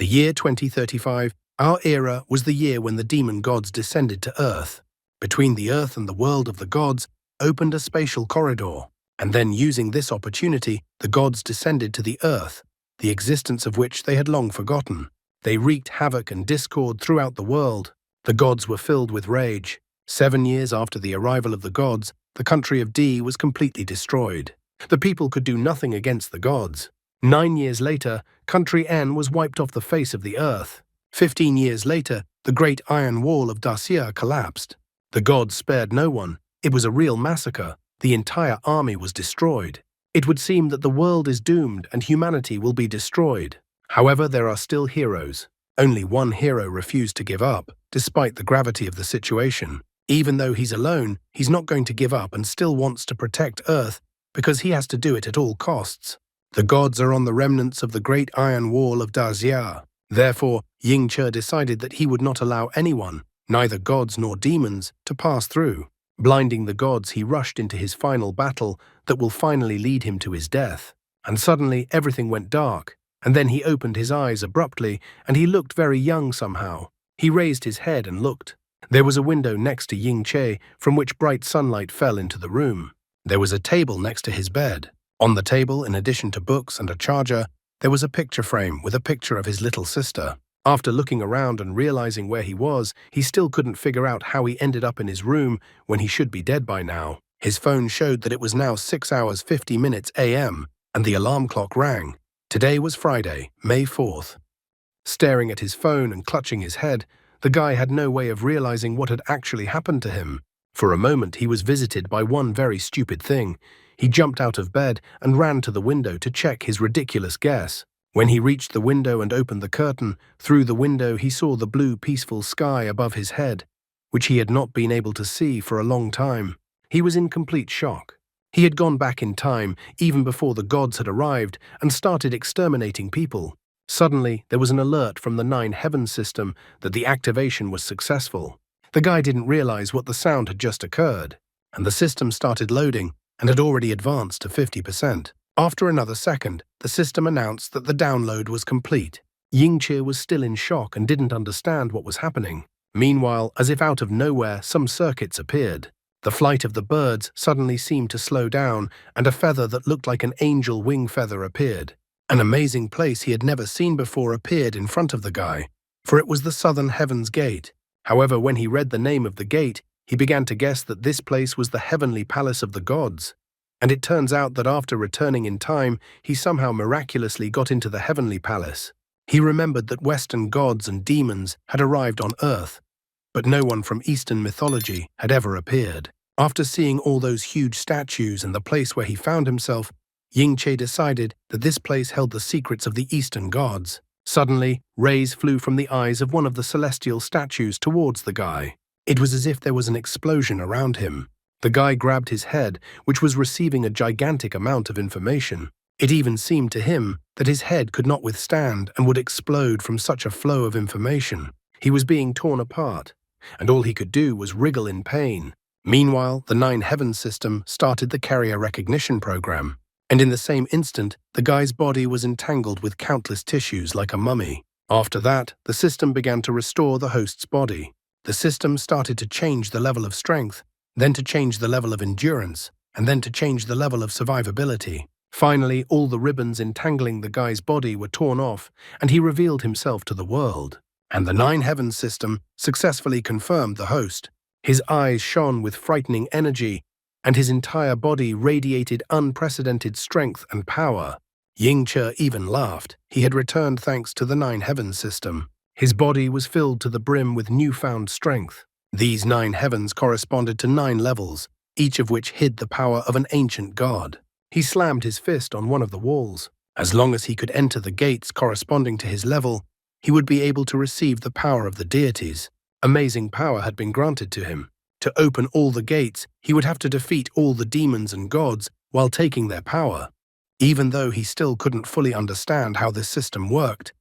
The year 2035, our era, was the year when the demon gods descended to Earth. Between the Earth and the world of the gods opened a spatial corridor, and then using this opportunity, the gods descended to the Earth, the existence of which they had long forgotten. They wreaked havoc and discord throughout the world. The gods were filled with rage. 7 years after the arrival of the gods, the country of D was completely destroyed. The people could do nothing against the gods. 9 years later, country N was wiped off the face of the earth. 15 years later, the great iron wall of Dacia collapsed. The gods spared no one. It was a real massacre. The entire army was destroyed. It would seem that the world is doomed and humanity will be destroyed. However, there are still heroes. Only one hero refused to give up, despite the gravity of the situation. Even though he's alone, he's not going to give up and still wants to protect Earth because he has to do it at all costs. The gods are on the remnants of the great iron wall of Dacia. Therefore, Ying-che decided that he would not allow anyone, neither gods nor demons, to pass through. Blinding the gods, he rushed into his final battle that will finally lead him to his death. And suddenly, everything went dark. And then he opened his eyes abruptly, and he looked very young somehow. He raised his head and looked. There was a window next to Ying-che from which bright sunlight fell into the room. There was a table next to his bed. On the table, in addition to books and a charger, there was a picture frame with a picture of his little sister. After looking around and realizing where he was, he still couldn't figure out how he ended up in his room when he should be dead by now. His phone showed that it was now 6 hours 50 minutes a.m., and the alarm clock rang. Today was Friday, May 4th. Staring at his phone and clutching his head, the guy had no way of realizing what had actually happened to him. For a moment, he was visited by one very stupid thing. He jumped out of bed and ran to the window to check his ridiculous guess. When he reached the window and opened the curtain, through the window he saw the blue, peaceful sky above his head, which he had not been able to see for a long time. He was in complete shock. He had gone back in time, even before the gods had arrived, and started exterminating people. Suddenly, there was an alert from the 9 Heavens system that the activation was successful. The guy didn't realize what the sound had just occurred, and the system started loading and had already advanced to 50%. After another second, the system announced that the download was complete. Ying-che was still in shock and didn't understand what was happening. Meanwhile, as if out of nowhere, some circuits appeared. The flight of the birds suddenly seemed to slow down, and a feather that looked like an angel wing feather appeared. An amazing place he had never seen before appeared in front of the guy, for it was the Southern Heavens Gate. However, when he read the name of the gate, he began to guess that this place was the heavenly palace of the gods. And it turns out that after returning in time, he somehow miraculously got into the heavenly palace. He remembered that Western gods and demons had arrived on Earth, but no one from Eastern mythology had ever appeared. After seeing all those huge statues and the place where he found himself, Ying-che decided that this place held the secrets of the Eastern gods. Suddenly, rays flew from the eyes of one of the celestial statues towards the guy. It was as if there was an explosion around him. The guy grabbed his head, which was receiving a gigantic amount of information. It even seemed to him that his head could not withstand and would explode from such a flow of information. He was being torn apart, and all he could do was wriggle in pain. Meanwhile, the 9 Heavens system started the carrier recognition program, and in the same instant, the guy's body was entangled with countless tissues like a mummy. After that, the system began to restore the host's body. The system started to change the level of strength, then to change the level of endurance, and then to change the level of survivability. Finally, all the ribbons entangling the guy's body were torn off, and he revealed himself to the world. And the 9 Heavens system successfully confirmed the host. His eyes shone with frightening energy, and his entire body radiated unprecedented strength and power. Ying-che even laughed. He had returned thanks to the 9 Heavens system. His body was filled to the brim with newfound strength. These 9 heavens corresponded to 9 levels, each of which hid the power of an ancient god. He slammed his fist on one of the walls. As long as he could enter the gates corresponding to his level, he would be able to receive the power of the deities. Amazing power had been granted to him. To open all the gates, he would have to defeat all the demons and gods while taking their power. Even though he still couldn't fully understand how this system worked,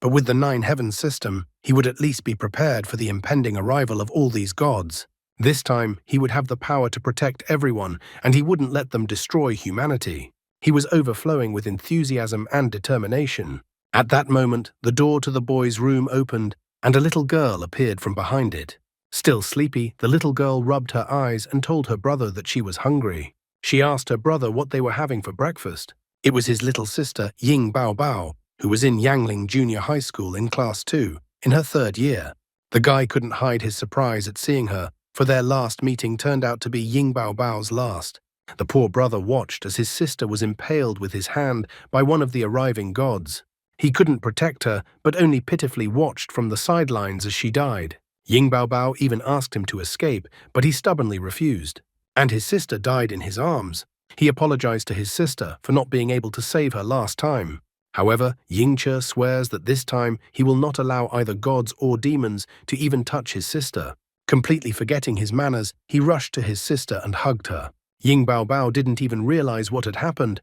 but with the 9 Heavens system, he would at least be prepared for the impending arrival of all these gods. This time, he would have the power to protect everyone, and he wouldn't let them destroy humanity. He was overflowing with enthusiasm and determination. At that moment, the door to the boys' room opened, and a little girl appeared from behind it. Still sleepy, the little girl rubbed her eyes and told her brother that she was hungry. She asked her brother what they were having for breakfast. It was his little sister, Ying Bao Bao, who was in Yangling Junior High School in Class 2, in her 3rd year. The guy couldn't hide his surprise at seeing her, for their last meeting turned out to be Ying Bao Bao's last. The poor brother watched as his sister was impaled with his hand by one of the arriving gods. He couldn't protect her, but only pitifully watched from the sidelines as she died. Ying Bao Bao even asked him to escape, but he stubbornly refused. And his sister died in his arms. He apologized to his sister for not being able to save her last time. However, Ying Che swears that this time he will not allow either gods or demons to even touch his sister. Completely forgetting his manners, he rushed to his sister and hugged her. Ying Bao Bao didn't even realize what had happened,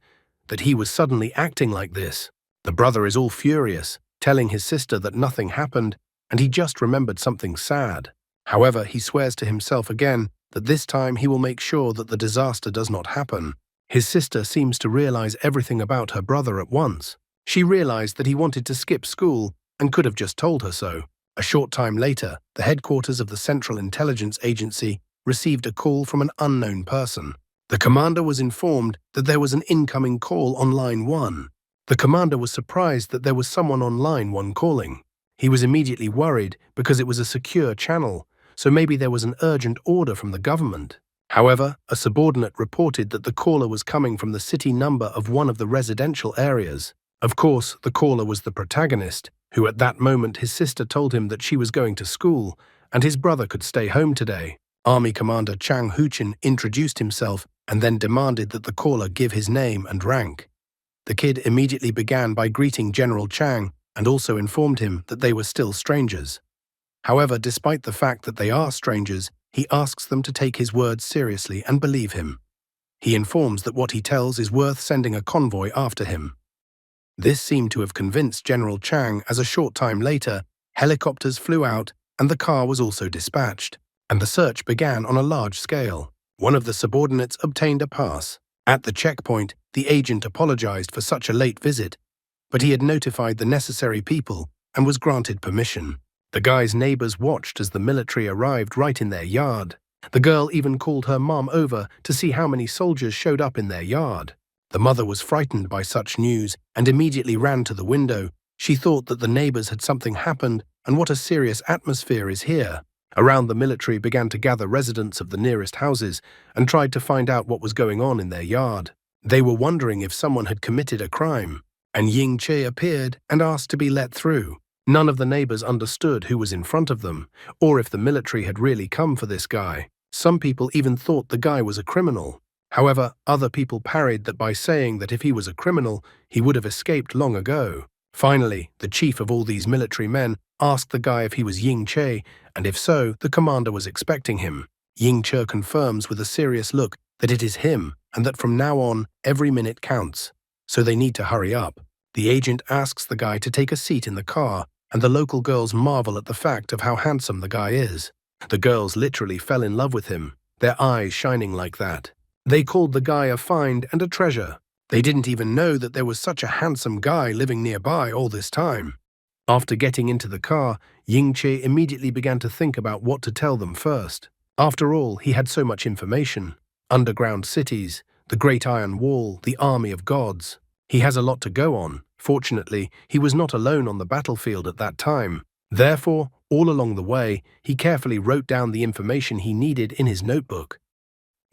that he was suddenly acting like this. The brother is all furious, telling his sister that nothing happened, and he just remembered something sad. However, he swears to himself again that this time he will make sure that the disaster does not happen. His sister seems to realize everything about her brother at once. She realized that he wanted to skip school and could have just told her so. A short time later, the headquarters of the Central Intelligence Agency received a call from an unknown person. The commander was informed that there was an incoming call on line 1. The commander was surprised that there was someone on line 1 calling. He was immediately worried because it was a secure channel, so maybe there was an urgent order from the government. However, a subordinate reported that the caller was coming from the city number of one of the residential areas. Of course, the caller was the protagonist, who at that moment his sister told him that she was going to school, and his brother could stay home today. Army Commander Chang Huchin introduced himself and then demanded that the caller give his name and rank. The kid immediately began by greeting General Chang and also informed him that they were still strangers. However, despite the fact that they are strangers, he asks them to take his words seriously and believe him. He informs that what he tells is worth sending a convoy after him. This seemed to have convinced General Chang, as a short time later, helicopters flew out and the car was also dispatched, and the search began on a large scale. One of the subordinates obtained a pass. At the checkpoint, the agent apologized for such a late visit, but he had notified the necessary people and was granted permission. The guy's neighbors watched as the military arrived right in their yard. The girl even called her mom over to see how many soldiers showed up in their yard. The mother was frightened by such news and immediately ran to the window. She thought that the neighbors had something happened, and what a serious atmosphere is here. Around the military began to gather residents of the nearest houses and tried to find out what was going on in their yard. They were wondering if someone had committed a crime, and Ying Che appeared and asked to be let through. None of the neighbors understood who was in front of them, or if the military had really come for this guy. Some people even thought the guy was a criminal. However, other people parried that by saying that if he was a criminal, he would have escaped long ago. Finally, the chief of all these military men asked the guy if he was Ying Che, and if so, the commander was expecting him. Ying Che confirms with a serious look that it is him, and that from now on, every minute counts, so they need to hurry up. The agent asks the guy to take a seat in the car, and the local girls marvel at the fact of how handsome the guy is. The girls literally fell in love with him, their eyes shining like that. They called the guy a find and a treasure. They didn't even know that there was such a handsome guy living nearby all this time. After getting into the car, Ying Che immediately began to think about what to tell them first. After all, he had so much information. Underground cities, the Great Iron Wall, the Army of Gods. He has a lot to go on. Fortunately, he was not alone on the battlefield at that time. Therefore, all along the way, he carefully wrote down the information he needed in his notebook.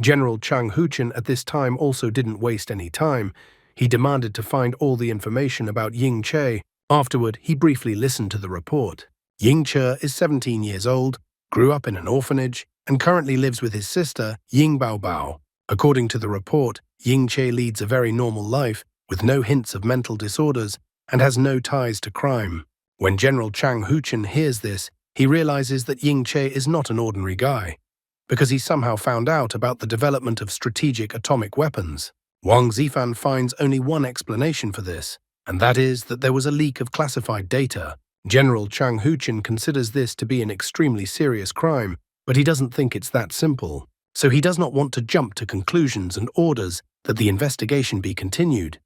General Chang Huchin at this time also didn't waste any time. He demanded to find all the information about Ying Che. Afterward, he briefly listened to the report. Ying Che is 17 years old, grew up in an orphanage, and currently lives with his sister, Ying Bao Bao. According to the report, Ying Che leads a very normal life, with no hints of mental disorders, and has no ties to crime. When General Chang Huchin hears this, he realizes that Ying Che is not an ordinary guy, because he somehow found out about the development of strategic atomic weapons. Wang Zifan finds only one explanation for this, and that is that there was a leak of classified data. General Chang Huchin considers this to be an extremely serious crime, but he doesn't think it's that simple. So he does not want to jump to conclusions and orders that the investigation be continued.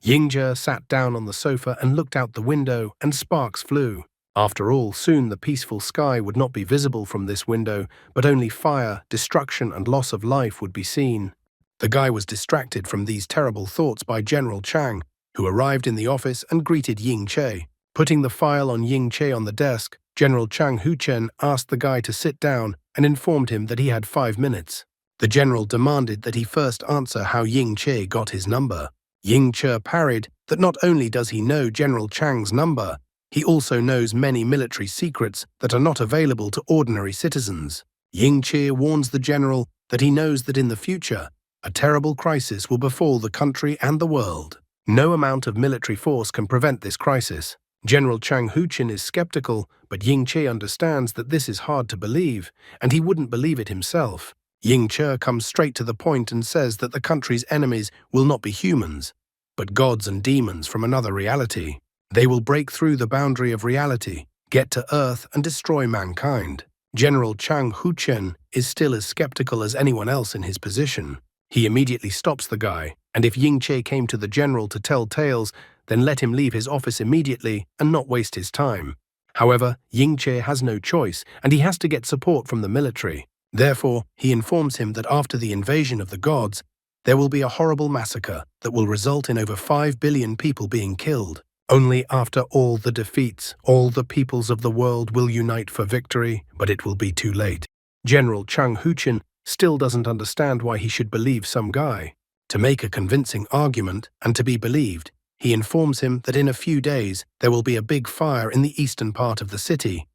Yingzhe sat down on the sofa and looked out the window, and sparks flew. After all, soon the peaceful sky would not be visible from this window, but only fire, destruction, and loss of life would be seen. The guy was distracted from these terrible thoughts by General Chang, who arrived in the office and greeted Yingzhe. Putting the file on Yingzhe on the desk, General Chang Huchen asked the guy to sit down and informed him that he had 5 minutes. The general demanded that he first answer how Yingzhe got his number. Yingzhe parried that not only does he know General Chang's number, he also knows many military secrets that are not available to ordinary citizens. Yingzhe warns the general that he knows that in the future, a terrible crisis will befall the country and the world. No amount of military force can prevent this crisis. General Chang Huchen is skeptical, but Yingzhe understands that this is hard to believe, and he wouldn't believe it himself. Yingzhe comes straight to the point and says that the country's enemies will not be humans, but gods and demons from another reality. They will break through the boundary of reality, get to Earth, and destroy mankind. General Chang Huchen is still as skeptical as anyone else in his position. He immediately stops the guy, and if Yingzhe came to the general to tell tales, then let him leave his office immediately and not waste his time. However, Yingzhe has no choice, and he has to get support from the military. Therefore, he informs him that after the invasion of the gods, there will be a horrible massacre that will result in over 5 billion people being killed. Only after all the defeats, all the peoples of the world will unite for victory, but it will be too late. General Chang Huchen still doesn't understand why he should believe some guy. To make a convincing argument and to be believed, he informs him that in a few days there will be a big fire in the eastern part of the city,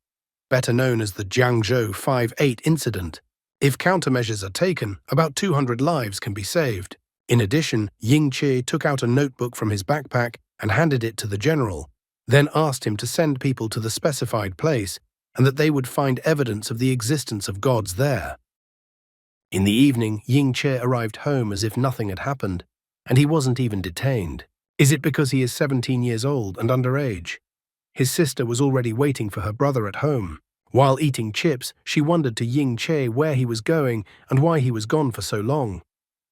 better known as the Jiangzhou 5/8 incident. If countermeasures are taken, about 200 lives can be saved. In addition, Yingzhe took out a notebook from his backpack and handed it to the general, then asked him to send people to the specified place and that they would find evidence of the existence of gods there. In the evening, Yingzhe arrived home as if nothing had happened, and he wasn't even detained. Is it because he is 17 years old and underage? His sister was already waiting for her brother at home. While eating chips, she wondered to Yingzhe where he was going and why he was gone for so long.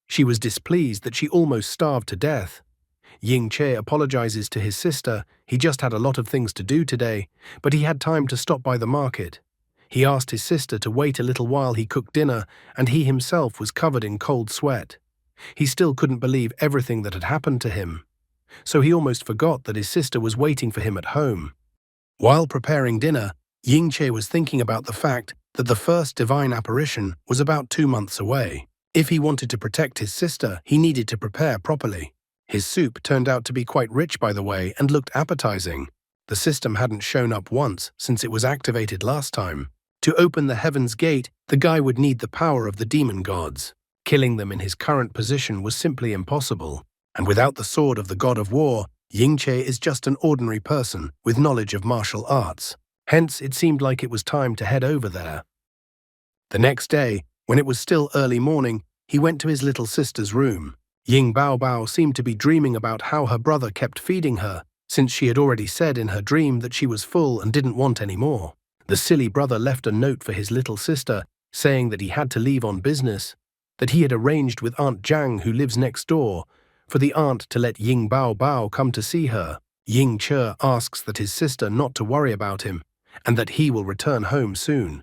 She was displeased that she almost starved to death. Yingzhe apologizes to his sister. He just had a lot of things to do today, but he had time to stop by the market. He asked his sister to wait a little while he cooked dinner, and he himself was covered in cold sweat. He still couldn't believe everything that had happened to him, so he almost forgot that his sister was waiting for him at home. While preparing dinner, Yingzhe was thinking about the fact that the first divine apparition was about 2 months away. If he wanted to protect his sister, he needed to prepare properly. His soup turned out to be quite rich, by the way, and looked appetizing. The system hadn't shown up once since it was activated last time. To open the heaven's gate, the guy would need the power of the demon gods. Killing them in his current position was simply impossible. And without the sword of the god of war, Yingzhe is just an ordinary person with knowledge of martial arts. Hence, it seemed like it was time to head over there. The next day, when it was still early morning, he went to his little sister's room. Ying Baobao seemed to be dreaming about how her brother kept feeding her, since she had already said in her dream that she was full and didn't want any more. The silly brother left a note for his little sister, saying that he had to leave on business, that he had arranged with Aunt Zhang, who lives next door, for the aunt to let Ying Baobao come to see her. Yingzhe asks that his sister not to worry about him, and that he will return home soon.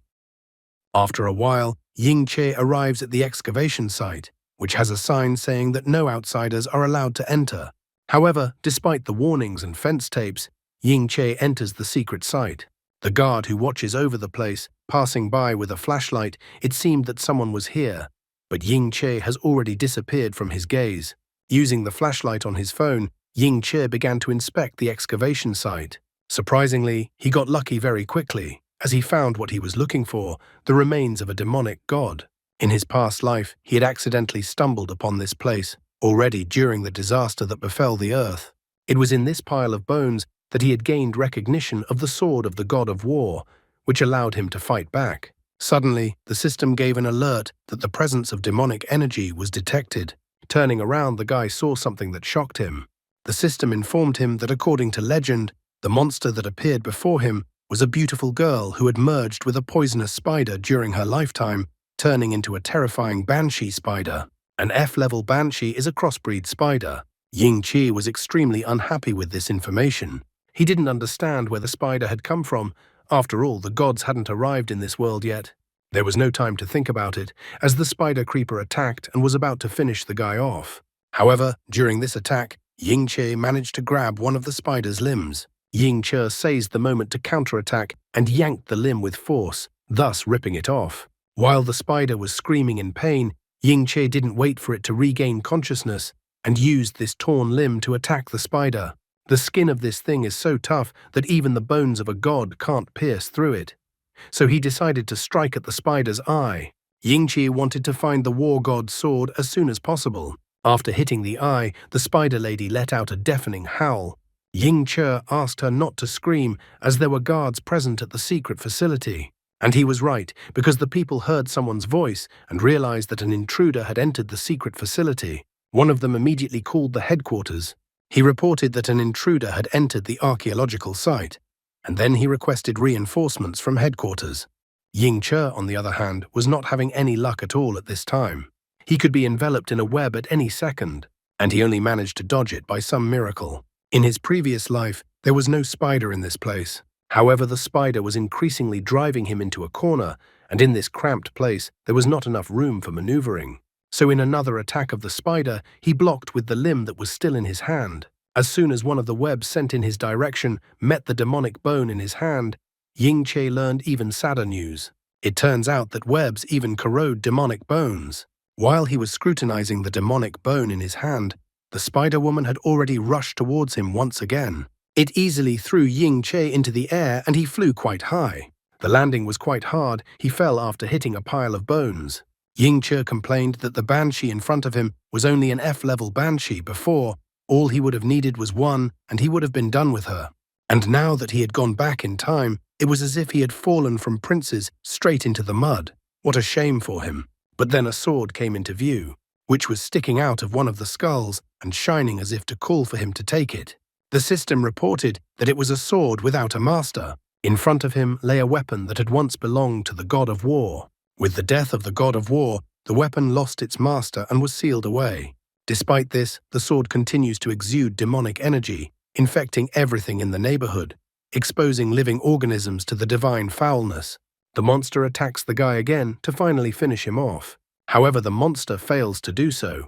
After a while, Yingzhe arrives at the excavation site, which has a sign saying that no outsiders are allowed to enter. However, despite the warnings and fence tapes, Yingzhe enters the secret site. The guard who watches over the place, passing by with a flashlight, it seemed that someone was here, but Yingzhe has already disappeared from his gaze. Using the flashlight on his phone, Yingzhe began to inspect the excavation site. Surprisingly, he got lucky very quickly, as he found what he was looking for, the remains of a demonic god. In his past life, he had accidentally stumbled upon this place, already during the disaster that befell the earth. It was in this pile of bones that he had gained recognition of the sword of the god of war, which allowed him to fight back. Suddenly, the system gave an alert that the presence of demonic energy was detected. Turning around, the guy saw something that shocked him. The system informed him that according to legend, the monster that appeared before him was a beautiful girl who had merged with a poisonous spider during her lifetime, turning into a terrifying banshee spider. An F-level banshee is a crossbreed spider. Ying Qi was extremely unhappy with this information. He didn't understand where the spider had come from. After all, the gods hadn't arrived in this world yet. There was no time to think about it, as the spider creeper attacked and was about to finish the guy off. However, during this attack, Ying Qi managed to grab one of the spider's limbs. Ying Qi seized the moment to counterattack and yanked the limb with force, thus ripping it off. While the spider was screaming in pain, Ying Qi didn't wait for it to regain consciousness and used this torn limb to attack the spider. The skin of this thing is so tough that even the bones of a god can't pierce through it. So he decided to strike at the spider's eye. Ying Qi wanted to find the war god's sword as soon as possible. After hitting the eye, the spider lady let out a deafening howl. Ying Qi asked her not to scream as there were guards present at the secret facility. And he was right, because the people heard someone's voice and realized that an intruder had entered the secret facility. One of them immediately called the headquarters. He reported that an intruder had entered the archaeological site, and then he requested reinforcements from headquarters. Ying Qi, on the other hand, was not having any luck at all at this time. He could be enveloped in a web at any second, and he only managed to dodge it by some miracle. In his previous life, there was no spider in this place. However, the spider was increasingly driving him into a corner, and in this cramped place, there was not enough room for maneuvering. So in another attack of the spider, he blocked with the limb that was still in his hand. As soon as one of the webs sent in his direction met the demonic bone in his hand, Ying Qi learned even sadder news. It turns out that webs even corrode demonic bones. While he was scrutinizing the demonic bone in his hand, the spider woman had already rushed towards him once again. It easily threw Ying Qi into the air and he flew quite high. The landing was quite hard. He fell after hitting a pile of bones. Ying Qi complained that the banshee in front of him was only an F-level banshee before. All he would have needed was one, and he would have been done with her. And now that he had gone back in time, it was as if he had fallen from princes straight into the mud. What a shame for him. But then a sword came into view, which was sticking out of one of the skulls and shining as if to call for him to take it. The system reported that it was a sword without a master. In front of him lay a weapon that had once belonged to the god of war. With the death of the god of war, the weapon lost its master and was sealed away. Despite this, the sword continues to exude demonic energy, infecting everything in the neighborhood, exposing living organisms to the divine foulness. The monster attacks the guy again to finally finish him off. However, the monster fails to do so.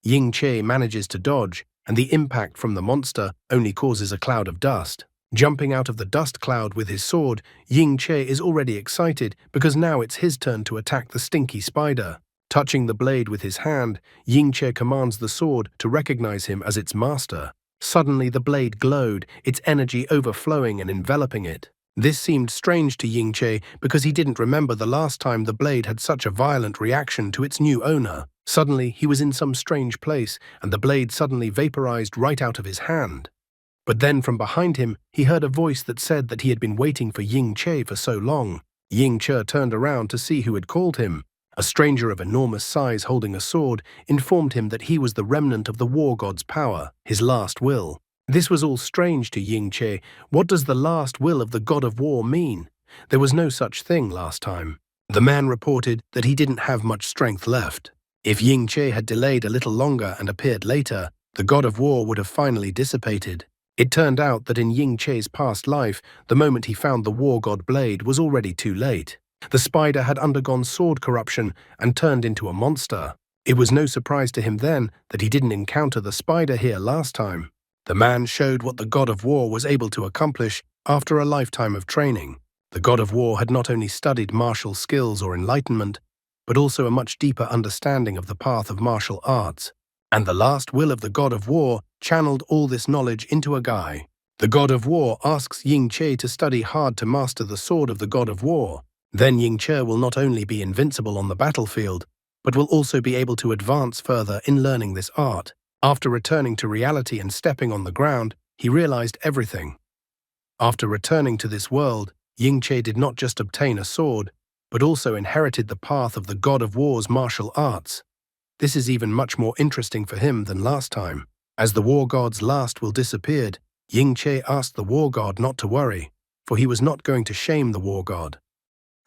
Ying Qi manages to dodge, and the impact from the monster only causes a cloud of dust. Jumping out of the dust cloud with his sword, Ying Qi is already excited because now it's his turn to attack the stinky spider. Touching the blade with his hand, Ying Qi commands the sword to recognize him as its master. Suddenly the blade glowed, its energy overflowing and enveloping it. This seemed strange to Ying Qi because he didn't remember the last time the blade had such a violent reaction to its new owner. Suddenly he was in some strange place, and the blade suddenly vaporized right out of his hand. But then from behind him, he heard a voice that said that he had been waiting for Ying Qi for so long. Ying Qi turned around to see who had called him. A stranger of enormous size holding a sword informed him that he was the remnant of the war god's power, his last will. This was all strange to Ying Qi. What does the last will of the god of war mean? There was no such thing last time. The man reported that he didn't have much strength left. If Ying Qi had delayed a little longer and appeared later, the god of war would have finally dissipated. It turned out that in Ying Qi's past life, the moment he found the war god blade was already too late. The spider had undergone sword corruption and turned into a monster. It was no surprise to him then that he didn't encounter the spider here last time. The man showed what the god of war was able to accomplish after a lifetime of training. The god of war had not only studied martial skills or enlightenment, but also a much deeper understanding of the path of martial arts. And the last will of the god of war channeled all this knowledge into a guy. The god of war asks Ying Qi to study hard to master the sword of the god of war. Then Ying Qi will not only be invincible on the battlefield, but will also be able to advance further in learning this art. After returning to reality and stepping on the ground, he realized everything. After returning to this world, Ying Qi did not just obtain a sword, but also inherited the path of the god of war's martial arts. This is even much more interesting for him than last time. As the war god's last will disappeared, Ying Qi asked the war god not to worry, for he was not going to shame the war god.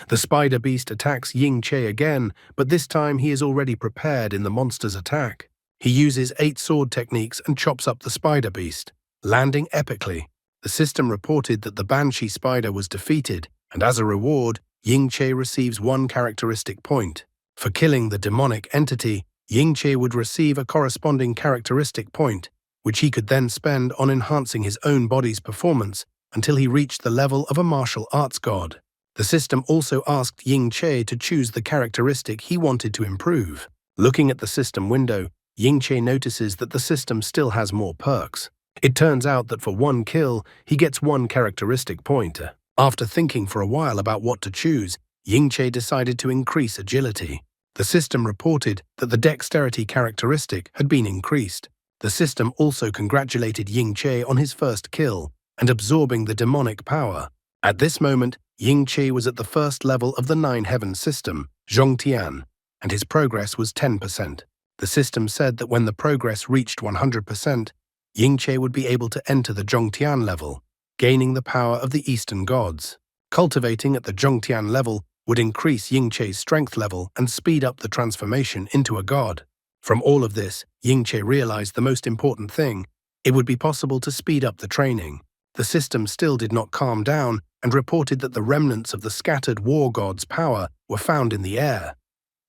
The spider beast attacks Ying Qi again, but this time he is already prepared in the monster's attack. He uses 8 sword techniques and chops up the spider beast, landing epically. The system reported that the Banshee spider was defeated, and as a reward, Ying-che receives 1 characteristic point. For killing the demonic entity, Ying-che would receive a corresponding characteristic point, which he could then spend on enhancing his own body's performance until he reached the level of a martial arts god. The system also asked Ying-che to choose the characteristic he wanted to improve. Looking at the system window, Ying-che notices that the system still has more perks. It turns out that for 1 kill, he gets 1 characteristic point. After thinking for a while about what to choose, Ying-che decided to increase agility. The system reported that the dexterity characteristic had been increased. The system also congratulated Ying-che on his first kill and absorbing the demonic power. At this moment, Ying-che was at the first level of the 9 heaven system, Zhongtian, and his progress was 10%. The system said that when the progress reached 100%, Ying-che would be able to enter the Zhongtian level, gaining the power of the Eastern gods. Cultivating at the Zhongtian level would increase Ying-che's strength level and speed up the transformation into a god. From all of this, Ying-che realized the most important thing: it would be possible to speed up the training. The system still did not calm down and reported that the remnants of the scattered war god's power were found in the air.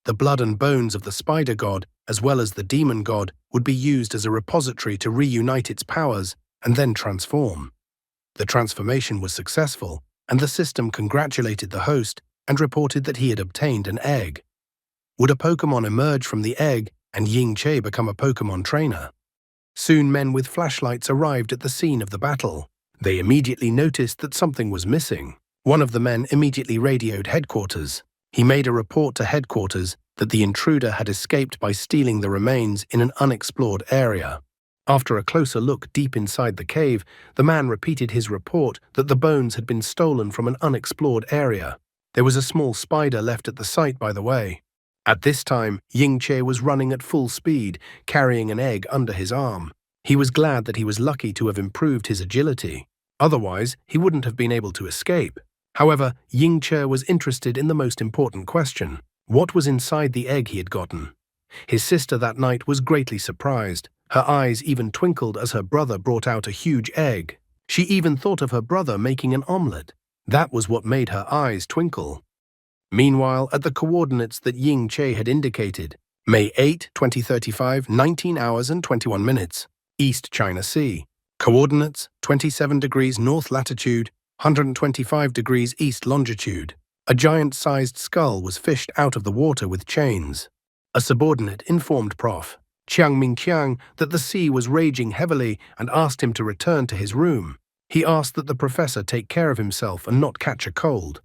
The blood and bones of the spider god, as well as the demon god, would be used as a repository to reunite its powers and then transform. The transformation was successful, and the system congratulated the host and reported that he had obtained an egg. Would a Pokemon emerge from the egg and Ying-che become a Pokemon trainer? Soon men with flashlights arrived at the scene of the battle. They immediately noticed that something was missing. One of the men immediately radioed headquarters. He made a report to headquarters that the intruder had escaped by stealing the remains in an unexplored area. After a closer look deep inside the cave, the man repeated his report that the bones had been stolen from an unexplored area. There was a small spider left at the site, by the way. At this time, Ying-che was running at full speed, carrying an egg under his arm. He was glad that he was lucky to have improved his agility. Otherwise, he wouldn't have been able to escape. However, Ying-che was interested in the most important question: what was inside the egg he had gotten? His sister that night was greatly surprised. Her eyes even twinkled as her brother brought out a huge egg. She even thought of her brother making an omelette. That was what made her eyes twinkle. Meanwhile, at the coordinates that Ying-che had indicated, May 8, 2035, 19 hours and 21 minutes, East China Sea. Coordinates, 27 degrees north latitude, 125 degrees east longitude. A giant-sized skull was fished out of the water with chains. A subordinate informed Prof. Chiang Ming-qiang that the sea was raging heavily and asked him to return to his room. He asked that the professor take care of himself and not catch a cold.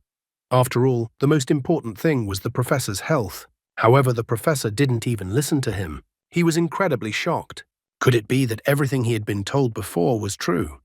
After all, the most important thing was the professor's health. However, the professor didn't even listen to him. He was incredibly shocked. Could it be that everything he had been told before was true?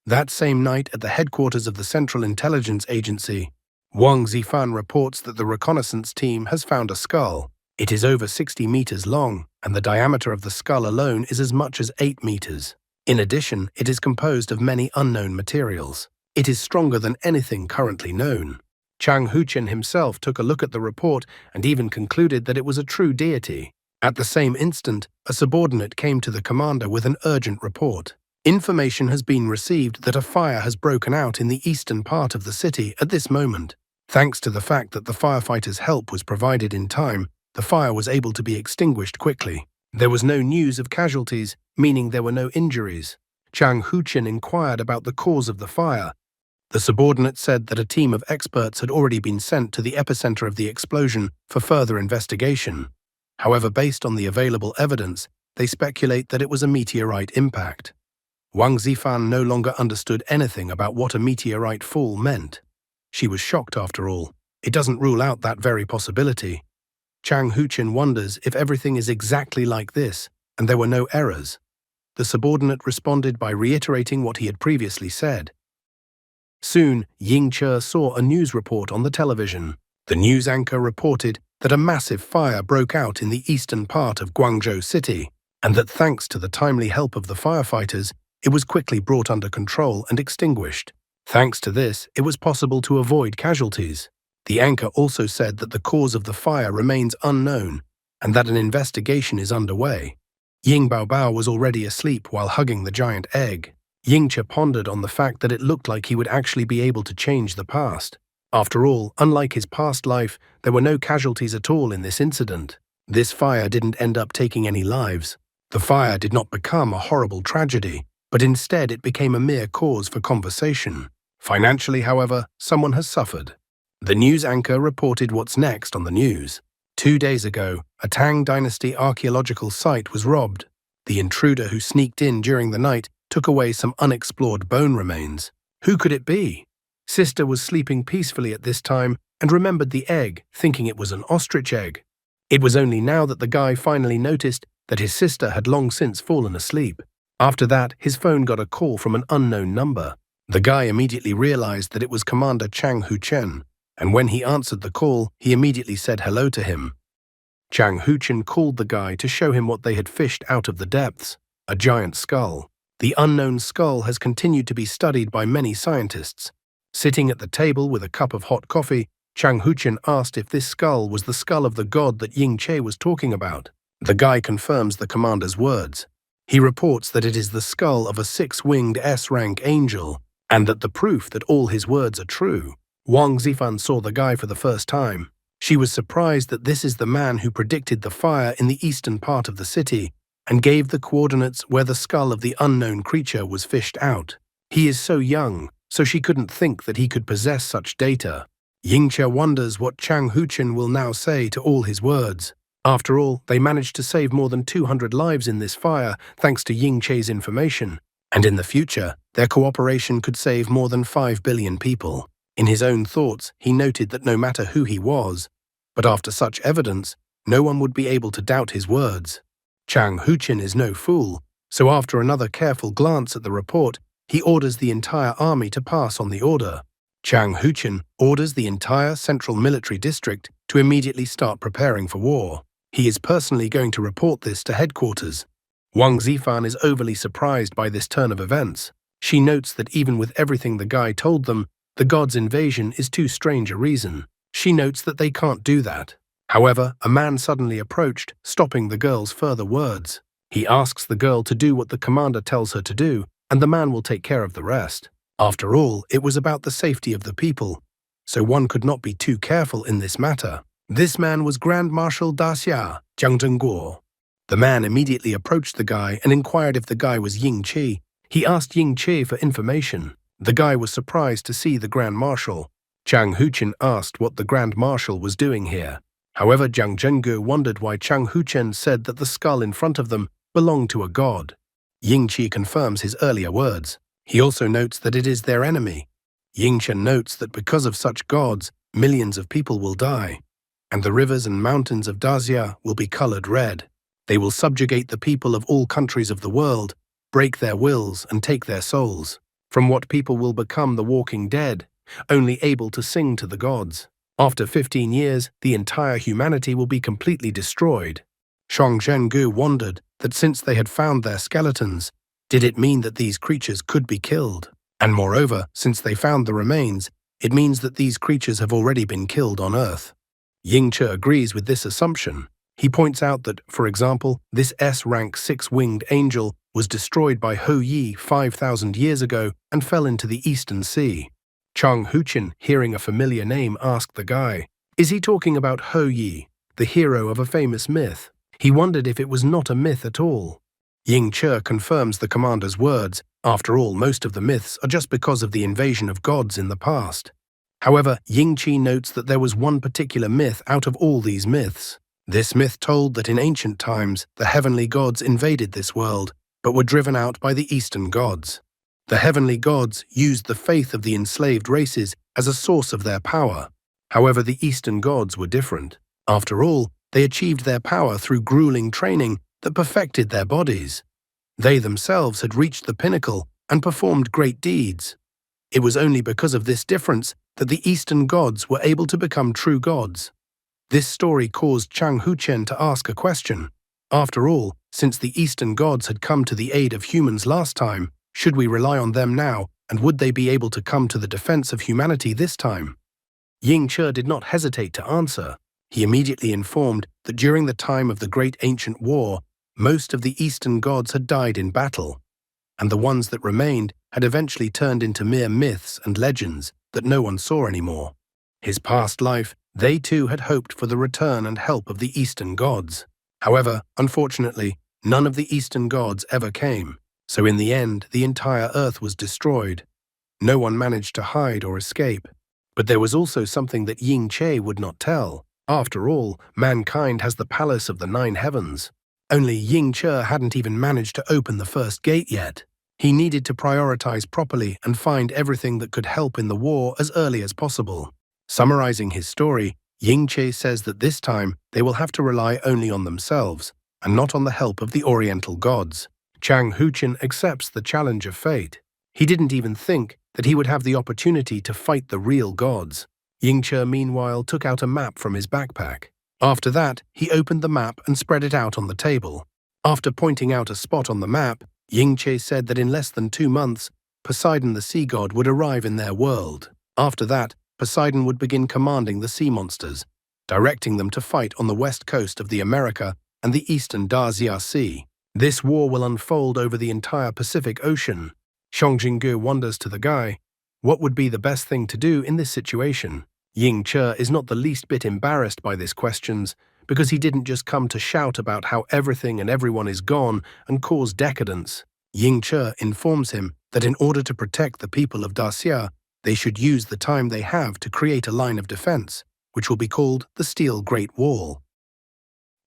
That same night at the headquarters of the Central Intelligence Agency, Wang Zifan reports that the reconnaissance team has found a skull. It is over 60 meters long, and the diameter of the skull alone is as much as 8 meters. In addition, it is composed of many unknown materials. It is stronger than anything currently known. Chang Huchen himself took a look at the report and even concluded that it was a true deity. At the same instant, a subordinate came to the commander with an urgent report. Information has been received that a fire has broken out in the eastern part of the city at this moment. Thanks to the fact that the firefighters' help was provided in time, the fire was able to be extinguished quickly. There was no news of casualties, meaning there were no injuries. Chang Huchen inquired about the cause of the fire. The subordinate said that a team of experts had already been sent to the epicenter of the explosion for further investigation. However, based on the available evidence, they speculate that it was a meteorite impact. Wang Zifan no longer understood anything about what a meteorite fall meant. She was shocked after all. It doesn't rule out that very possibility. Chang Huchen wonders if everything is exactly like this, and there were no errors. The subordinate responded by reiterating what he had previously said. Soon, Ying-che saw a news report on the television. The news anchor reported that a massive fire broke out in the eastern part of Guangzhou City, and that thanks to the timely help of the firefighters, it was quickly brought under control and extinguished. Thanks to this, it was possible to avoid casualties. The anchor also said that the cause of the fire remains unknown and that an investigation is underway. Ying Baobao was already asleep while hugging the giant egg. Yingche pondered on the fact that it looked like he would actually be able to change the past. After all, unlike his past life, there were no casualties at all in this incident. This fire didn't end up taking any lives. The fire did not become a horrible tragedy, but instead it became a mere cause for conversation. Financially, however, someone has suffered. The news anchor reported what's next on the news. 2 days ago, a Tang Dynasty archaeological site was robbed. The intruder who sneaked in during the night took away some unexplored bone remains. Who could it be? Sister was sleeping peacefully at this time and remembered the egg, thinking it was an ostrich egg. It was only now that the guy finally noticed that his sister had long since fallen asleep. After that, his phone got a call from an unknown number. The guy immediately realized that it was Commander Chang Huchen, and when he answered the call, he immediately said hello to him. Chang Huchen called the guy to show him what they had fished out of the depths, a giant skull. The unknown skull has continued to be studied by many scientists. Sitting at the table with a cup of hot coffee, Chang Huchen asked if this skull was the skull of the god that Ying Che was talking about. The guy confirms the commander's words. He reports that it is the skull of a 6-winged S-rank angel, and that the proof that all his words are true. Wang Zifan saw the guy for the first time. She was surprised that this is the man who predicted the fire in the eastern part of the city and gave the coordinates where the skull of the unknown creature was fished out. He is so young, so she couldn't think that he could possess such data. Yingche wonders what Chang Huchen will now say to all his words. After all, they managed to save more than 200 lives in this fire thanks to Yingche's information, and in the future, their cooperation could save more than 5 billion people. In his own thoughts, he noted that no matter who he was, but after such evidence, no one would be able to doubt his words. Chang Huchen is no fool, so after another careful glance at the report, he orders the entire army to pass on the order. Chang Huchen orders the entire central military district to immediately start preparing for war. He is personally going to report this to headquarters. Wang Zifan is overly surprised by this turn of events. She notes that even with everything the guy told them, the god's invasion is too strange a reason. She notes that they can't do that. However, a man suddenly approached, stopping the girl's further words. He asks the girl to do what the commander tells her to do, and the man will take care of the rest. After all, it was about the safety of the people, so one could not be too careful in this matter. This man was Grand Marshal Daxia, Jiang Zhengguo. The man immediately approached the guy and inquired if the guy was Ying Qi. He asked Ying Qi for information. The guy was surprised to see the Grand Marshal. Chang Huchen asked what the Grand Marshal was doing here. However, Jiang Zhengguo wondered why Chang Huchen said that the skull in front of them belonged to a god. Ying Qi confirms his earlier words. He also notes that it is their enemy. Ying Chen notes that because of such gods, millions of people will die, and the rivers and mountains of Daxia will be colored red. They will subjugate the people of all countries of the world, break their wills and take their souls. From what people will become the walking dead, only able to sing to the gods. After 15 years, the entire humanity will be completely destroyed. Shang Zhengu wondered that since they had found their skeletons, did it mean that these creatures could be killed? And moreover, since they found the remains, it means that these creatures have already been killed on Earth. Ying Che agrees with this assumption. He points out that, for example, this S-rank 6-winged angel was destroyed by Hou Yi 5,000 years ago and fell into the Eastern Sea. Chang Huchen, hearing a familiar name, asked the guy, "Is he talking about Hou Yi, the hero of a famous myth?" He wondered if it was not a myth at all. Ying Che confirms the commander's words. After all, most of the myths are just because of the invasion of gods in the past. However, Ying Qi notes that there was one particular myth out of all these myths. This myth told that in ancient times, the heavenly gods invaded this world, but were driven out by the eastern gods. The heavenly gods used the faith of the enslaved races as a source of their power. However, the eastern gods were different. After all, they achieved their power through grueling training that perfected their bodies. They themselves had reached the pinnacle and performed great deeds. It was only because of this difference that the eastern gods were able to become true gods. This story caused Chang Huchen to ask a question. After all, since the eastern gods had come to the aid of humans last time, should we rely on them now, and would they be able to come to the defense of humanity this time? Ying Che did not hesitate to answer. He immediately informed that during the time of the Great Ancient War, Most of the Eastern gods had died in battle, and the ones that remained had eventually turned into mere myths and legends that no one saw anymore. His past life, they too had hoped for the return and help of the Eastern gods. However, unfortunately, none of the Eastern gods ever came, so in the end, the entire Earth was destroyed. No one managed to hide or escape. But there was also something that Ying Che would not tell. After all, mankind has the palace of the 9 heavens. Only Ying Che hadn't even managed to open the first gate yet. He needed to prioritize properly and find everything that could help in the war as early as possible. Summarizing his story, Ying Che says that this time they will have to rely only on themselves and not on the help of the Oriental gods. Chang Huchen accepts the challenge of fate. He didn't even think that he would have the opportunity to fight the real gods. Ying Che, meanwhile, took out a map from his backpack. After that, he opened the map and spread it out on the table. After pointing out a spot on the map, Ying Che said that in less than 2 months, Poseidon the sea god would arrive in their world. After that, Poseidon would begin commanding the sea monsters, directing them to fight on the west coast of the America and the eastern Daxia Sea. This war will unfold over the entire Pacific Ocean. Xiong Jingge wonders to the guy, what would be the best thing to do in this situation? Ying Che is not the least bit embarrassed by these questions, because he didn't just come to shout about how everything and everyone is gone and cause decadence. Ying Che informs him that in order to protect the people of Daxia, they should use the time they have to create a line of defense, which will be called the Steel Great Wall.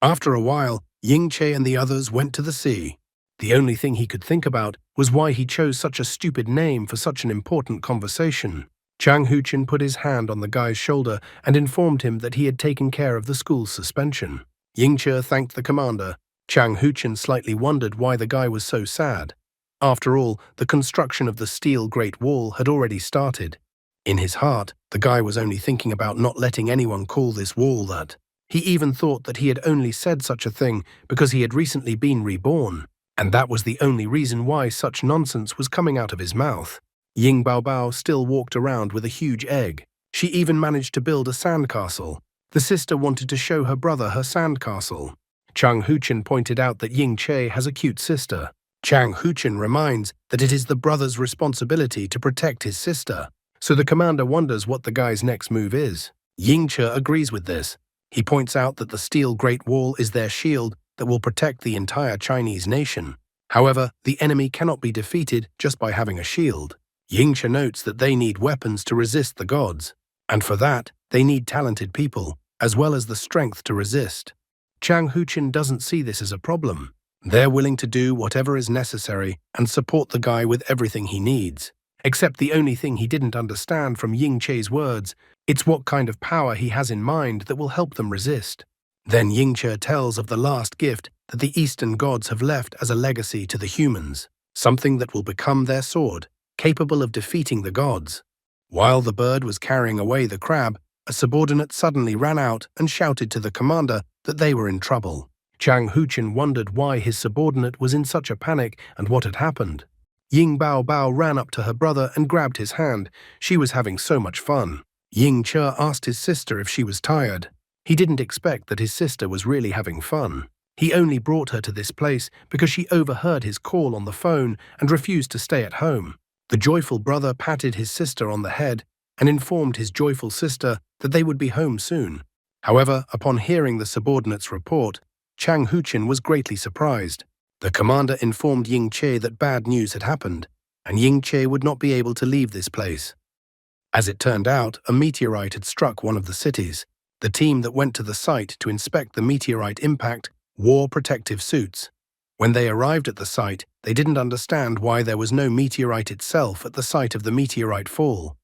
After a while, Ying Che and the others went to the sea. The only thing he could think about was why he chose such a stupid name for such an important conversation. Chang Huchen put his hand on the guy's shoulder and informed him that he had taken care of the school's suspension. Ying Che thanked the commander. Chang Huchen slightly wondered why the guy was so sad. After all, the construction of the Steel Great Wall had already started. In his heart, the guy was only thinking about not letting anyone call this wall that. He even thought that he had only said such a thing because he had recently been reborn, and that was the only reason why such nonsense was coming out of his mouth. Ying Baobao still walked around with a huge egg. She even managed to build a sandcastle. The sister wanted to show her brother her sandcastle. Chang Huchen pointed out that Ying Che has a cute sister. Chang Huchen reminds that it is the brother's responsibility to protect his sister, so the commander wonders what the guy's next move is. Ying Che agrees with this. He points out that the Steel Great Wall is their shield that will protect the entire Chinese nation. However, the enemy cannot be defeated just by having a shield. Ying Che notes that they need weapons to resist the gods, and for that, they need talented people, as well as the strength to resist. Chang Huchen doesn't see this as a problem. They're willing to do whatever is necessary and support the guy with everything he needs. Except the only thing he didn't understand from Ying Che's words, it's what kind of power he has in mind that will help them resist. Then Ying Che tells of the last gift that the Eastern gods have left as a legacy to the humans, something that will become their sword, capable of defeating the gods. While the bird was carrying away the crab, a subordinate suddenly ran out and shouted to the commander that they were in trouble. Chang Huchen wondered why his subordinate was in such a panic and what had happened. Ying Baobao ran up to her brother and grabbed his hand. She was having so much fun. Ying Che asked his sister if she was tired. He didn't expect that his sister was really having fun. He only brought her to this place because she overheard his call on the phone and refused to stay at home. The joyful brother patted his sister on the head and informed his joyful sister that they would be home soon. However, upon hearing the subordinate's report, Chang Huchen was greatly surprised. The commander informed Ying Che that bad news had happened, and Ying Che would not be able to leave this place. As it turned out, a meteorite had struck one of the cities. The team that went to the site to inspect the meteorite impact wore protective suits. When they arrived at the site, they didn't understand why there was no meteorite itself at the site of the meteorite fall.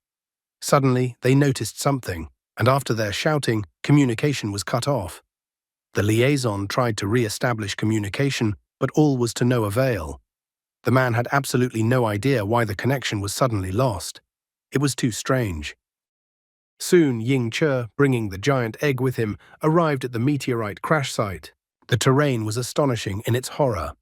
Suddenly, they noticed something, and after their shouting, communication was cut off. The liaison tried to re-establish communication, but all was to no avail. The man had absolutely no idea why the connection was suddenly lost. It was too strange. Soon, Ying Che, bringing the giant egg with him, arrived at the meteorite crash site. The terrain was astonishing in its horror.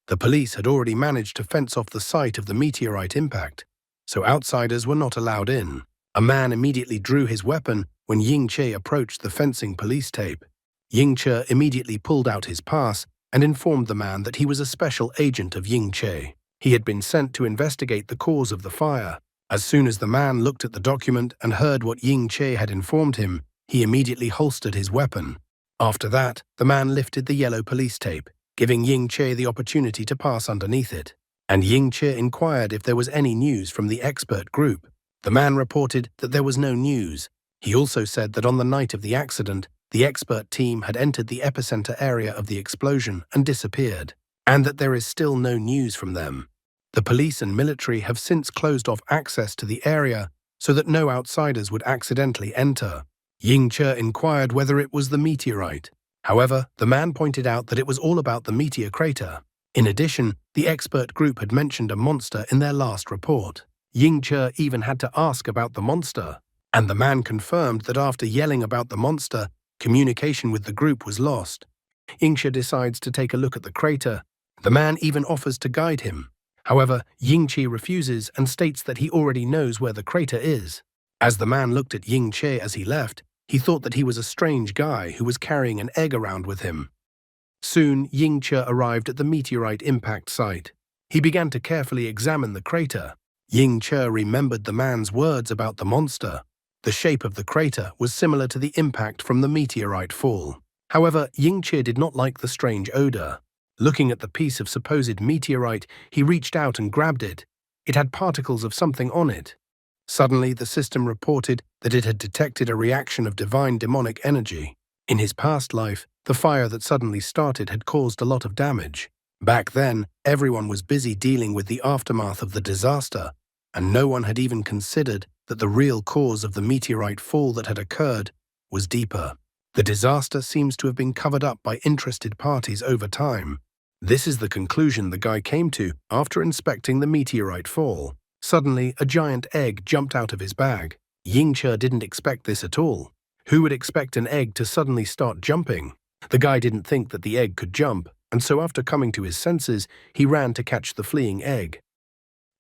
The police had already managed to fence off the site of the meteorite impact, so outsiders were not allowed in. A man immediately drew his weapon when Ying Che approached the fencing police tape. Ying Che immediately pulled out his pass and informed the man that he was a special agent of Ying Che. He had been sent to investigate the cause of the fire. As soon as the man looked at the document and heard what Ying Che had informed him, he immediately holstered his weapon. After that, the man lifted the yellow police tape, giving Ying Che the opportunity to pass underneath it. And Ying Che inquired if there was any news from the expert group. The man reported that there was no news. He also said that on the night of the accident, the expert team had entered the epicenter area of the explosion and disappeared, and that there is still no news from them. The police and military have since closed off access to the area so that no outsiders would accidentally enter. Ying Che inquired whether it was the meteorite. However, the man pointed out that it was all about the meteor crater. In addition, the expert group had mentioned a monster in their last report. Ying Che even had to ask about the monster, and the man confirmed that after yelling about the monster, communication with the group was lost. Ying Che decides to take a look at the crater. The man even offers to guide him. However, Ying Che refuses and states that he already knows where the crater is. As the man looked at Ying Che as he left, he thought that he was a strange guy who was carrying an egg around with him. Soon, Ying Che arrived at the meteorite impact site. He began to carefully examine the crater. Ying Che remembered the man's words about the monster. The shape of the crater was similar to the impact from the meteorite fall. However, Ying Che did not like the strange odor. Looking at the piece of supposed meteorite, he reached out and grabbed it. It had particles of something on it. Suddenly, the system reported that it had detected a reaction of divine demonic energy. In his past life, the fire that suddenly started had caused a lot of damage. Back then, everyone was busy dealing with the aftermath of the disaster, and no one had even considered that the real cause of the meteorite fall that had occurred was deeper. The disaster seems to have been covered up by interested parties over time. This is the conclusion the guy came to after inspecting the meteorite fall. Suddenly, a giant egg jumped out of his bag. Ying Che didn't expect this at all. Who would expect an egg to suddenly start jumping? The guy didn't think that the egg could jump, and so after coming to his senses, he ran to catch the fleeing egg.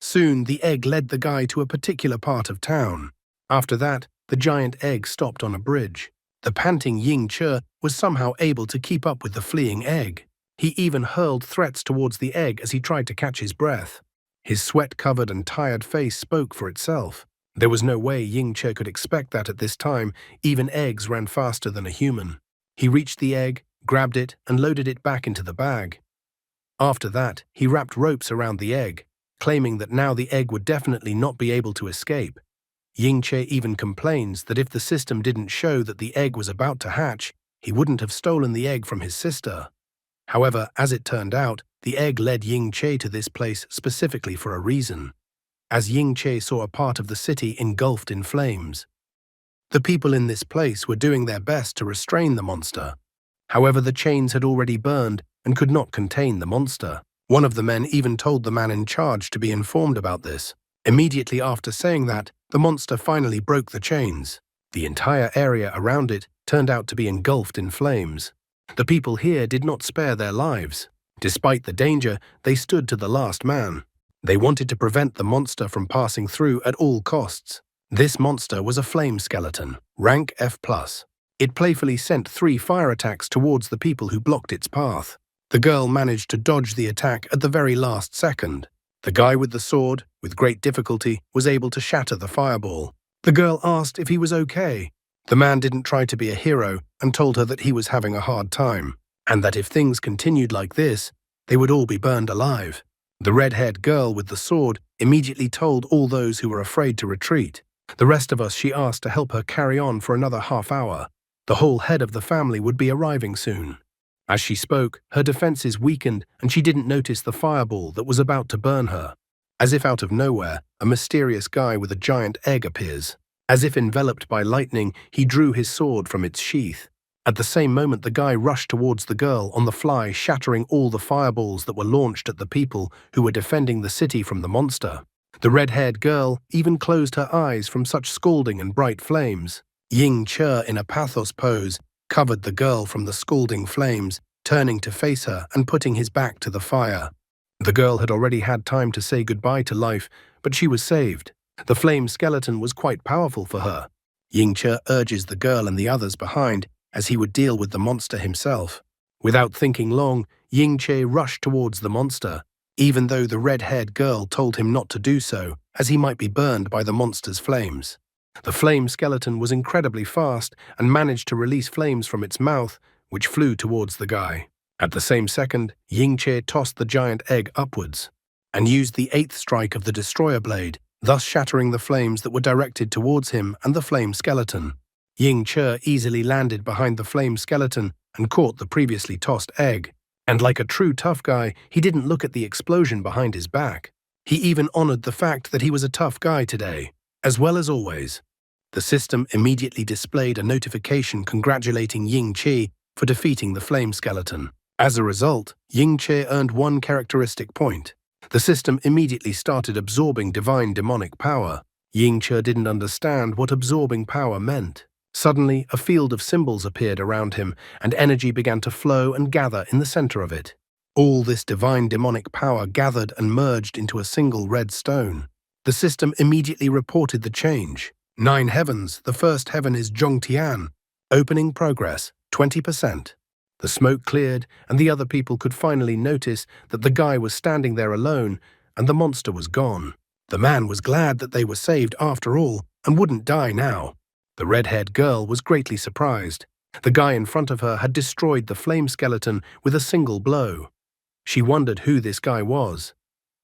Soon, the egg led the guy to a particular part of town. After that, the giant egg stopped on a bridge. The panting Ying Che was somehow able to keep up with the fleeing egg. He even hurled threats towards the egg as he tried to catch his breath. His sweat-covered and tired face spoke for itself. There was no way Ying Che could expect that at this time. Even eggs ran faster than a human. He reached the egg, grabbed it, and loaded it back into the bag. After that, he wrapped ropes around the egg, claiming that now the egg would definitely not be able to escape. Ying Che even complains that if the system didn't show that the egg was about to hatch, he wouldn't have stolen the egg from his sister. However, as it turned out, the egg led Ying Che to this place specifically for a reason, as Ying Che saw a part of the city engulfed in flames. The people in this place were doing their best to restrain the monster. However, the chains had already burned and could not contain the monster. One of the men even told the man in charge to be informed about this. Immediately after saying that, the monster finally broke the chains. The entire area around it turned out to be engulfed in flames. The people here did not spare their lives. Despite the danger, they stood to the last man. They wanted to prevent the monster from passing through at all costs. This monster was a flame skeleton, rank F+. It playfully sent 3 fire attacks towards the people who blocked its path. The girl managed to dodge the attack at the very last second. The guy with the sword, with great difficulty, was able to shatter the fireball. The girl asked if he was okay. The man didn't try to be a hero and told her that he was having a hard time, and that if things continued like this, they would all be burned alive. The red-haired girl with the sword immediately told all those who were afraid to retreat. The rest of us she asked to help her carry on for another half hour. The whole head of the family would be arriving soon. As she spoke, her defenses weakened and she didn't notice the fireball that was about to burn her. As if out of nowhere, a mysterious guy with a giant egg appears. As if enveloped by lightning, he drew his sword from its sheath. At the same moment, the guy rushed towards the girl on the fly, shattering all the fireballs that were launched at the people who were defending the city from the monster. The red-haired girl even closed her eyes from such scalding and bright flames. Ying Che, in a pathos pose, covered the girl from the scalding flames, turning to face her and putting his back to the fire. The girl had already had time to say goodbye to life, but she was saved. The flame skeleton was quite powerful for her. Ying Che urges the girl and the others behind, as he would deal with the monster himself. Without thinking long, Ying-che rushed towards the monster, even though the red-haired girl told him not to do so, as he might be burned by the monster's flames. The flame skeleton was incredibly fast and managed to release flames from its mouth, which flew towards the guy. At the same second, Ying-che tossed the giant egg upwards and used the 8th strike of the destroyer blade, thus shattering the flames that were directed towards him and the flame skeleton. Ying-che easily landed behind the flame skeleton and caught the previously tossed egg. And like a true tough guy, he didn't look at the explosion behind his back. He even honored the fact that he was a tough guy today, as well as always. The system immediately displayed a notification congratulating Ying-che for defeating the flame skeleton. As a result, Ying-che earned 1 characteristic point. The system immediately started absorbing divine demonic power. Ying-che didn't understand what absorbing power meant. Suddenly, a field of symbols appeared around him, and energy began to flow and gather in the center of it. All this divine demonic power gathered and merged into a single red stone. The system immediately reported the change. 9 heavens, the first heaven is Zhongtian. Opening progress, 20%. The smoke cleared, and the other people could finally notice that the guy was standing there alone, and the monster was gone. The man was glad that they were saved after all, and wouldn't die now. The red-haired girl was greatly surprised. The guy in front of her had destroyed the flame skeleton with a single blow. She wondered who this guy was.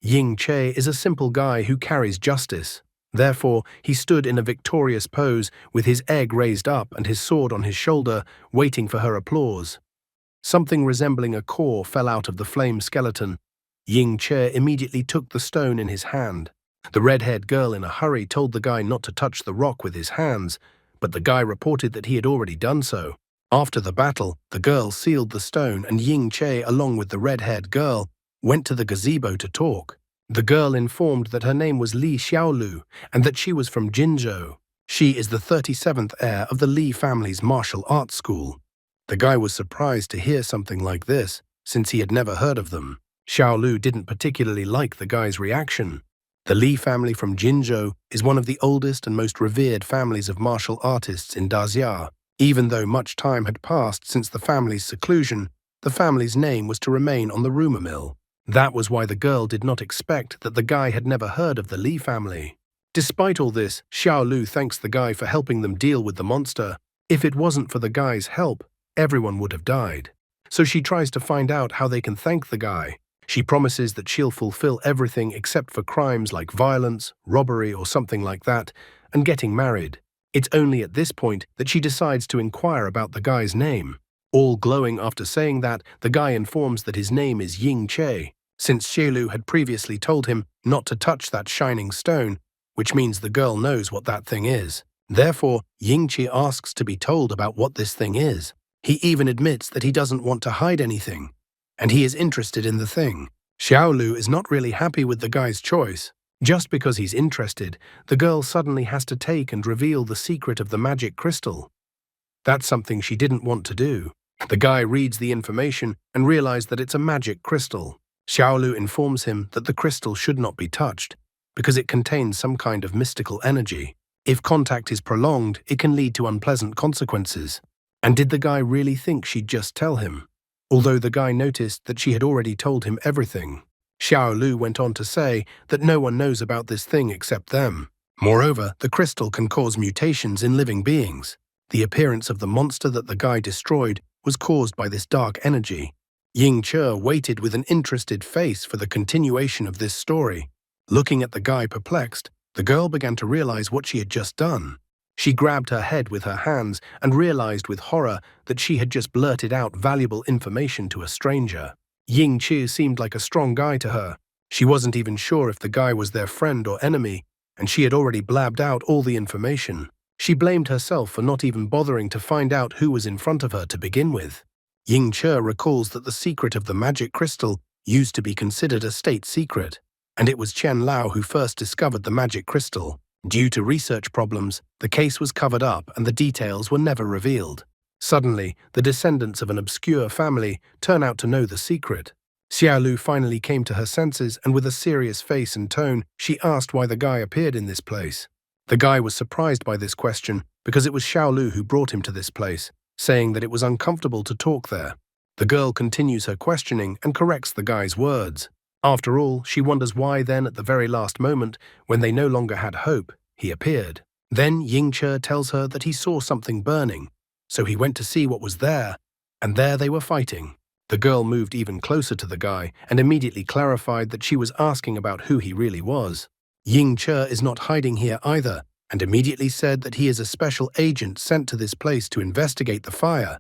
Ying-che is a simple guy who carries justice. Therefore, he stood in a victorious pose with his egg raised up and his sword on his shoulder, waiting for her applause. Something resembling a core fell out of the flame skeleton. Ying-che immediately took the stone in his hand. The red-haired girl in a hurry told the guy not to touch the rock with his hands, but the guy reported that he had already done so. After the battle, the girl sealed the stone and Ying-che, along with the red-haired girl, went to the gazebo to talk. The girl informed that her name was Li Xiaolu and that she was from Jinzhou. She is the 37th heir of the Li family's martial arts school. The guy was surprised to hear something like this, since he had never heard of them. Xiaolu didn't particularly like the guy's reaction. The Li family from Jinzhou is one of the oldest and most revered families of martial artists in Dazia. Even though much time had passed since the family's seclusion, the family's name was to remain on the rumor mill. That was why the girl did not expect that the guy had never heard of the Li family. Despite all this, Xiaolu thanks the guy for helping them deal with the monster. If it wasn't for the guy's help, everyone would have died. So she tries to find out how they can thank the guy. She promises that she'll fulfill everything except for crimes like violence, robbery, or something like that, and getting married. It's only at this point that she decides to inquire about the guy's name. All glowing after saying that, the guy informs that his name is Ying-che, since Xiaolu had previously told him not to touch that shining stone, which means the girl knows what that thing is. Therefore, Ying-che asks to be told about what this thing is. He even admits that he doesn't want to hide anything, and he is interested in the thing. Xiaolu is not really happy with the guy's choice. Just because he's interested, the girl suddenly has to take and reveal the secret of the magic crystal. That's something she didn't want to do. The guy reads the information and realizes that it's a magic crystal. Xiaolu informs him that the crystal should not be touched, because it contains some kind of mystical energy. If contact is prolonged, it can lead to unpleasant consequences. And did the guy really think she'd just tell him? Although the guy noticed that she had already told him everything. Xiaolu went on to say that no one knows about this thing except them. Moreover, the crystal can cause mutations in living beings. The appearance of the monster that the guy destroyed was caused by this dark energy. Ying-che waited with an interested face for the continuation of this story. Looking at the guy perplexed, the girl began to realize what she had just done. She grabbed her head with her hands and realized with horror that she had just blurted out valuable information to a stranger. Ying-che seemed like a strong guy to her. She wasn't even sure if the guy was their friend or enemy, and she had already blabbed out all the information. She blamed herself for not even bothering to find out who was in front of her to begin with. Ying-che recalls that the secret of the magic crystal used to be considered a state secret, and it was Chen Lao who first discovered the magic crystal. Due to research problems, the case was covered up and the details were never revealed. Suddenly, the descendants of an obscure family turn out to know the secret. Xiaolu finally came to her senses, and with a serious face and tone, she asked why the guy appeared in this place. The guy was surprised by this question because it was Xiaolu who brought him to this place, saying that it was uncomfortable to talk there. The girl continues her questioning and corrects the guy's words. After all, she wonders why then at the very last moment, when they no longer had hope, he appeared. Then Ying-che tells her that he saw something burning, so he went to see what was there, and there they were fighting. The girl moved even closer to the guy and immediately clarified that she was asking about who he really was. Ying-che is not hiding here either, and immediately said that he is a special agent sent to this place to investigate the fire.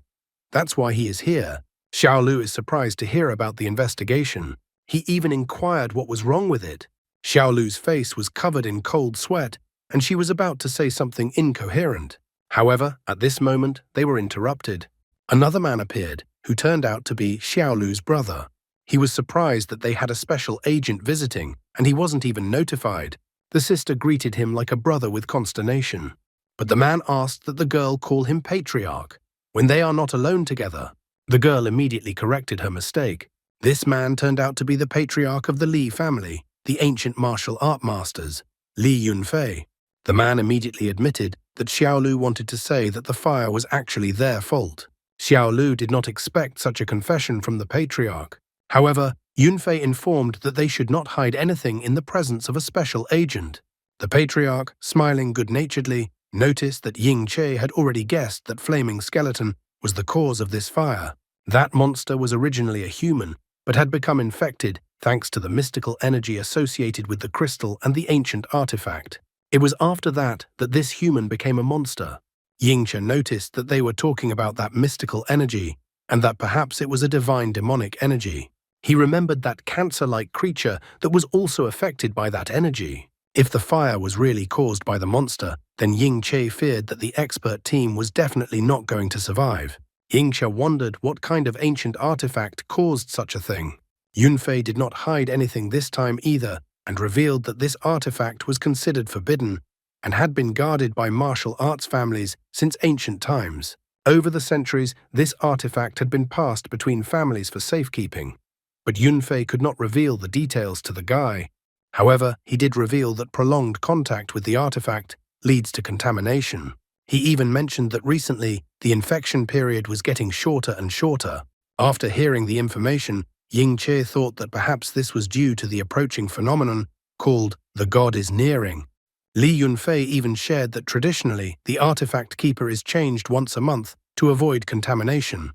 That's why he is here. Xiaolu is surprised to hear about the investigation. He even inquired what was wrong with it. Xiaolu's face was covered in cold sweat, and she was about to say something incoherent. However, at this moment, they were interrupted. Another man appeared, who turned out to be Xiaolu's brother. He was surprised that they had a special agent visiting, and he wasn't even notified. The sister greeted him like a brother with consternation. But the man asked that the girl call him Patriarch, when they are not alone together. The girl immediately corrected her mistake. This man turned out to be the patriarch of the Li family, the ancient martial art masters, Li Yunfei. The man immediately admitted that Xiaolu wanted to say that the fire was actually their fault. Xiaolu did not expect such a confession from the patriarch. However, Yunfei informed that they should not hide anything in the presence of a special agent. The patriarch, smiling good-naturedly, noticed that Ying-che had already guessed that Flaming Skeleton was the cause of this fire. That monster was originally a human, but had become infected thanks to the mystical energy associated with the crystal and the ancient artifact. It was after that this human became a monster. Ying-che noticed that they were talking about that mystical energy, and that perhaps it was a divine demonic energy. He remembered that cancer-like creature that was also affected by that energy. If the fire was really caused by the monster, then Ying-che feared that the expert team was definitely not going to survive. Ying-che wondered what kind of ancient artifact caused such a thing. Yunfei did not hide anything this time either, and revealed that this artifact was considered forbidden and had been guarded by martial arts families since ancient times. Over the centuries, this artifact had been passed between families for safekeeping. But Yunfei could not reveal the details to the guy. However, he did reveal that prolonged contact with the artifact leads to contamination. He even mentioned that recently, the infection period was getting shorter and shorter. After hearing the information, Ying-che thought that perhaps this was due to the approaching phenomenon called the God is nearing. Li Yunfei even shared that traditionally, the artifact keeper is changed once a month to avoid contamination.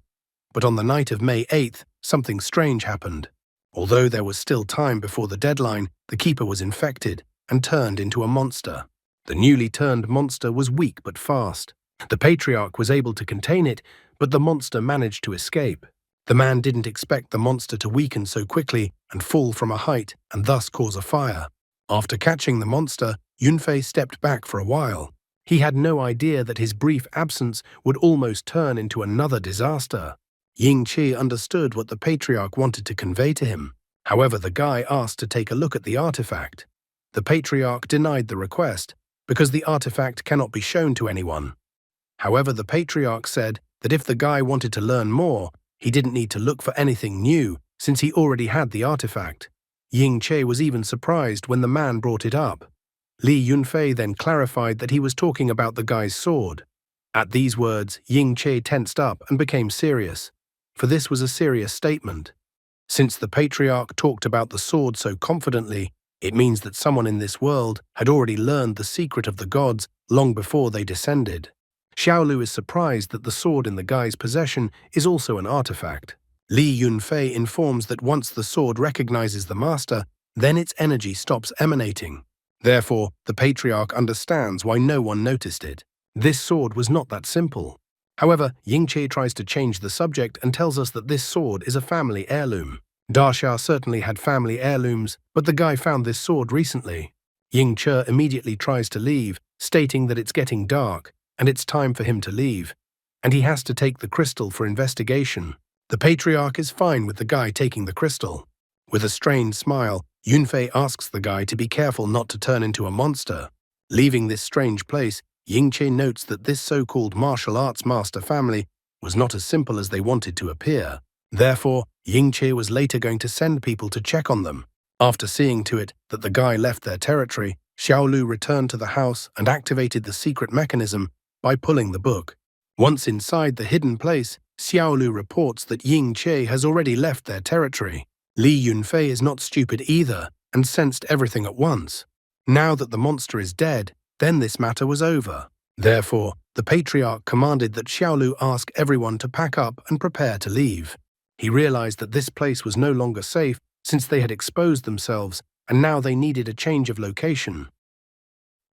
But on the night of May 8th, something strange happened. Although there was still time before the deadline, the keeper was infected and turned into a monster. The newly turned monster was weak but fast. The patriarch was able to contain it, but the monster managed to escape. The man didn't expect the monster to weaken so quickly and fall from a height and thus cause a fire. After catching the monster, Yunfei stepped back for a while. He had no idea that his brief absence would almost turn into another disaster. Ying-che understood what the patriarch wanted to convey to him. However, the guy asked to take a look at the artifact. The patriarch denied the request, because the artifact cannot be shown to anyone. However, the patriarch said that if the guy wanted to learn more, he didn't need to look for anything new, since he already had the artifact. Ying-che was even surprised when the man brought it up. Li Yunfei then clarified that he was talking about the guy's sword. At these words, Ying-che tensed up and became serious, for this was a serious statement. Since the patriarch talked about the sword so confidently, it means that someone in this world had already learned the secret of the gods long before they descended. Xiaolu is surprised that the sword in the guy's possession is also an artifact. Li Yunfei informs that once the sword recognizes the master, then its energy stops emanating. Therefore, the patriarch understands why no one noticed it. This sword was not that simple. However, Ying-che tries to change the subject and tells us that this sword is a family heirloom. Daxia certainly had family heirlooms, but the guy found this sword recently. Ying-che immediately tries to leave, stating that it's getting dark, and it's time for him to leave, and he has to take the crystal for investigation. The patriarch is fine with the guy taking the crystal. With a strained smile, Yunfei asks the guy to be careful not to turn into a monster. Leaving this strange place, Ying-che notes that this so-called martial arts master family was not as simple as they wanted to appear. Therefore, Ying-che was later going to send people to check on them. After seeing to it that the guy left their territory, Xiaolu returned to the house and activated the secret mechanism by pulling the book. Once inside the hidden place, Xiaolu reports that Ying Che has already left their territory. Li Yunfei is not stupid either and sensed everything at once. Now that the monster is dead, then this matter was over. Therefore, the patriarch commanded that Xiaolu ask everyone to pack up and prepare to leave. He realized that this place was no longer safe since they had exposed themselves, and now they needed a change of location.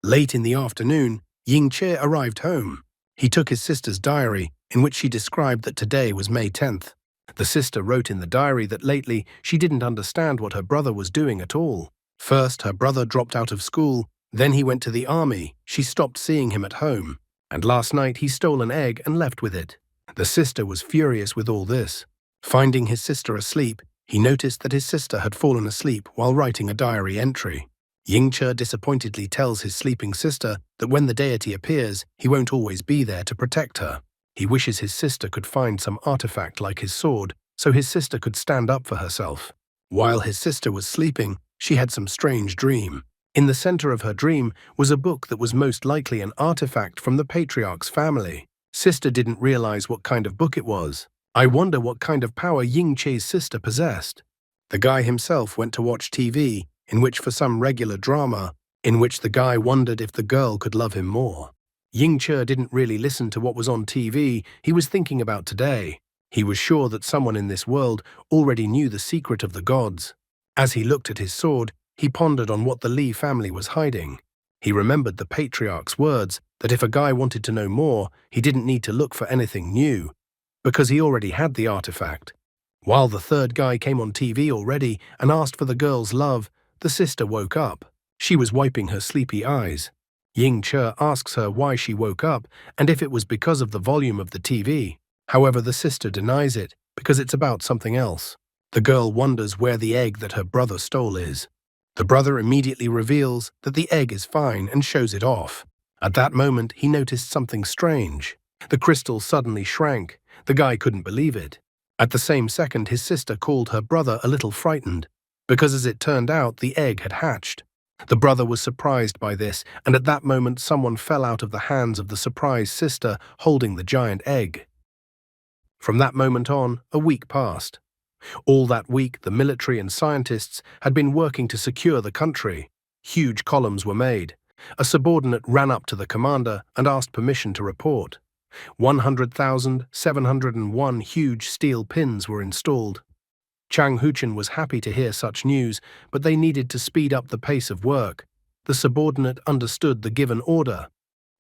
Late in the afternoon, Ying Che arrived home. He took his sister's diary, in which she described that today was May 10th. The sister wrote in the diary that lately she didn't understand what her brother was doing at all. First, her brother dropped out of school, then he went to the army, she stopped seeing him at home, and last night he stole an egg and left with it. The sister was furious with all this. Finding his sister asleep, he noticed that his sister had fallen asleep while writing a diary entry. Ying Che disappointedly tells his sleeping sister that when the deity appears, he won't always be there to protect her. He wishes his sister could find some artifact like his sword, so his sister could stand up for herself. While his sister was sleeping, she had some strange dream. In the center of her dream was a book that was most likely an artifact from the patriarch's family. Sister didn't realize what kind of book it was. I wonder what kind of power Ying Che's sister possessed. The guy himself went to watch TV, in which for some regular drama, in which the guy wondered if the girl could love him more. Ying Che didn't really listen to what was on TV, he was thinking about today. He was sure that someone in this world already knew the secret of the gods. As he looked at his sword, he pondered on what the Li family was hiding. He remembered the patriarch's words that if a guy wanted to know more, he didn't need to look for anything new, because he already had the artifact. While the third guy came on TV already and asked for the girl's love, the sister woke up. She was wiping her sleepy eyes. Ying Che asks her why she woke up and if it was because of the volume of the TV. However, the sister denies it because it's about something else. The girl wonders where the egg that her brother stole is. The brother immediately reveals that the egg is fine and shows it off. At that moment, he noticed something strange. The crystal suddenly shrank. The guy couldn't believe it. At the same second, his sister called her brother a little frightened, because as it turned out, the egg had hatched. The brother was surprised by this, and at that moment someone fell out of the hands of the surprised sister holding the giant egg. From that moment on, a week passed. All that week, the military and scientists had been working to secure the country. Huge columns were made. A subordinate ran up to the commander and asked permission to report. 100,701 huge steel pins were installed. Chang Huchen was happy to hear such news, but they needed to speed up the pace of work. The subordinate understood the given order.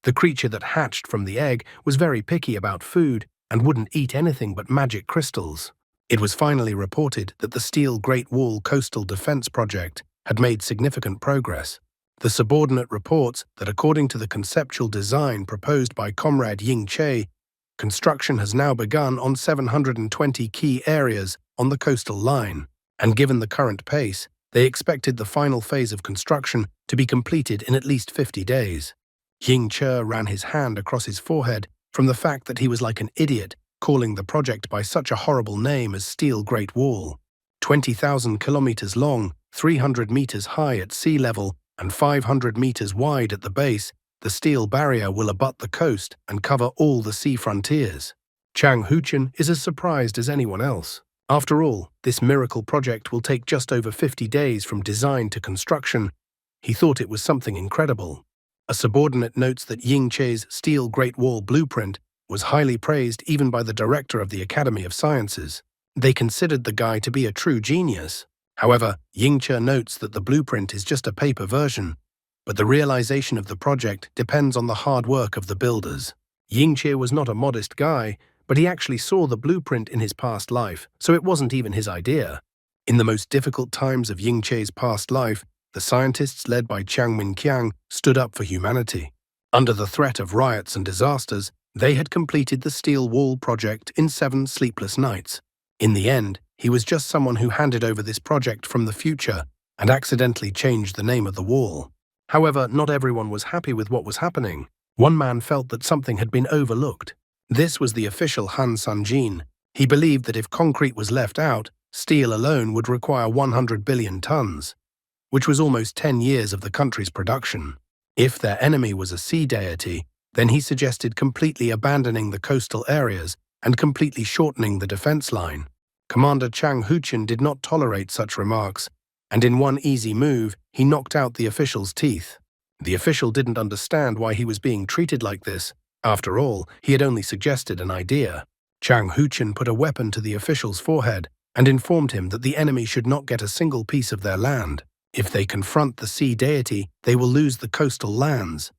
The creature that hatched from the egg was very picky about food and wouldn't eat anything but magic crystals. It was finally reported that the Steel Great Wall Coastal Defense Project had made significant progress. The subordinate reports that according to the conceptual design proposed by Comrade Ying Che, construction has now begun on 720 key areas on the coastal line, and given the current pace, they expected the final phase of construction to be completed in at least 50 days. Ying Che ran his hand across his forehead from the fact that he was like an idiot calling the project by such a horrible name as Steel Great Wall. 20,000 kilometers long, 300 meters high at sea level, and 500 meters wide at the base, the steel barrier will abut the coast and cover all the sea frontiers. Chang Huchen is as surprised as anyone else. After all, this miracle project will take just over 50 days from design to construction. He thought it was something incredible. A subordinate notes that Ying Che's Steel Great Wall blueprint was highly praised even by the director of the Academy of Sciences. They considered the guy to be a true genius. However, Ying Che notes that the blueprint is just a paper version, but the realization of the project depends on the hard work of the builders. Ying Che was not a modest guy, but he actually saw the blueprint in his past life, so it wasn't even his idea. In the most difficult times of Ying Che's past life, the scientists led by Chiang Min-kiang stood up for humanity. Under the threat of riots and disasters, they had completed the steel wall project in 7 sleepless nights. In the end, he was just someone who handed over this project from the future and accidentally changed the name of the wall. However, not everyone was happy with what was happening. One man felt that something had been overlooked. This was the official Han Sanjin. He believed that if concrete was left out, steel alone would require 100 billion tons, which was almost 10 years of the country's production. If their enemy was a sea deity, then he suggested completely abandoning the coastal areas and completely shortening the defense line. Commander Chang Huchen did not tolerate such remarks, and in one easy move, he knocked out the official's teeth. The official didn't understand why he was being treated like this. After all, he had only suggested an idea. Chang Huchen put a weapon to the official's forehead and informed him that the enemy should not get a single piece of their land. If they confront the sea deity, they will lose the coastal lands.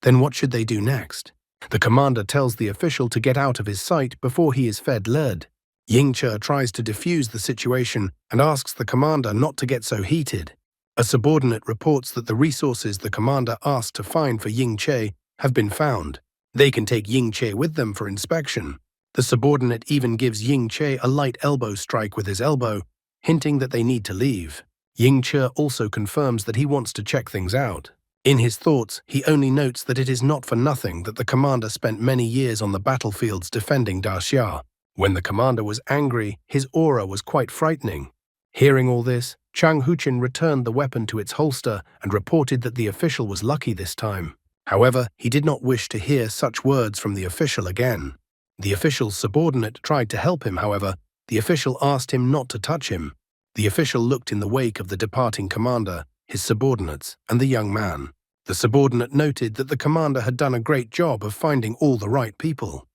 Then what should they do next? The commander tells the official to get out of his sight before he is fed lead. Yingche tries to defuse the situation and asks the commander not to get so heated. A subordinate reports that the resources the commander asked to find for Yingche have been found. They can take Yingche with them for inspection. The subordinate even gives Yingche a light elbow strike with his elbow, hinting that they need to leave. Yingche also confirms that he wants to check things out. In his thoughts, he only notes that it is not for nothing that the commander spent many years on the battlefields defending Daxia. When the commander was angry, his aura was quite frightening. Hearing all this, Chang Huchen returned the weapon to its holster and reported that the official was lucky this time. However, he did not wish to hear such words from the official again. The official's subordinate tried to help him, however. The official asked him not to touch him. The official looked in the wake of the departing commander, his subordinates, and the young man. The subordinate noted that the commander had done a great job of finding all the right people.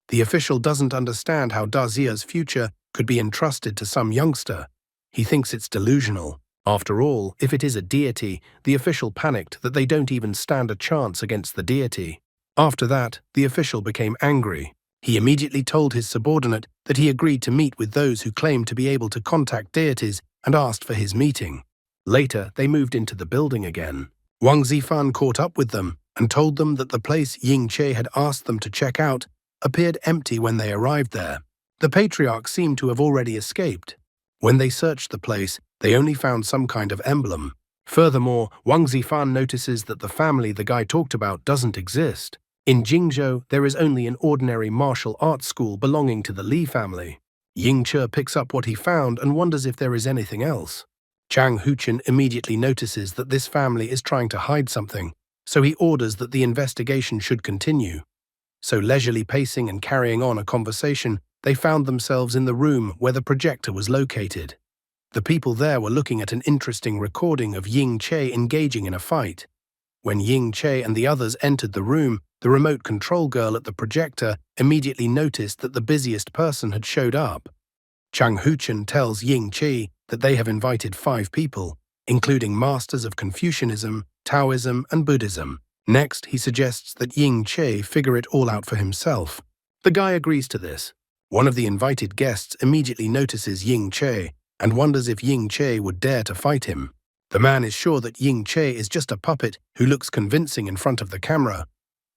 The official doesn't understand how Daxia's future could be entrusted to some youngster. He thinks it's delusional. After all, if it is a deity, the official panicked that they don't even stand a chance against the deity. After that, the official became angry. He immediately told his subordinate that he agreed to meet with those who claimed to be able to contact deities and asked for his meeting. Later, they moved into the building again. Wang Zifan caught up with them and told them that the place Yingche had asked them to check out appeared empty when they arrived there. The patriarch seemed to have already escaped. When they searched the place, they only found some kind of emblem. Furthermore, Wang Zifan notices that the family the guy talked about doesn't exist. In Jingzhou, there is only an ordinary martial arts school belonging to the Li family. Yingche picks up what he found and wonders if there is anything else. Chang Huchen immediately notices that this family is trying to hide something, so he orders that the investigation should continue. So leisurely pacing and carrying on a conversation, they found themselves in the room where the projector was located. The people there were looking at an interesting recording of Yingche engaging in a fight. When Yingche and the others entered the room, the remote control girl at the projector immediately noticed that the busiest person had showed up. Chang Huchen tells Yingche that they have invited 5 people, including masters of Confucianism, Taoism, and Buddhism. Next, he suggests that Yingche figure it all out for himself. The guy agrees to this. One of the invited guests immediately notices Yingche and wonders if Yingche would dare to fight him. The man is sure that Yingche is just a puppet who looks convincing in front of the camera,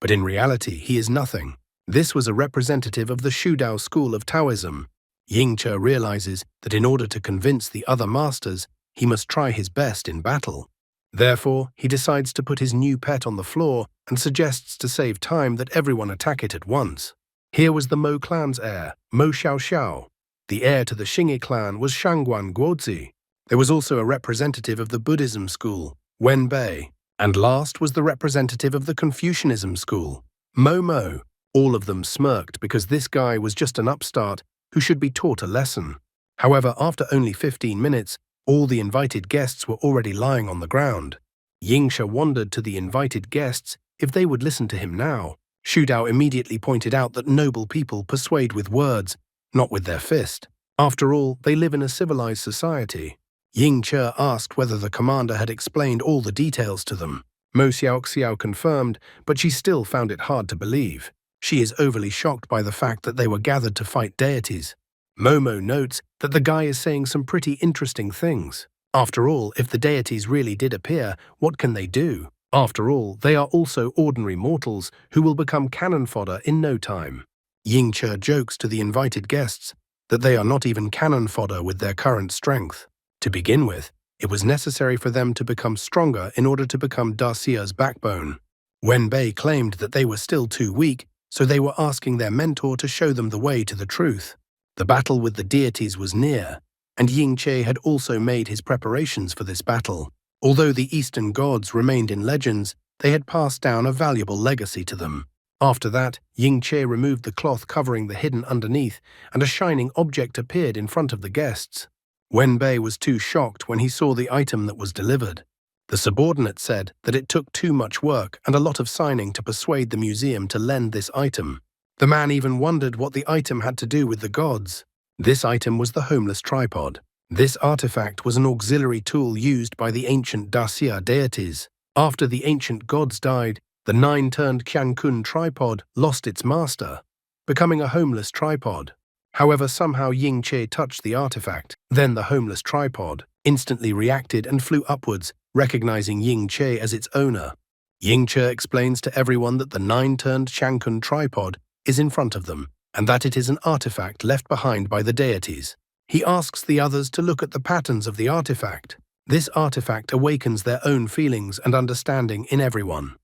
but in reality he is nothing. This was a representative of the Shudao school of Taoism. Yingche realizes that in order to convince the other masters, he must try his best in battle. Therefore, he decides to put his new pet on the floor and suggests to save time that everyone attack it at once. Here was the Mo clan's heir, Mo Xiaoxiao. The heir to the Xingyi clan was Shangguan Guozi. There was also a representative of the Buddhism school, Wen Bei. And last was the representative of the Confucianism school, Mo Mo. All of them smirked because this guy was just an upstart who should be taught a lesson. However, after only 15 minutes, all the invited guests were already lying on the ground. Yingche wondered to the invited guests if they would listen to him now. Shudao immediately pointed out that noble people persuade with words, not with their fist. After all, they live in a civilized society. Yingche asked whether the commander had explained all the details to them. Mo Xiaoxiao confirmed, but she still found it hard to believe. She is overly shocked by the fact that they were gathered to fight deities. Momo notes that the guy is saying some pretty interesting things. After all, if the deities really did appear, what can they do? After all, they are also ordinary mortals who will become cannon fodder in no time. Yingche jokes to the invited guests that they are not even cannon fodder with their current strength. To begin with, it was necessary for them to become stronger in order to become Daxia's backbone. Wen Bei claimed that they were still too weak, so they were asking their mentor to show them the way to the truth. The battle with the deities was near, and Yingche had also made his preparations for this battle. Although the Eastern gods remained in legends, they had passed down a valuable legacy to them. After that, Ying Che removed the cloth covering the hidden underneath, and a shining object appeared in front of the guests. Wenbei was too shocked when he saw the item that was delivered. The subordinate said that it took too much work and a lot of signing to persuade the museum to lend this item. The man even wondered what the item had to do with the gods. This item was the homeless tripod. This artifact was an auxiliary tool used by the ancient Dacia deities. After the ancient gods died, the nine-turned Qiankun tripod lost its master, becoming a homeless tripod. However, somehow Ying Che touched the artifact. Then the homeless tripod instantly reacted and flew upwards, recognizing Ying Che as its owner. Ying Che explains to everyone that the nine-turned Qiankun tripod is in front of them, and that it is an artifact left behind by the deities. He asks the others to look at the patterns of the artifact. This artifact awakens their own feelings and understanding in everyone.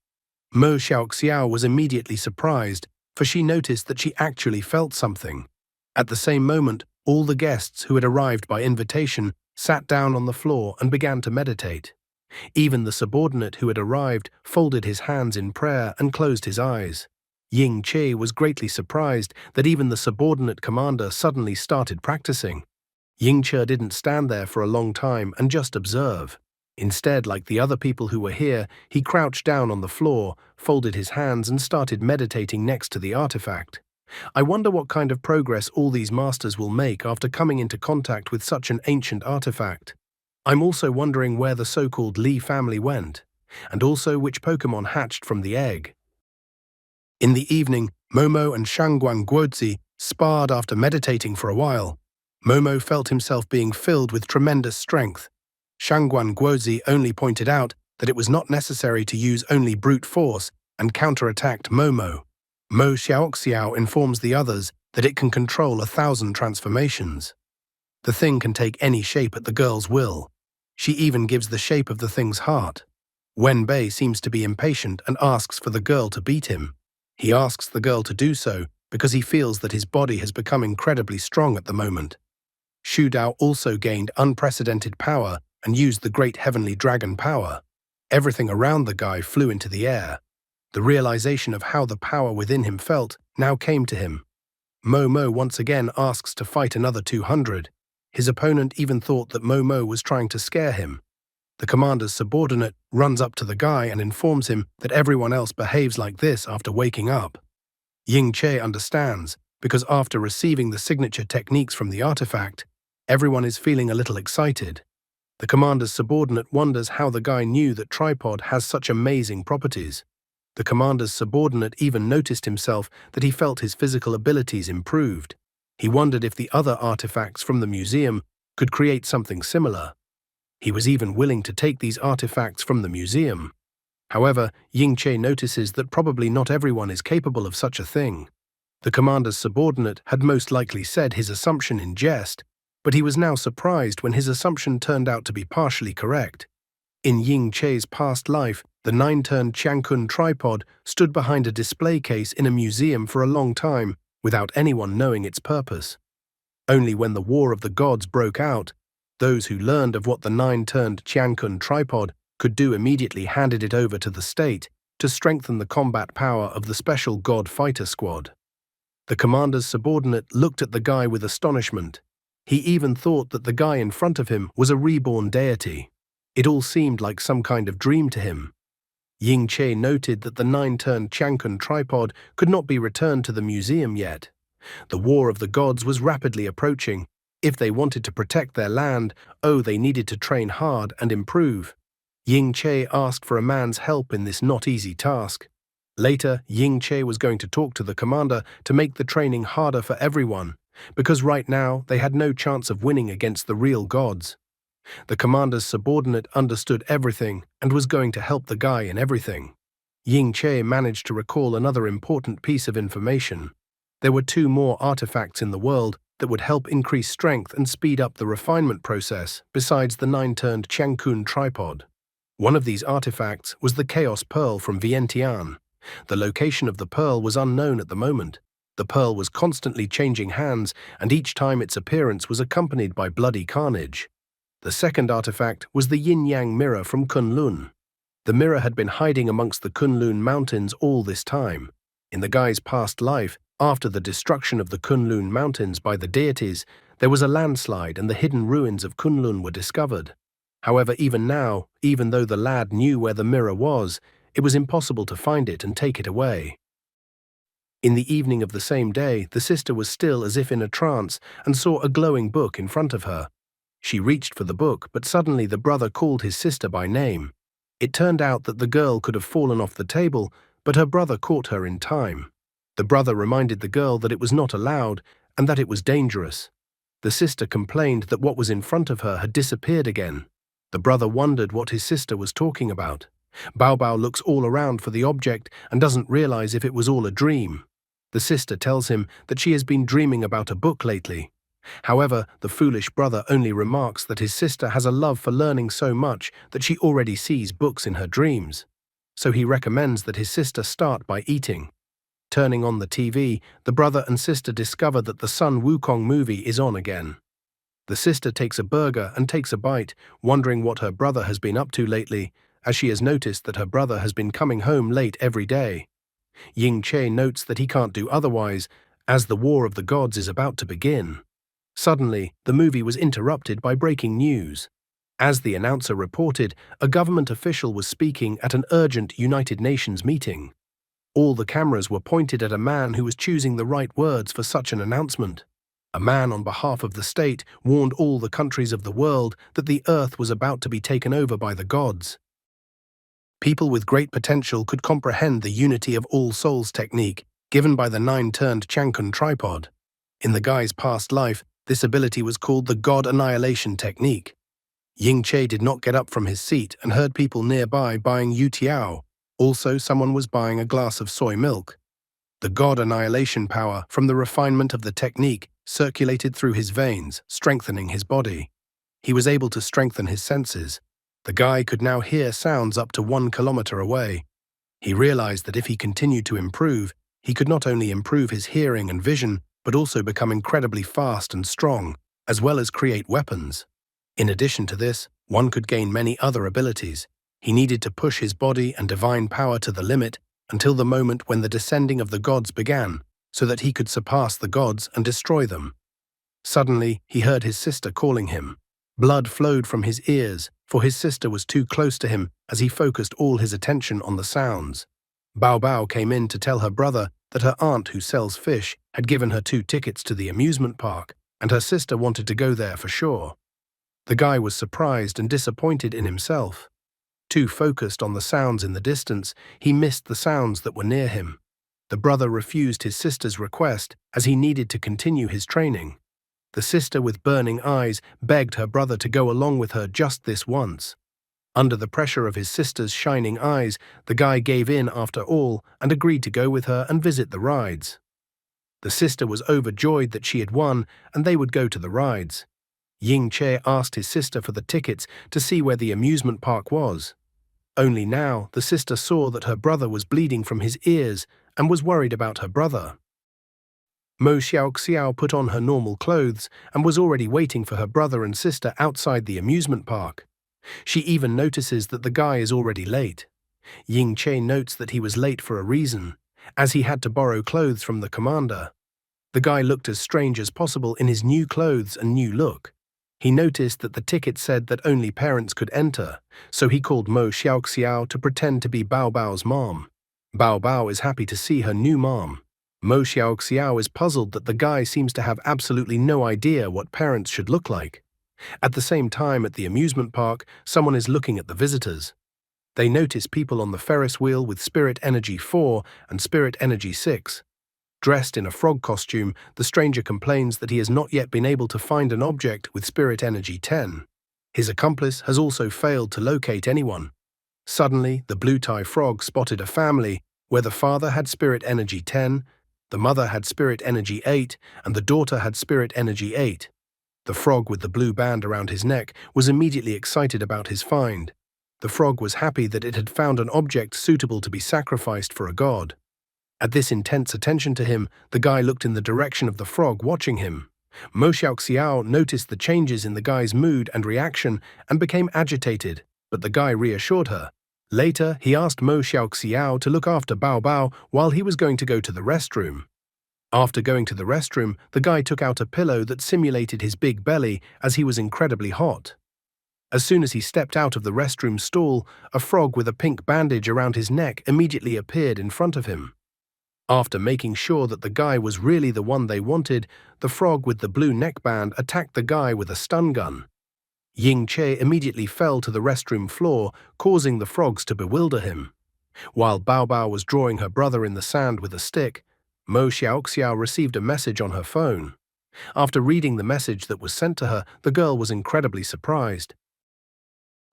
Mo Xiaoxiao was immediately surprised, for she noticed that she actually felt something. At the same moment, all the guests who had arrived by invitation sat down on the floor and began to meditate. Even the subordinate who had arrived folded his hands in prayer and closed his eyes. Ying Che was greatly surprised that even the subordinate commander suddenly started practicing. Ying Che didn't stand there for a long time and just observe. Instead, like the other people who were here, he crouched down on the floor, folded his hands and started meditating next to the artifact. I wonder what kind of progress all these masters will make after coming into contact with such an ancient artifact. I'm also wondering where the so-called Li family went, and also which Pokemon hatched from the egg. In the evening, Momo and Shangguan Guozi sparred after meditating for a while. Momo felt himself being filled with tremendous strength. Shangguan Guozi only pointed out that it was not necessary to use only brute force and counterattacked Momo. Mo Xiaoxiao informs the others that it can control 1,000 transformations. The thing can take any shape at the girl's will. She even gives the shape of the thing's heart. Wenbei seems to be impatient and asks for the girl to beat him. He asks the girl to do so because he feels that his body has become incredibly strong at the moment. Xu Dao also gained unprecedented power and used the great heavenly dragon power. Everything around the guy flew into the air. The realization of how the power within him felt now came to him. Momo once again asks to fight another 200. His opponent even thought that Momo was trying to scare him. The commander's subordinate runs up to the guy and informs him that everyone else behaves like this after waking up. Ying Che understands, because after receiving the signature techniques from the artifact, everyone is feeling a little excited. The commander's subordinate wonders how the guy knew that tripod has such amazing properties. The commander's subordinate even noticed himself that he felt his physical abilities improved. He wondered if the other artifacts from the museum could create something similar. He was even willing to take these artifacts from the museum. However, Ying Che notices that probably not everyone is capable of such a thing. The commander's subordinate had most likely said his assumption in jest, but he was now surprised when his assumption turned out to be partially correct. In Ying Che's past life, the nine-turned Qiankun tripod stood behind a display case in a museum for a long time without anyone knowing its purpose. Only when the War of the Gods broke out, those who learned of what the nine-turned Qiankun tripod could do immediately handed it over to the state to strengthen the combat power of the special god fighter squad. The commander's subordinate looked at the guy with astonishment. He even thought that the guy in front of him was a reborn deity. It all seemed like some kind of dream to him. Ying Che noted that the nine-turned Qiankun tripod could not be returned to the museum yet. The War of the Gods was rapidly approaching. If they wanted to protect their land, they needed to train hard and improve. Ying Che asked for a man's help in this not easy task. Later, Ying Che was going to talk to the commander to make the training harder for everyone, because right now they had no chance of winning against the real gods. The commander's subordinate understood everything and was going to help the guy in everything. Ying Che managed to recall another important piece of information. There were 2 more artifacts in the world that would help increase strength and speed up the refinement process besides the nine-turned Qiankun tripod. One of these artifacts was the Chaos Pearl from Vientiane. The location of the pearl was unknown at the moment. The pearl was constantly changing hands, and each time its appearance was accompanied by bloody carnage. The second artifact was the yin-yang mirror from Kunlun. The mirror had been hiding amongst the Kunlun mountains all this time. In the guy's past life, after the destruction of the Kunlun Mountains by the deities, there was a landslide and the hidden ruins of Kunlun were discovered. However, even now, even though the lad knew where the mirror was, it was impossible to find it and take it away. In the evening of the same day, the sister was still as if in a trance and saw a glowing book in front of her. She reached for the book, but suddenly the brother called his sister by name. It turned out that the girl could have fallen off the table, but her brother caught her in time. The brother reminded the girl that it was not allowed and that it was dangerous. The sister complained that what was in front of her had disappeared again. The brother wondered what his sister was talking about. Bao Bao looks all around for the object and doesn't realize if it was all a dream. The sister tells him that she has been dreaming about a book lately. However, the foolish brother only remarks that his sister has a love for learning so much that she already sees books in her dreams. So he recommends that his sister start by eating. Turning on the TV, the brother and sister discover that the Sun Wukong movie is on again. The sister takes a burger and takes a bite, wondering what her brother has been up to lately, as she has noticed that her brother has been coming home late every day. Ying Che notes that he can't do otherwise, as the War of the Gods is about to begin. Suddenly, the movie was interrupted by breaking news. As the announcer reported, a government official was speaking at an urgent United Nations meeting. All the cameras were pointed at a man who was choosing the right words for such an announcement. A man on behalf of the state warned all the countries of the world that the earth was about to be taken over by the gods. People with great potential could comprehend the unity of all souls technique given by the 9-turned Chankun tripod. In the guy's past life, this ability was called the God Annihilation Technique. Ying Che did not get up from his seat and heard people nearby buying youtiao. Also, someone was buying a glass of soy milk. The God Annihilation power from the refinement of the technique circulated through his veins, strengthening his body. He was able to strengthen his senses. The guy could now hear sounds up to 1 kilometer away. He realized that if he continued to improve, he could not only improve his hearing and vision, but also become incredibly fast and strong, as well as create weapons. In addition to this, one could gain many other abilities. He needed to push his body and divine power to the limit until the moment when the descending of the gods began, so that he could surpass the gods and destroy them. Suddenly, he heard his sister calling him. Blood flowed from his ears, for his sister was too close to him as he focused all his attention on the sounds. Bao Bao came in to tell her brother that her aunt who sells fish had given her 2 tickets to the amusement park, and her sister wanted to go there for sure. The guy was surprised and disappointed in himself. Too focused on the sounds in the distance, he missed the sounds that were near him. The brother refused his sister's request as he needed to continue his training. The sister with burning eyes begged her brother to go along with her just this once. Under the pressure of his sister's shining eyes, the guy gave in after all and agreed to go with her and visit the rides. The sister was overjoyed that she had won and they would go to the rides. Ying Che asked his sister for the tickets to see where the amusement park was. Only now the sister saw that her brother was bleeding from his ears and was worried about her brother. Mo Xiaoxiao put on her normal clothes and was already waiting for her brother and sister outside the amusement park. She even notices that the guy is already late. Ying Che notes that he was late for a reason, as he had to borrow clothes from the commander. The guy looked as strange as possible in his new clothes and new look. He noticed that the ticket said that only parents could enter, so he called Mo Xiaoxiao to pretend to be Bao Bao's mom. Bao Bao is happy to see her new mom. Mo Xiaoxiao is puzzled that the guy seems to have absolutely no idea what parents should look like. At the same time, at the amusement park, someone is looking at the visitors. They notice people on the Ferris wheel with Spirit Energy 4 and Spirit Energy 6. Dressed in a frog costume, the stranger complains that he has not yet been able to find an object with Spirit Energy 10. His accomplice has also failed to locate anyone. Suddenly, the blue-tie frog spotted a family where the father had Spirit Energy 10, the mother had Spirit Energy 8, and the daughter had Spirit Energy 8. The frog with the blue band around his neck was immediately excited about his find. The frog was happy that it had found an object suitable to be sacrificed for a god. At this intense attention to him, the guy looked in the direction of the frog watching him. Mo Xiaoxiao noticed the changes in the guy's mood and reaction and became agitated, but the guy reassured her. Later, he asked Mo Xiaoxiao to look after Bao Bao while he was going to go to the restroom. After going to the restroom, the guy took out a pillow that simulated his big belly as he was incredibly hot. As soon as he stepped out of the restroom stall, a frog with a pink bandage around his neck immediately appeared in front of him. After making sure that the guy was really the one they wanted, the frog with the blue neckband attacked the guy with a stun gun. Ying Che immediately fell to the restroom floor, causing the frogs to bewilder him. While Bao Bao was drawing her brother in the sand with a stick, Mo Xiaoxiao received a message on her phone. After reading the message that was sent to her, the girl was incredibly surprised.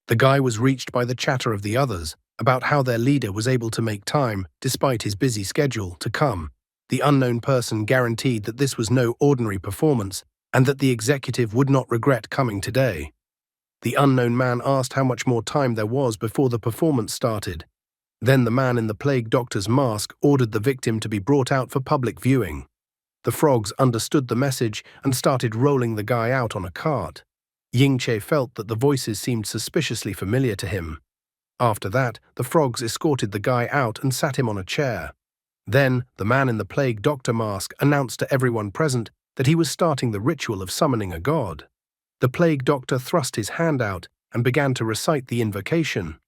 The guy was reached by the chatter of the others about how their leader was able to make time, despite his busy schedule, to come. The unknown person guaranteed that this was no ordinary performance and that the executive would not regret coming today. The unknown man asked how much more time there was before the performance started. Then the man in the plague doctor's mask ordered the victim to be brought out for public viewing. The frogs understood the message and started rolling the guy out on a cart. Ying Che felt that the voices seemed suspiciously familiar to him. After that, the frogs escorted the guy out and sat him on a chair. Then, the man in the plague doctor mask announced to everyone present that he was starting the ritual of summoning a god. The plague doctor thrust his hand out and began to recite the invocation.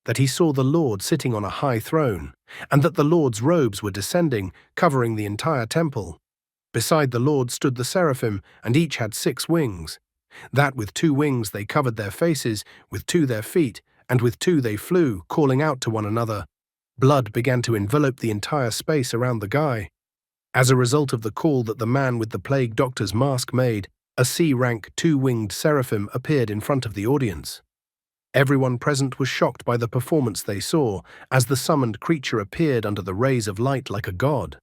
That he saw the Lord sitting on a high throne, and that the Lord's robes were descending, covering the entire temple. Beside the Lord stood the seraphim, and each had 6 wings. That with 2 wings they covered their faces, with 2 their feet, and with 2 they flew, calling out to one another. Blood began to envelop the entire space around the guy. As a result of the call that the man with the plague doctor's mask made, a C-rank 2-winged seraphim appeared in front of the audience. Everyone present was shocked by the performance they saw, as the summoned creature appeared under the rays of light like a god.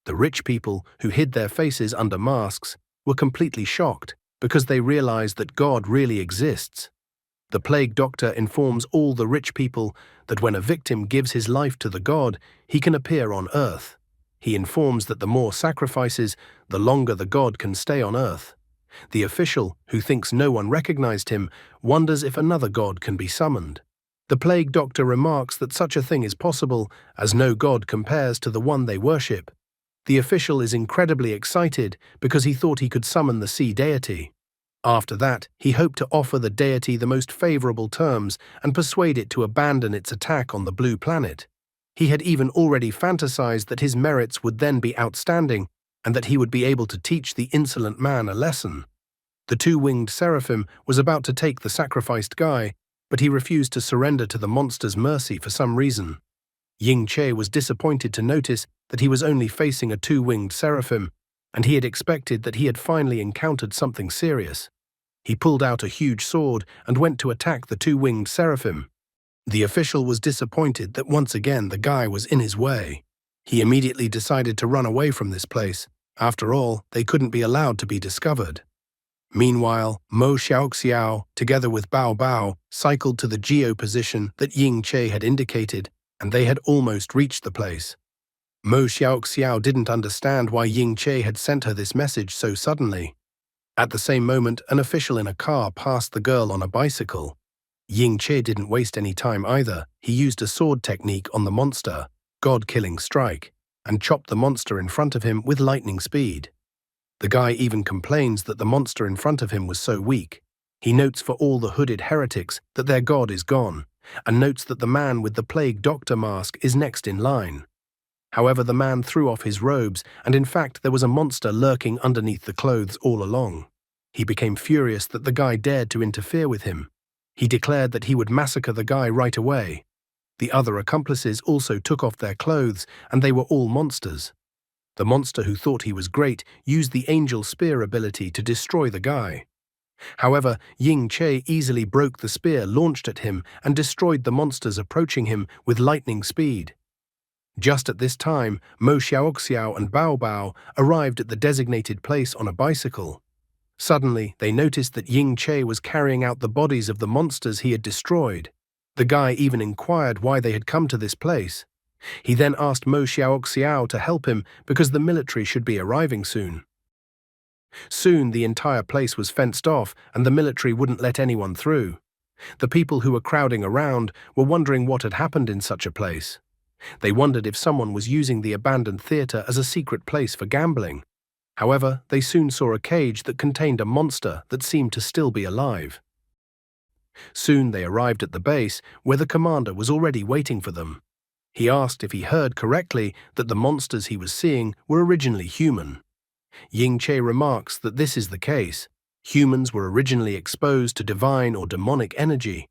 The rich people, who hid their faces under masks, were completely shocked, because they realized that God really exists. The plague doctor informs all the rich people that when a victim gives his life to the god, he can appear on earth. He informs that the more sacrifices, the longer the god can stay on earth. The official, who thinks no one recognized him, wonders if another god can be summoned. The plague doctor remarks that such a thing is possible, as no god compares to the one they worship. The official is incredibly excited because he thought he could summon the sea deity. After that, he hoped to offer the deity the most favorable terms and persuade it to abandon its attack on the blue planet. He had even already fantasized that his merits would then be outstanding and that he would be able to teach the insolent man a lesson. The 2-winged seraphim was about to take the sacrificed guy, but he refused to surrender to the monster's mercy for some reason. Ying Che was disappointed to notice that he was only facing a 2-winged seraphim, and he had expected that he had finally encountered something serious. He pulled out a huge sword and went to attack the 2-winged seraphim. The official was disappointed that once again the guy was in his way. He immediately decided to run away from this place. After all, they couldn't be allowed to be discovered. Meanwhile, Mo Xiaoxiao, together with Bao Bao, cycled to the geo position that Ying Che had indicated, and they had almost reached the place. Mo Xiaoxiao didn't understand why Ying Che had sent her this message so suddenly. At the same moment, an official in a car passed the girl on a bicycle. Ying Che didn't waste any time either. He used a sword technique on the monster, God-killing strike, and chopped the monster in front of him with lightning speed. The guy even complains that the monster in front of him was so weak. He notes for all the hooded heretics that their god is gone, and notes that the man with the plague doctor mask is next in line. However, the man threw off his robes, and in fact there was a monster lurking underneath the clothes all along. He became furious that the guy dared to interfere with him. He declared that he would massacre the guy right away. The other accomplices also took off their clothes, and they were all monsters. The monster who thought he was great used the angel spear ability to destroy the guy. However, Ying Che easily broke the spear launched at him and destroyed the monsters approaching him with lightning speed. Just at this time, Mo Xiaoxiao and Bao Bao arrived at the designated place on a bicycle. Suddenly, they noticed that Ying Che was carrying out the bodies of the monsters he had destroyed. The guy even inquired why they had come to this place. He then asked Mo Xiaoxiao to help him because the military should be arriving soon. Soon, the entire place was fenced off and the military wouldn't let anyone through. The people who were crowding around were wondering what had happened in such a place. They wondered if someone was using the abandoned theater as a secret place for gambling. However, they soon saw a cage that contained a monster that seemed to still be alive. Soon they arrived at the base, where the commander was already waiting for them. He asked if he heard correctly that the monsters he was seeing were originally human. Ying Che remarks that this is the case. Humans were originally exposed to divine or demonic energy.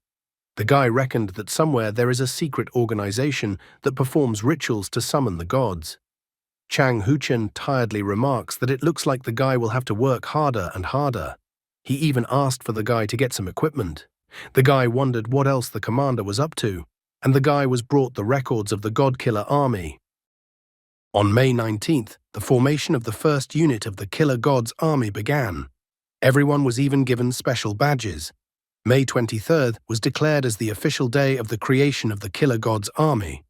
The guy reckoned that somewhere there is a secret organization that performs rituals to summon the gods. Chang Huchen tiredly remarks that it looks like the guy will have to work harder and harder. He even asked for the guy to get some equipment. The guy wondered what else the commander was up to, and the guy was brought the records of the God-Killer Army. On May 19th, the formation of the first unit of the Killer Gods Army began. Everyone was even given special badges. May 23rd was declared as the official day of the creation of the Killer Gods Army.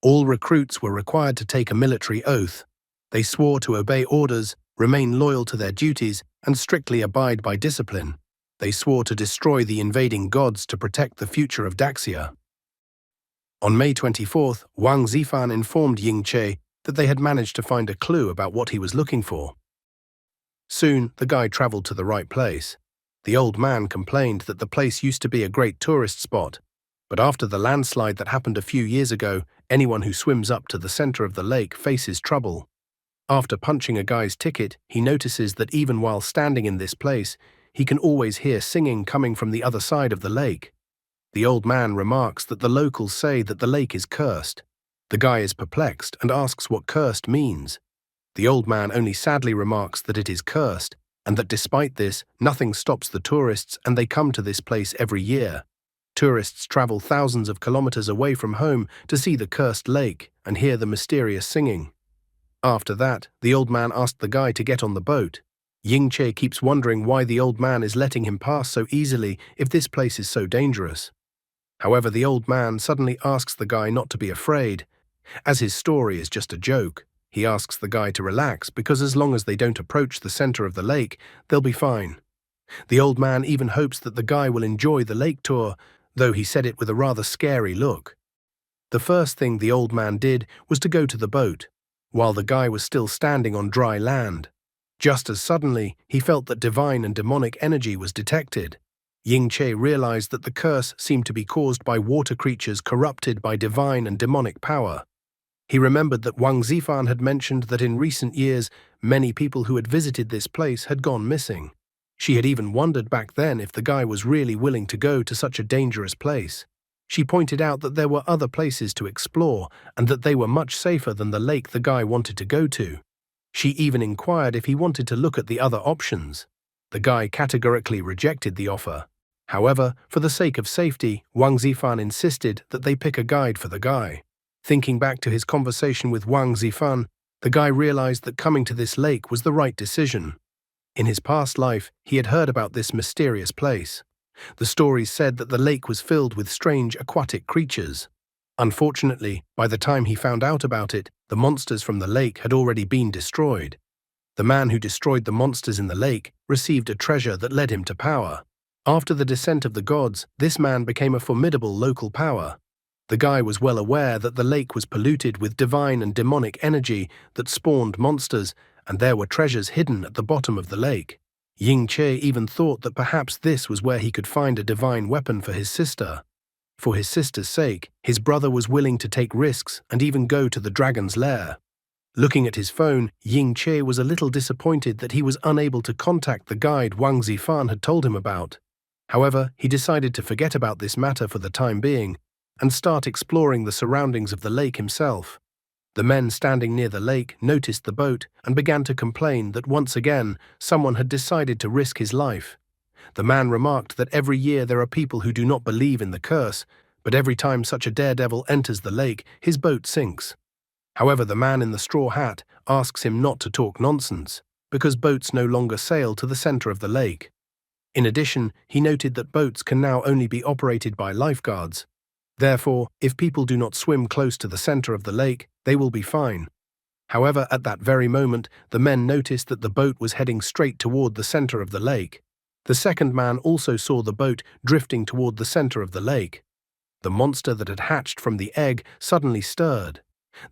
All recruits were required to take a military oath. They swore to obey orders, remain loyal to their duties, and strictly abide by discipline. They swore to destroy the invading gods to protect the future of Daxia. On May 24th, Wang Zifan informed Ying Che that they had managed to find a clue about what he was looking for. Soon, the guide traveled to the right place. The old man complained that the place used to be a great tourist spot, but after the landslide that happened a few years ago, anyone who swims up to the center of the lake faces trouble. After punching a guy's ticket, he notices that even while standing in this place, he can always hear singing coming from the other side of the lake. The old man remarks that the locals say that the lake is cursed. The guy is perplexed and asks what cursed means. The old man only sadly remarks that it is cursed, and that despite this, nothing stops the tourists and they come to this place every year. Tourists travel thousands of kilometers away from home to see the cursed lake and hear the mysterious singing. After that, the old man asked the guy to get on the boat. Ying Che keeps wondering why the old man is letting him pass so easily if this place is so dangerous. However, the old man suddenly asks the guy not to be afraid. As his story is just a joke, he asks the guy to relax because as long as they don't approach the center of the lake, they'll be fine. The old man even hopes that the guy will enjoy the lake tour, though he said it with a rather scary look. The first thing the old man did was to go to the boat, while the guy was still standing on dry land. Just as suddenly, he felt that divine and demonic energy was detected. Ying Che realized that the curse seemed to be caused by water creatures corrupted by divine and demonic power. He remembered that Wang Zifan had mentioned that in recent years, many people who had visited this place had gone missing. She had even wondered back then if the guy was really willing to go to such a dangerous place. She pointed out that there were other places to explore and that they were much safer than the lake the guy wanted to go to. She even inquired if he wanted to look at the other options. The guy categorically rejected the offer. However, for the sake of safety, Wang Zifan insisted that they pick a guide for the guy. Thinking back to his conversation with Wang Zifan, the guy realized that coming to this lake was the right decision. In his past life, he had heard about this mysterious place. The stories said that the lake was filled with strange aquatic creatures. Unfortunately, by the time he found out about it, the monsters from the lake had already been destroyed. The man who destroyed the monsters in the lake received a treasure that led him to power. After the descent of the gods, this man became a formidable local power. The guy was well aware that the lake was polluted with divine and demonic energy that spawned monsters, and there were treasures hidden at the bottom of the lake. Ying Che even thought that perhaps this was where he could find a divine weapon for his sister. For his sister's sake, his brother was willing to take risks and even go to the dragon's lair. Looking at his phone, Ying Che was a little disappointed that he was unable to contact the guide Wang Zifan had told him about. However, he decided to forget about this matter for the time being and start exploring the surroundings of the lake himself. The men standing near the lake noticed the boat and began to complain that once again someone had decided to risk his life. The man remarked that every year there are people who do not believe in the curse, but every time such a daredevil enters the lake, his boat sinks. However, the man in the straw hat asks him not to talk nonsense, because boats no longer sail to the center of the lake. In addition, he noted that boats can now only be operated by lifeguards. Therefore, if people do not swim close to the center of the lake, they will be fine. However, at that very moment, the men noticed that the boat was heading straight toward the center of the lake. The second man also saw the boat drifting toward the center of the lake. The monster that had hatched from the egg suddenly stirred.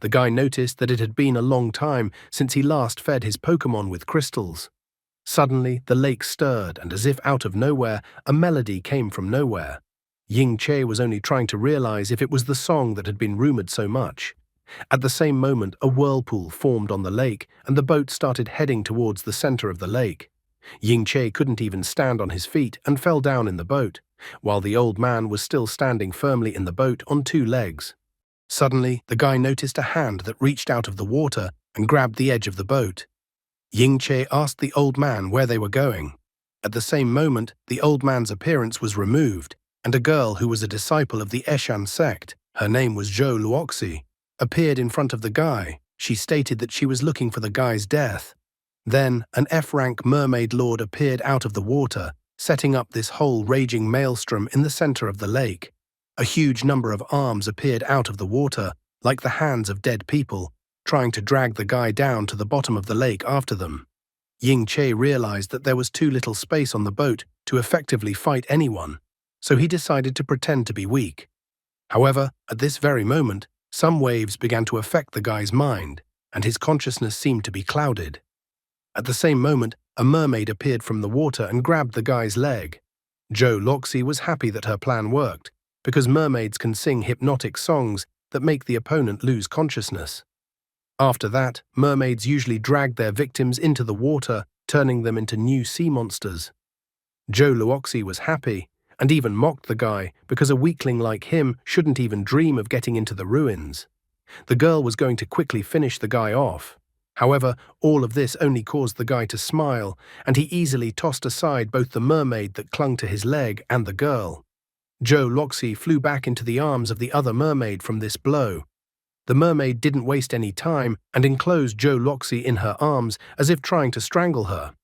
The guy noticed that it had been a long time since he last fed his Pokémon with crystals. Suddenly, the lake stirred, and as if out of nowhere, a melody came from nowhere. Ying Che was only trying to realize if it was the song that had been rumored so much. At the same moment, a whirlpool formed on the lake, and the boat started heading towards the center of the lake. Ying Che couldn't even stand on his feet and fell down in the boat, while the old man was still standing firmly in the boat on 2 legs. Suddenly, the guy noticed a hand that reached out of the water and grabbed the edge of the boat. Ying Che asked the old man where they were going. At the same moment, the old man's appearance was removed, and a girl who was a disciple of the Eshan sect, her name was Zhou Luoxi, appeared in front of the guy. She stated that she was looking for the guy's death. Then, an F-rank mermaid lord appeared out of the water, setting up this whole raging maelstrom in the center of the lake. A huge number of arms appeared out of the water, like the hands of dead people, trying to drag the guy down to the bottom of the lake after them. Ying Che realized that there was too little space on the boat to effectively fight anyone, so he decided to pretend to be weak. However, at this very moment, some waves began to affect the guy's mind, and his consciousness seemed to be clouded. At the same moment, a mermaid appeared from the water and grabbed the guy's leg. Zhou Luoxi was happy that her plan worked, because mermaids can sing hypnotic songs that make the opponent lose consciousness. After that, mermaids usually dragged their victims into the water, turning them into new sea monsters. Zhou Luoxi was happy, and even mocked the guy because a weakling like him shouldn't even dream of getting into the ruins. The girl was going to quickly finish the guy off. However, all of this only caused the guy to smile, and he easily tossed aside both the mermaid that clung to his leg and the girl. Zhou Luoxi flew back into the arms of the other mermaid from this blow. The mermaid didn't waste any time and enclosed Zhou Luoxi in her arms as if trying to strangle her.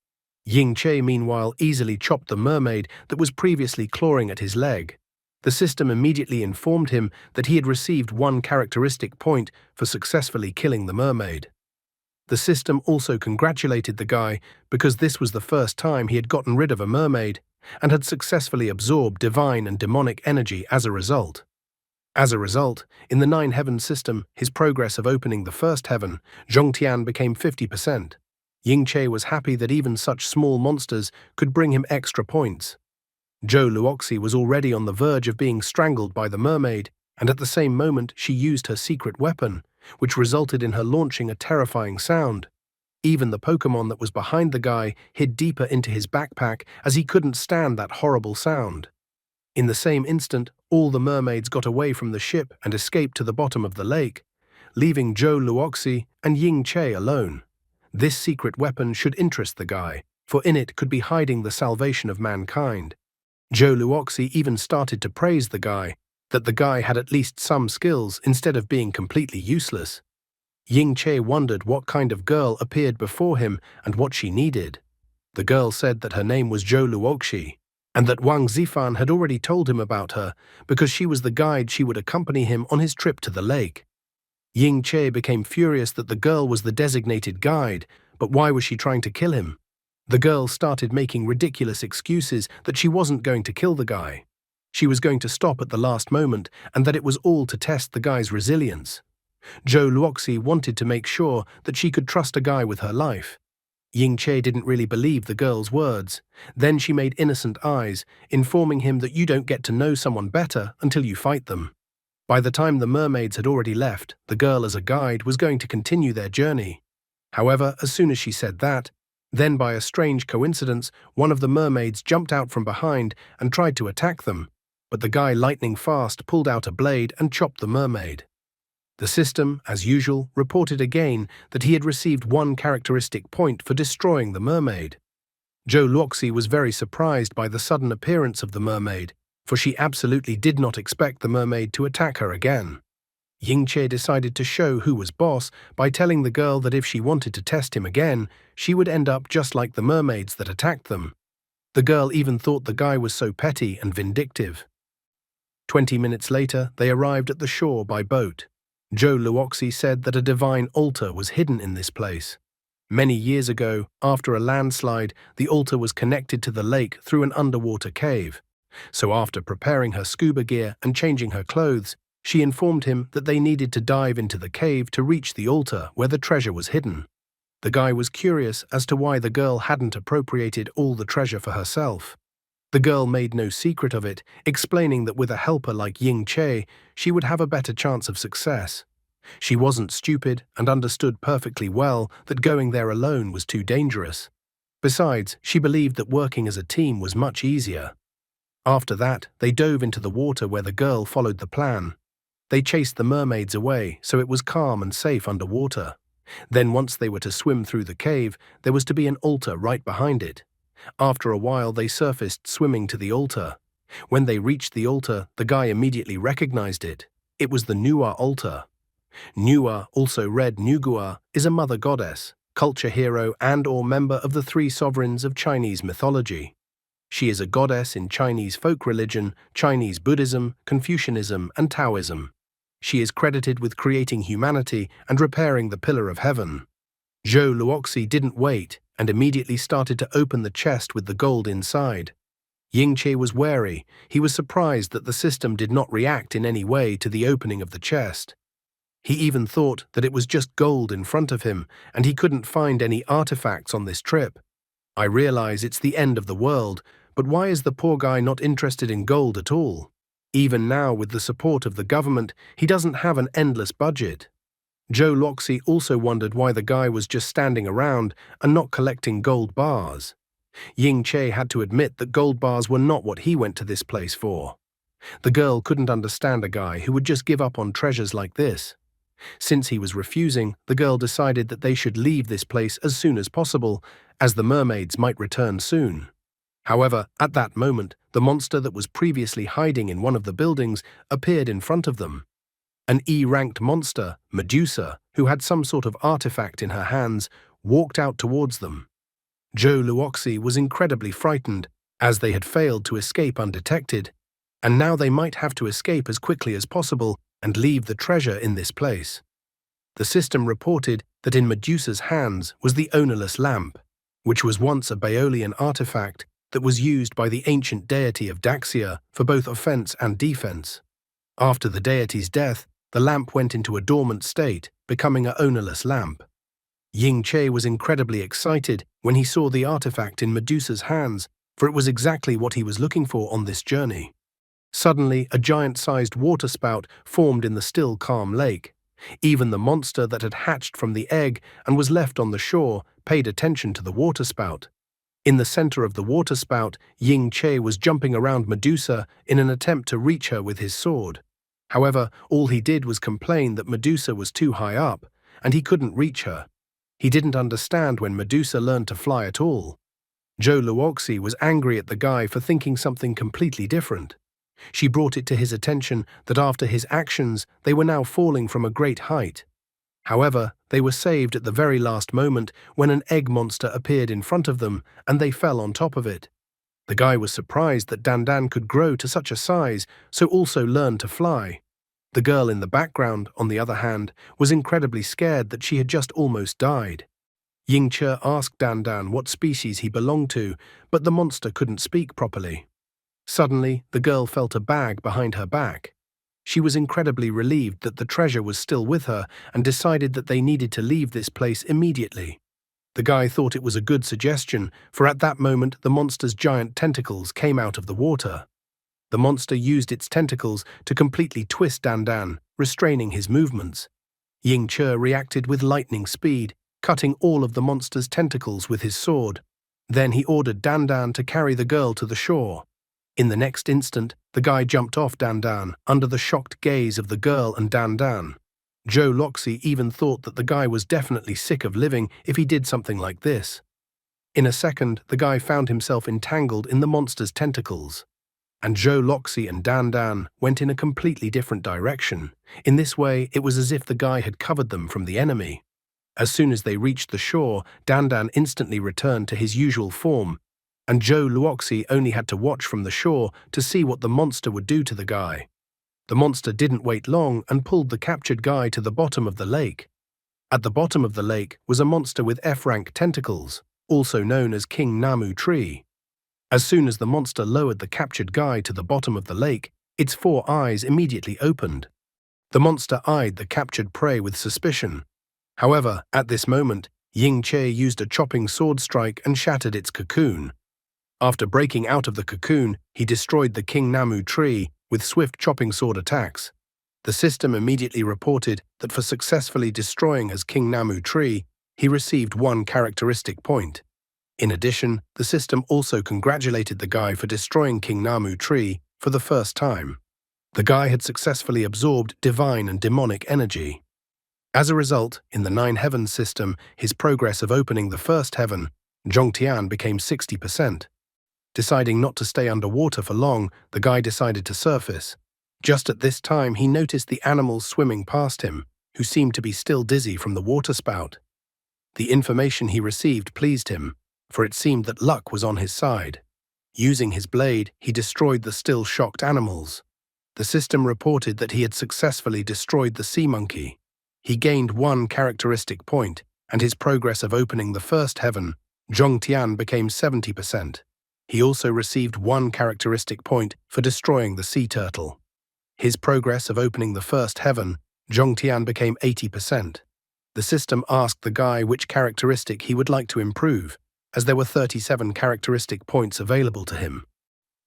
Ying Che meanwhile easily chopped the mermaid that was previously clawing at his leg. The system immediately informed him that he had received 1 characteristic point for successfully killing the mermaid. The system also congratulated the guy because this was the first time he had gotten rid of a mermaid and had successfully absorbed divine and demonic energy as a result. As a result, in the 9 heaven system, his progress of opening the first heaven, Zhongtian, became 50%. Ying Che was happy that even such small monsters could bring him extra points. Zhou Luoxi was already on the verge of being strangled by the mermaid, and at the same moment she used her secret weapon, which resulted in her launching a terrifying sound. Even the Pokémon that was behind the guy hid deeper into his backpack as he couldn't stand that horrible sound. In the same instant, all the mermaids got away from the ship and escaped to the bottom of the lake, leaving Zhou Luoxi and Ying Che alone. This secret weapon should interest the guy, for in it could be hiding the salvation of mankind. Zhou Luoxi even started to praise the guy, that the guy had at least some skills instead of being completely useless. Ying Che wondered what kind of girl appeared before him and what she needed. The girl said that her name was Zhou Luoxi, and that Wang Zifan had already told him about her because she was the guide she would accompany him on his trip to the lake. Ying Che became furious that the girl was the designated guide, but why was she trying to kill him? The girl started making ridiculous excuses that she wasn't going to kill the guy. She was going to stop at the last moment, and that it was all to test the guy's resilience. Zhou Luoxi wanted to make sure that she could trust a guy with her life. Ying Che didn't really believe the girl's words. Then she made innocent eyes, informing him that you don't get to know someone better until you fight them. By the time the mermaids had already left, the girl as a guide was going to continue their journey. However, as soon as she said that, then by a strange coincidence, one of the mermaids jumped out from behind and tried to attack them, but the guy lightning fast pulled out a blade and chopped the mermaid. The system, as usual, reported again that he had received 1 characteristic point for destroying the mermaid. Zhou Luoxi was very surprised by the sudden appearance of the mermaid, for she absolutely did not expect the mermaid to attack her again. Ying Che decided to show who was boss by telling the girl that if she wanted to test him again, she would end up just like the mermaids that attacked them. The girl even thought the guy was so petty and vindictive. 20 minutes later, they arrived at the shore by boat. Zhou Luoxi said that a divine altar was hidden in this place. Many years ago, after a landslide, the altar was connected to the lake through an underwater cave. So after preparing her scuba gear and changing her clothes, she informed him that they needed to dive into the cave to reach the altar where the treasure was hidden. The guy was curious as to why the girl hadn't appropriated all the treasure for herself. The girl made no secret of it, explaining that with a helper like Ying Che, she would have a better chance of success. She wasn't stupid and understood perfectly well that going there alone was too dangerous. Besides, she believed that working as a team was much easier. After that, they dove into the water where the girl followed the plan. They chased the mermaids away, so it was calm and safe underwater. Then once they were to swim through the cave, there was to be an altar right behind it. After a while, they surfaced swimming to the altar. When they reached the altar, the guy immediately recognized it. It was the Nua altar. Nua, also read Nugua, is a mother goddess, culture hero and/or member of the three sovereigns of Chinese mythology. She is a goddess in Chinese folk religion, Chinese Buddhism, Confucianism, and Taoism. She is credited with creating humanity and repairing the Pillar of Heaven. Zhou Luoxi didn't wait and immediately started to open the chest with the gold inside. Ying Che was wary. He was surprised that the system did not react in any way to the opening of the chest. He even thought that it was just gold in front of him, and he couldn't find any artifacts on this trip. I realize it's the end of the world, but why is the poor guy not interested in gold at all? Even now, with the support of the government, he doesn't have an endless budget. Zhou Luoxi also wondered why the guy was just standing around and not collecting gold bars. Ying Che had to admit that gold bars were not what he went to this place for. The girl couldn't understand a guy who would just give up on treasures like this. Since he was refusing, the girl decided that they should leave this place as soon as possible, as the mermaids might return soon. However, at that moment, the monster that was previously hiding in one of the buildings appeared in front of them. An E-ranked monster, Medusa, who had some sort of artifact in her hands, walked out towards them. Zhou Luoxi was incredibly frightened, as they had failed to escape undetected, and now they might have to escape as quickly as possible and leave the treasure in this place. The system reported that in Medusa's hands was the ownerless lamp, which was once a Baolian artifact that was used by the ancient deity of Daxia for both offense and defense. After the deity's death, the lamp went into a dormant state, becoming an ownerless lamp. Ying Che was incredibly excited when he saw the artifact in Medusa's hands, for it was exactly what he was looking for on this journey. Suddenly, a giant-sized waterspout formed in the still calm lake. Even the monster that had hatched from the egg and was left on the shore paid attention to the waterspout. In the center of the waterspout, Ying Che was jumping around Medusa in an attempt to reach her with his sword. However, all he did was complain that Medusa was too high up, and he couldn't reach her. He didn't understand when Medusa learned to fly at all. Zhou Luoxi was angry at the guy for thinking something completely different. She brought it to his attention that after his actions, they were now falling from a great height. However, they were saved at the very last moment when an egg monster appeared in front of them and they fell on top of it. The guy was surprised that Dandan could grow to such a size, so also learned to fly. The girl in the background, on the other hand, was incredibly scared that she had just almost died. Ying Che asked Dandan what species he belonged to, but the monster couldn't speak properly. Suddenly, the girl felt a bag behind her back. She was incredibly relieved that the treasure was still with her and decided that they needed to leave this place immediately. The guy thought it was a good suggestion, for at that moment the monster's giant tentacles came out of the water. The monster used its tentacles to completely twist Dandan, restraining his movements. Ying Che reacted with lightning speed, cutting all of the monster's tentacles with his sword. Then he ordered Dandan to carry the girl to the shore. In the next instant, the guy jumped off Dandan under the shocked gaze of the girl and Dandan. Zhou Luoxi even thought that the guy was definitely sick of living if he did something like this. In a second, the guy found himself entangled in the monster's tentacles. And Zhou Luoxi and Dandan went in a completely different direction. In this way, it was as if the guy had covered them from the enemy. As soon as they reached the shore, Dandan instantly returned to his usual form, and Zhou Luoxi only had to watch from the shore to see what the monster would do to the guy. The monster didn't wait long and pulled the captured guy to the bottom of the lake. At the bottom of the lake was a monster with F-rank tentacles, also known as King Namu Tree. As soon as the monster lowered the captured guy to the bottom of the lake, its 4 eyes immediately opened. The monster eyed the captured prey with suspicion. However, at this moment, Ying Che used a chopping sword strike and shattered its cocoon. After breaking out of the cocoon, he destroyed the King Namu Tree with swift chopping sword attacks. The system immediately reported that for successfully destroying his King Namu Tree, he received 1 characteristic point. In addition, the system also congratulated the guy for destroying King Namu Tree for the first time. The guy had successfully absorbed divine and demonic energy. As a result, in the 9 heavens system, his progress of opening the first heaven, Zhongtian, became 60%. Deciding not to stay underwater for long, the guy decided to surface. Just at this time, he noticed the animals swimming past him, who seemed to be still dizzy from the water spout. The information he received pleased him, for it seemed that luck was on his side. Using his blade, he destroyed the still shocked animals. The system reported that he had successfully destroyed the sea monkey. He gained 1 characteristic point, and his progress of opening the first heaven, Zhongtian, became 70%. He also received 1 characteristic point for destroying the sea turtle. His progress of opening the first heaven, Zhongtian, became 80%. The system asked the guy which characteristic he would like to improve, as there were 37 characteristic points available to him.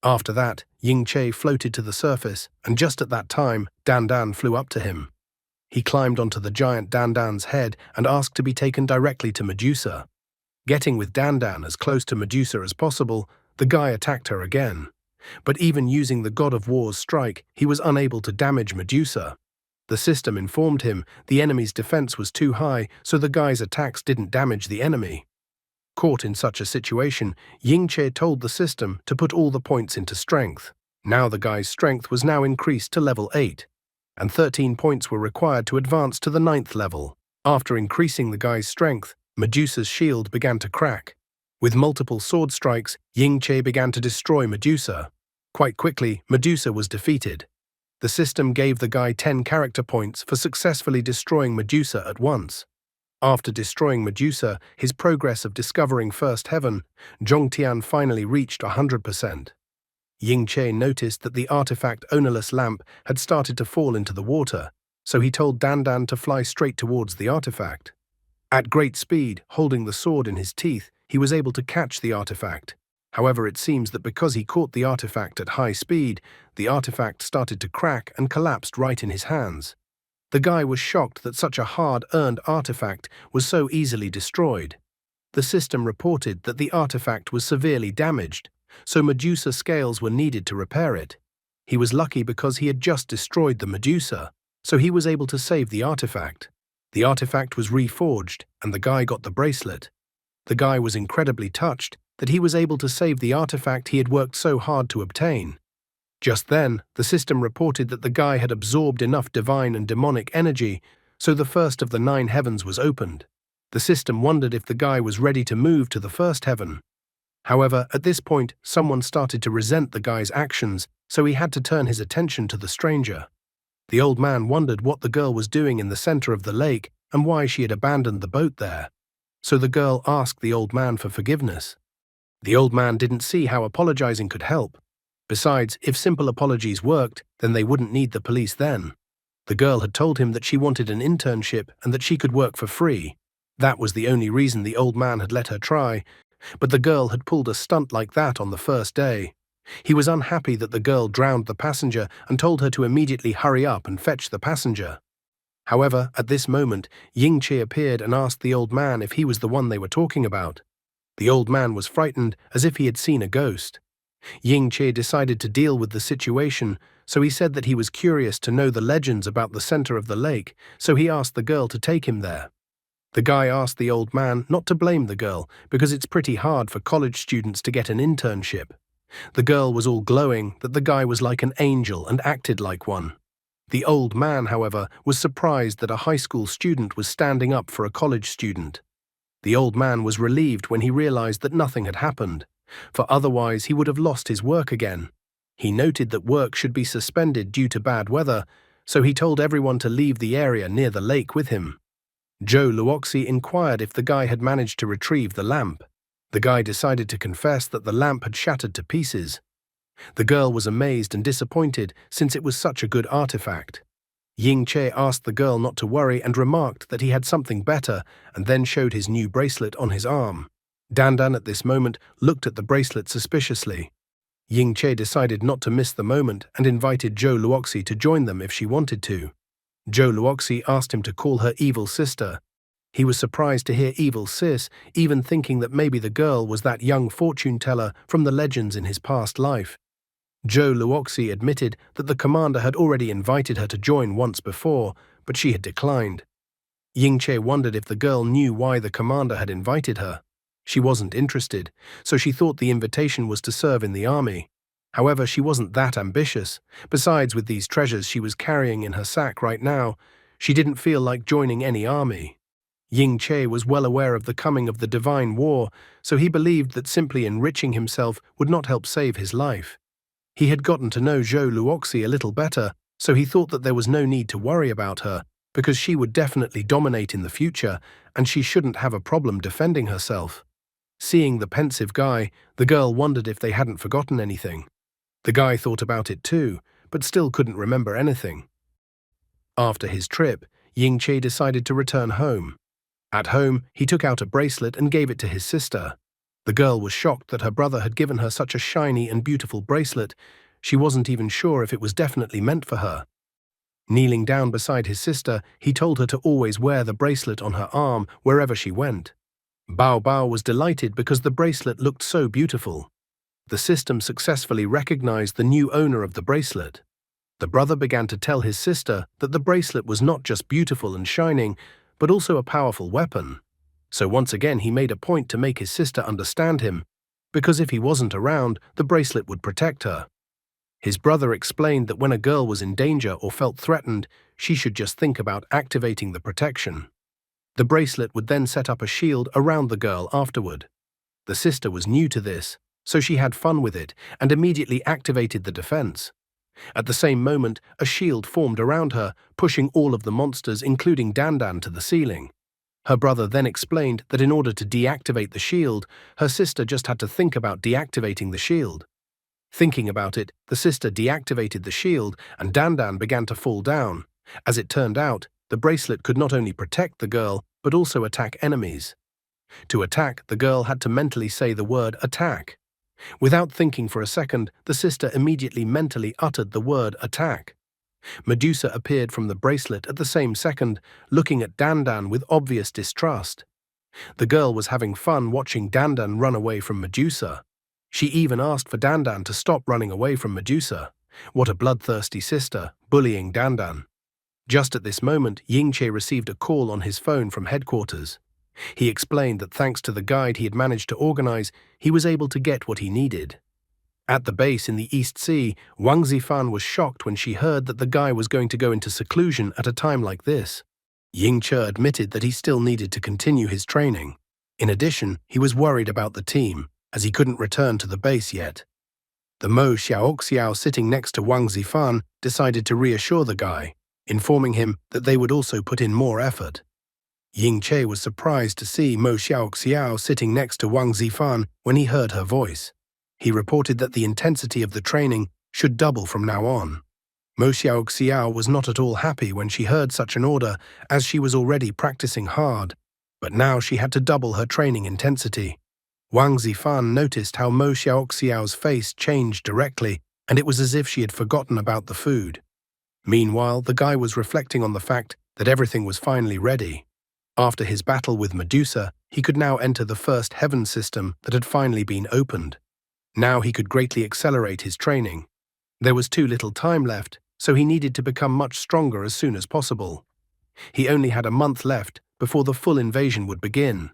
After that, Ying Che floated to the surface, and just at that time, Dandan flew up to him. He climbed onto the giant Dandan's head and asked to be taken directly to Medusa. Getting with Dandan as close to Medusa as possible, the guy attacked her again. But even using the God of War's strike, he was unable to damage Medusa. The system informed him the enemy's defense was too high, so the guy's attacks didn't damage the enemy. Caught in such a situation, Ying Che told the system to put all the points into strength. Now the guy's strength was now increased to level 8, and 13 points were required to advance to the 9th level. After increasing the guy's strength, Medusa's shield began to crack. With multiple sword strikes, Ying Che began to destroy Medusa. Quite quickly, Medusa was defeated. The system gave the guy 10 character points for successfully destroying Medusa at once. After destroying Medusa, his progress of discovering First Heaven, Zhongtian, finally reached 100%. Ying Che noticed that the artifact ownerless lamp had started to fall into the water, so he told Dandan to fly straight towards the artifact. At great speed, holding the sword in his teeth, he was able to catch the artifact. However, it seems that because he caught the artifact at high speed, the artifact started to crack and collapsed right in his hands. The guy was shocked that such a hard-earned artifact was so easily destroyed. The system reported that the artifact was severely damaged, so Medusa scales were needed to repair it. He was lucky because he had just destroyed the Medusa, so he was able to save the artifact. The artifact was reforged, and the guy got the bracelet. The guy was incredibly touched that he was able to save the artifact he had worked so hard to obtain. Just then, the system reported that the guy had absorbed enough divine and demonic energy, so the first of the 9 heavens was opened. The system wondered if the guy was ready to move to the first heaven. However, at this point, someone started to resent the guy's actions, so he had to turn his attention to the stranger. The old man wondered what the girl was doing in the center of the lake and why she had abandoned the boat there. So the girl asked the old man for forgiveness. The old man didn't see how apologizing could help. Besides, if simple apologies worked, then they wouldn't need the police then. The girl had told him that she wanted an internship and that she could work for free. That was the only reason the old man had let her try, but the girl had pulled a stunt like that on the first day. He was unhappy that the girl drowned the passenger and told her to immediately hurry up and fetch the passenger. However, at this moment, Ying Che appeared and asked the old man if he was the one they were talking about. The old man was frightened, as if he had seen a ghost. Ying Che decided to deal with the situation, so he said that he was curious to know the legends about the center of the lake, so he asked the girl to take him there. The guy asked the old man not to blame the girl, because it's pretty hard for college students to get an internship. The girl was all glowing that the guy was like an angel and acted like one. The old man, however, was surprised that a high school student was standing up for a college student. The old man was relieved when he realized that nothing had happened, for otherwise he would have lost his work again. He noted that work should be suspended due to bad weather, so he told everyone to leave the area near the lake with him. Zhou Luoxi inquired if the guy had managed to retrieve the lamp. The guy decided to confess that the lamp had shattered to pieces. The girl was amazed and disappointed since it was such a good artifact. Ying Che asked the girl not to worry and remarked that he had something better, and then showed his new bracelet on his arm. Dandan at this moment looked at the bracelet suspiciously. Ying Che decided not to miss the moment and invited Zhou Luoxi to join them if she wanted to. Zhou Luoxi asked him to call her evil sister. He was surprised to hear evil sis, even thinking that maybe the girl was that young fortune teller from the legends in his past life. Zhou Luoxi admitted that the commander had already invited her to join once before, but she had declined. Ying Che wondered if the girl knew why the commander had invited her. She wasn't interested, so she thought the invitation was to serve in the army. However, she wasn't that ambitious. Besides, with these treasures she was carrying in her sack right now, she didn't feel like joining any army. Ying Che was well aware of the coming of the divine war, so he believed that simply enriching himself would not help save his life. He had gotten to know Zhou Luoxi a little better, so he thought that there was no need to worry about her, because she would definitely dominate in the future, and she shouldn't have a problem defending herself. Seeing the pensive guy, the girl wondered if they hadn't forgotten anything. The guy thought about it too, but still couldn't remember anything. After his trip, Ying Che decided to return home. At home, he took out a bracelet and gave it to his sister. The girl was shocked that her brother had given her such a shiny and beautiful bracelet. She wasn't even sure if it was definitely meant for her. Kneeling down beside his sister, he told her to always wear the bracelet on her arm wherever she went. Bao Bao was delighted because the bracelet looked so beautiful. The system successfully recognized the new owner of the bracelet. The brother began to tell his sister that the bracelet was not just beautiful and shining, but also a powerful weapon. So once again he made a point to make his sister understand him, because if he wasn't around, the bracelet would protect her. His brother explained that when a girl was in danger or felt threatened, she should just think about activating the protection. The bracelet would then set up a shield around the girl afterward. The sister was new to this, so she had fun with it and immediately activated the defense. At the same moment, a shield formed around her, pushing all of the monsters, including Dandan, to the ceiling. Her brother then explained that in order to deactivate the shield, her sister just had to think about deactivating the shield. Thinking about it, the sister deactivated the shield and Dandan began to fall down. As it turned out, the bracelet could not only protect the girl, but also attack enemies. To attack, the girl had to mentally say the word attack. Without thinking for a second, the sister immediately mentally uttered the word attack. Medusa appeared from the bracelet at the same second, looking at Dandan with obvious distrust. The girl was having fun watching Dandan run away from Medusa. She even asked for Dandan to stop running away from Medusa. What a bloodthirsty sister, bullying Dandan. Just at this moment, Ying Che received a call on his phone from headquarters. He explained that thanks to the guide he had managed to organize, he was able to get what he needed. At the base in the East Sea, Wang Zifan was shocked when she heard that the guy was going to go into seclusion at a time like this. Ying Che admitted that he still needed to continue his training. In addition, he was worried about the team, as he couldn't return to the base yet. The Mo Xiaoxiao sitting next to Wang Zifan decided to reassure the guy, informing him that they would also put in more effort. Ying Che was surprised to see Mo Xiaoxiao sitting next to Wang Zifan when he heard her voice. He reported that the intensity of the training should double from now on. Mo Xiaoxiao was not at all happy when she heard such an order, as she was already practicing hard, but now she had to double her training intensity. Wang Zifan noticed how Mo Xiaoxiao's face changed directly, and it was as if she had forgotten about the food. Meanwhile, the guy was reflecting on the fact that everything was finally ready. After his battle with Medusa, he could now enter the first heaven system that had finally been opened. Now he could greatly accelerate his training. There was too little time left, so he needed to become much stronger as soon as possible. He only had a month left before the full invasion would begin.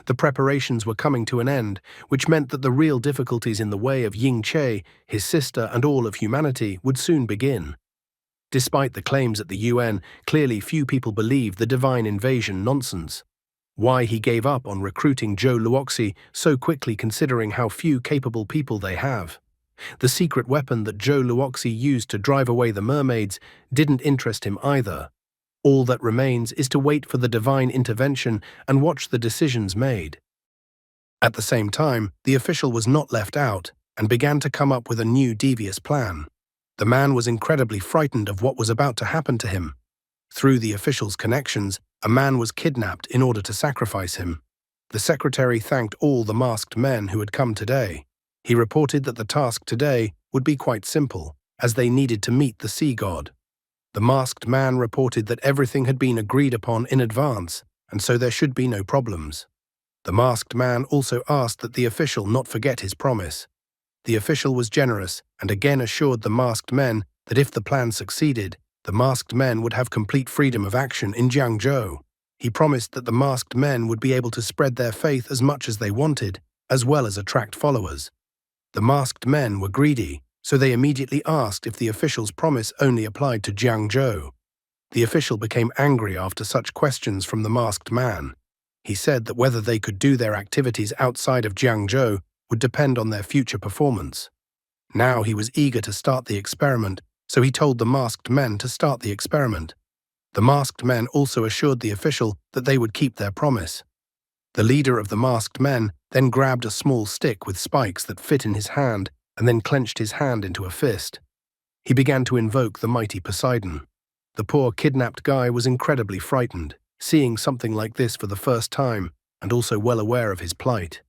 The preparations were coming to an end, which meant that the real difficulties in the way of Ying Che, his sister, and all of humanity would soon begin. Despite the claims at the UN, clearly few people believed the divine invasion nonsense. Why he gave up on recruiting Zhou Luoxi so quickly, considering how few capable people they have. The secret weapon that Zhou Luoxi used to drive away the mermaids didn't interest him either. All that remains is to wait for the divine intervention and watch the decisions made. At the same time, the official was not left out and began to come up with a new devious plan. The man was incredibly frightened of what was about to happen to him. Through the official's connections, a man was kidnapped in order to sacrifice him. The secretary thanked all the masked men who had come today. He reported that the task today would be quite simple, as they needed to meet the sea god. The masked man reported that everything had been agreed upon in advance, and so there should be no problems. The masked man also asked that the official not forget his promise. The official was generous and again assured the masked men that if the plan succeeded, the masked men would have complete freedom of action in Jiangzhou. He promised that the masked men would be able to spread their faith as much as they wanted, as well as attract followers. The masked men were greedy, so they immediately asked if the official's promise only applied to Jiangzhou. The official became angry after such questions from the masked man. He said that whether they could do their activities outside of Jiangzhou would depend on their future performance. Now he was eager to start the experiment, so he told the masked men to start the experiment. The masked men also assured the official that they would keep their promise. The leader of the masked men then grabbed a small stick with spikes that fit in his hand and then clenched his hand into a fist. He began to invoke the mighty Poseidon. The poor kidnapped guy was incredibly frightened, seeing something like this for the first time and also well aware of his plight.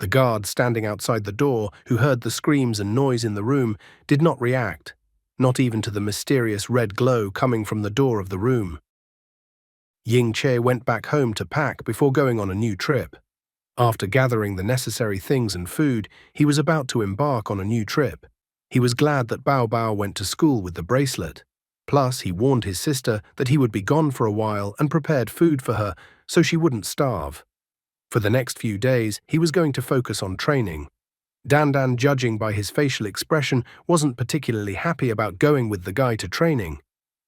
The guard standing outside the door, who heard the screams and noise in the room, did not react, not even to the mysterious red glow coming from the door of the room. Ying Che went back home to pack before going on a new trip. After gathering the necessary things and food, he was about to embark on a new trip. He was glad that Bao Bao went to school with the bracelet. Plus, he warned his sister that he would be gone for a while and prepared food for her so she wouldn't starve. For the next few days, he was going to focus on training. Dandan, judging by his facial expression, wasn't particularly happy about going with the guy to training.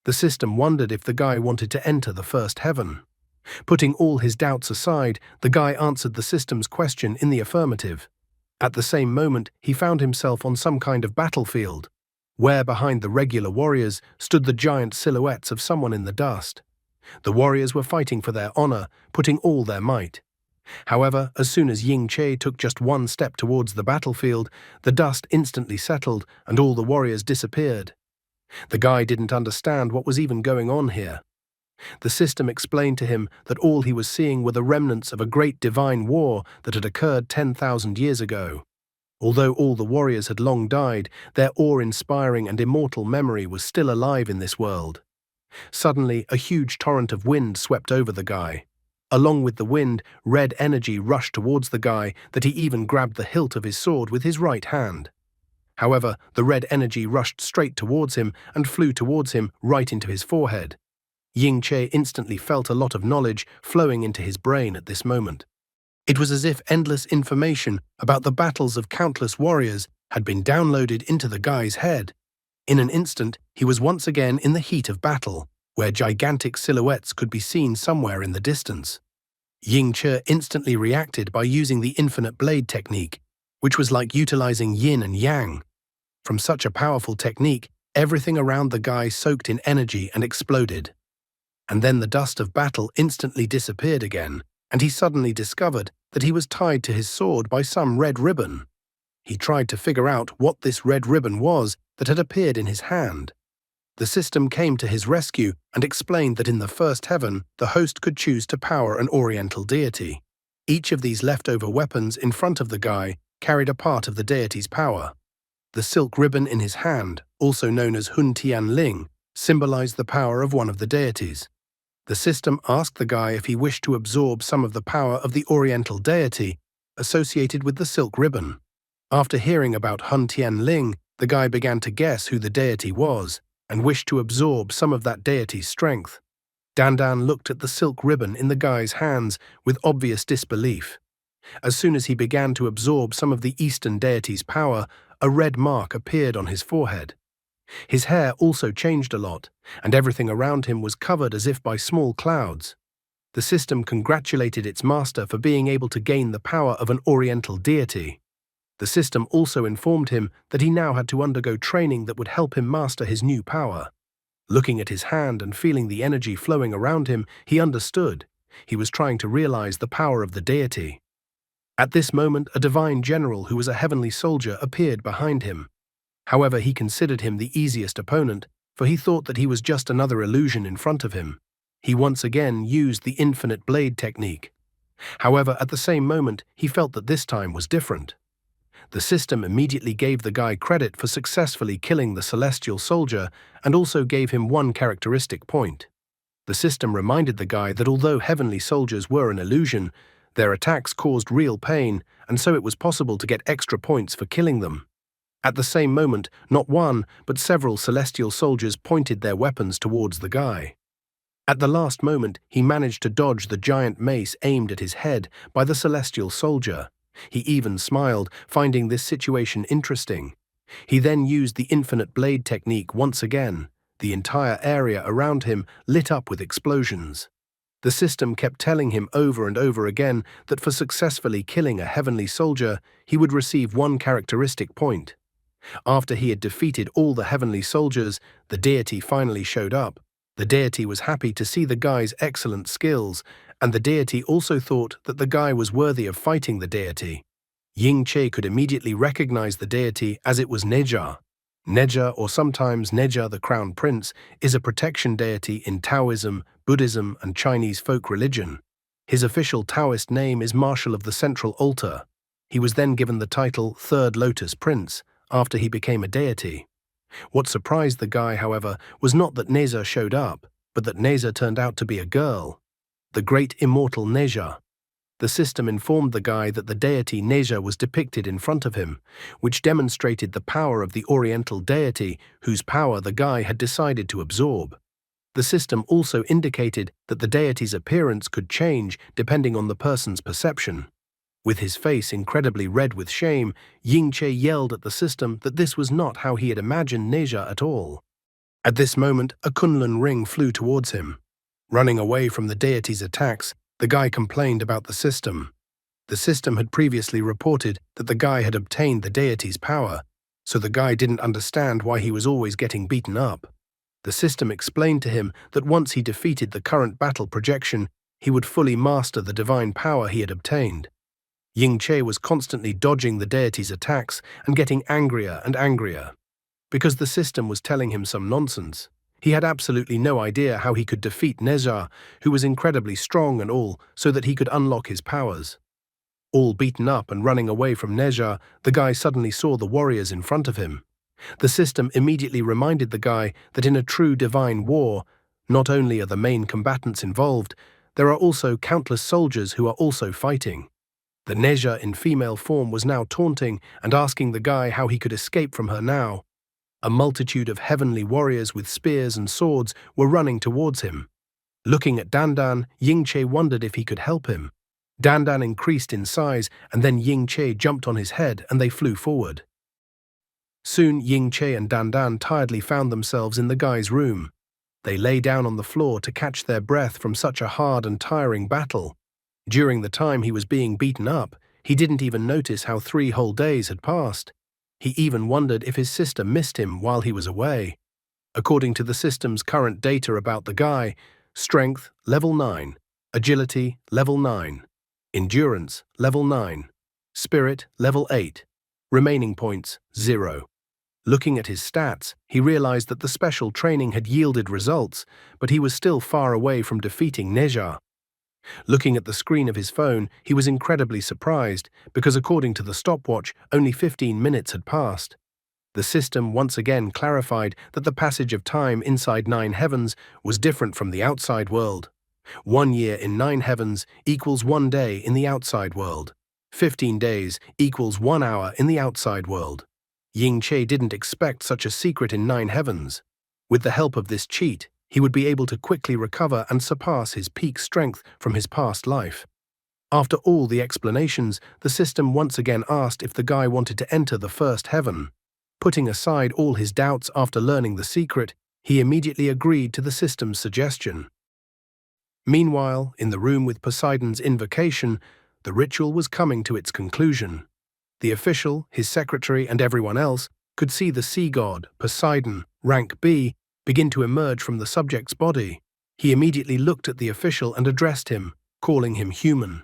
The system wondered if the guy wanted to enter the first heaven. Putting all his doubts aside, the guy answered the system's question in the affirmative. At the same moment, he found himself on some kind of battlefield, where behind the regular warriors stood the giant silhouettes of someone in the dust. The warriors were fighting for their honor, putting all their might. However, as soon as Ying Che took just one step towards the battlefield, the dust instantly settled and all the warriors disappeared. The guy didn't understand what was even going on here. The system explained to him that all he was seeing were the remnants of a great divine war that had occurred 10,000 years ago. Although all the warriors had long died, their awe-inspiring and immortal memory was still alive in this world. Suddenly, a huge torrent of wind swept over the guy. Along with the wind, red energy rushed towards the guy that he even grabbed the hilt of his sword with his right hand. However, the red energy rushed straight towards him and flew towards him right into his forehead. Ying Che instantly felt a lot of knowledge flowing into his brain at this moment. It was as if endless information about the battles of countless warriors had been downloaded into the guy's head. In an instant, he was once again in the heat of battle, where gigantic silhouettes could be seen somewhere in the distance. Ying Che instantly reacted by using the infinite blade technique, which was like utilizing yin and yang. From such a powerful technique, everything around the guy soaked in energy and exploded. And then the dust of battle instantly disappeared again, and he suddenly discovered that he was tied to his sword by some red ribbon. He tried to figure out what this red ribbon was that had appeared in his hand. The system came to his rescue and explained that in the first heaven, the host could choose to power an oriental deity. Each of these leftover weapons in front of the guy carried a part of the deity's power. The silk ribbon in his hand, also known as Hun Tian Ling, symbolized the power of one of the deities. The system asked the guy if he wished to absorb some of the power of the oriental deity associated with the silk ribbon. After hearing about Hun Tian Ling, the guy began to guess who the deity was and wished to absorb some of that deity's strength. Dandan looked at the silk ribbon in the guy's hands with obvious disbelief. As soon as he began to absorb some of the eastern deity's power, a red mark appeared on his forehead. His hair also changed a lot, and everything around him was covered as if by small clouds. The system congratulated its master for being able to gain the power of an oriental deity. The system also informed him that he now had to undergo training that would help him master his new power. Looking at his hand and feeling the energy flowing around him, he understood. He was trying to realize the power of the deity. At this moment, a divine general who was a heavenly soldier appeared behind him. However, he considered him the easiest opponent, for he thought that he was just another illusion in front of him. He once again used the infinite blade technique. However, at the same moment, he felt that this time was different. The system immediately gave the guy credit for successfully killing the celestial soldier and also gave him one characteristic point. The system reminded the guy that although heavenly soldiers were an illusion, their attacks caused real pain, and so it was possible to get extra points for killing them. At the same moment, not one, but several celestial soldiers pointed their weapons towards the guy. At the last moment, he managed to dodge the giant mace aimed at his head by the celestial soldier. He even smiled, finding this situation interesting. He then used the infinite blade technique once again. The entire area around him lit up with explosions. The system kept telling him over and over again that for successfully killing a heavenly soldier, he would receive one characteristic point. After he had defeated all the heavenly soldiers, the deity finally showed up. The deity was happy to see the guy's excellent skills, and the deity also thought that the guy was worthy of fighting the deity. Ying Che could immediately recognize the deity as it was Neja. Neja, or sometimes Neja the Crown Prince, is a protection deity in Taoism, Buddhism, and Chinese folk religion. His official Taoist name is Marshal of the Central Altar. He was then given the title Third Lotus Prince after he became a deity. What surprised the guy, however, was not that Neja showed up, but that Neja turned out to be a girl. The great immortal Neja. The system informed the guy that the deity Neja was depicted in front of him, which demonstrated the power of the Oriental deity whose power the guy had decided to absorb. The system also indicated that the deity's appearance could change depending on the person's perception. With his face incredibly red with shame, Ying Che yelled at the system that this was not how he had imagined Neja at all. At this moment, a Kunlun ring flew towards him. Running away from the deity's attacks, the guy complained about the system. The system had previously reported that the guy had obtained the deity's power, so the guy didn't understand why he was always getting beaten up. The system explained to him that once he defeated the current battle projection, he would fully master the divine power he had obtained. Ying Che was constantly dodging the deity's attacks and getting angrier and angrier. Because the system was telling him some nonsense. He had absolutely no idea how he could defeat Neja, who was incredibly strong and all, so that he could unlock his powers. All beaten up and running away from Neja, the guy suddenly saw the warriors in front of him. The system immediately reminded the guy that in a true divine war, not only are the main combatants involved, there are also countless soldiers who are also fighting. The Neja in female form was now taunting and asking the guy how he could escape from her now. A multitude of heavenly warriors with spears and swords were running towards him. Looking at Dandan, Ying Che wondered if he could help him. Dandan increased in size, and then Ying Che jumped on his head and they flew forward. Soon Ying Che and Dandan tiredly found themselves in the guy's room. They lay down on the floor to catch their breath from such a hard and tiring battle. During the time he was being beaten up, he didn't even notice how 3 whole days had passed. He even wondered if his sister missed him while he was away. According to the system's current data about the guy, strength, level 9, agility, level 9, endurance, level 9, spirit, level 8, remaining points, 0. Looking at his stats, he realized that the special training had yielded results, but he was still far away from defeating Neja. Looking at the screen of his phone, he was incredibly surprised because according to the stopwatch, only 15 minutes had passed. The system once again clarified that the passage of time inside 9 heavens was different from the outside world. 1 year in 9 heavens equals 1 day in the outside world. 15 days equals 1 hour in the outside world. Ying Che didn't expect such a secret in 9 heavens. With the help of this cheat, he would be able to quickly recover and surpass his peak strength from his past life. After all the explanations, the system once again asked if the guy wanted to enter the first heaven. Putting aside all his doubts after learning the secret, he immediately agreed to the system's suggestion. Meanwhile, in the room with Poseidon's invocation, the ritual was coming to its conclusion. The official, his secretary, and everyone else could see the sea god, Poseidon, rank B, begin to emerge from the subject's body. He immediately looked at the official and addressed him, calling him human.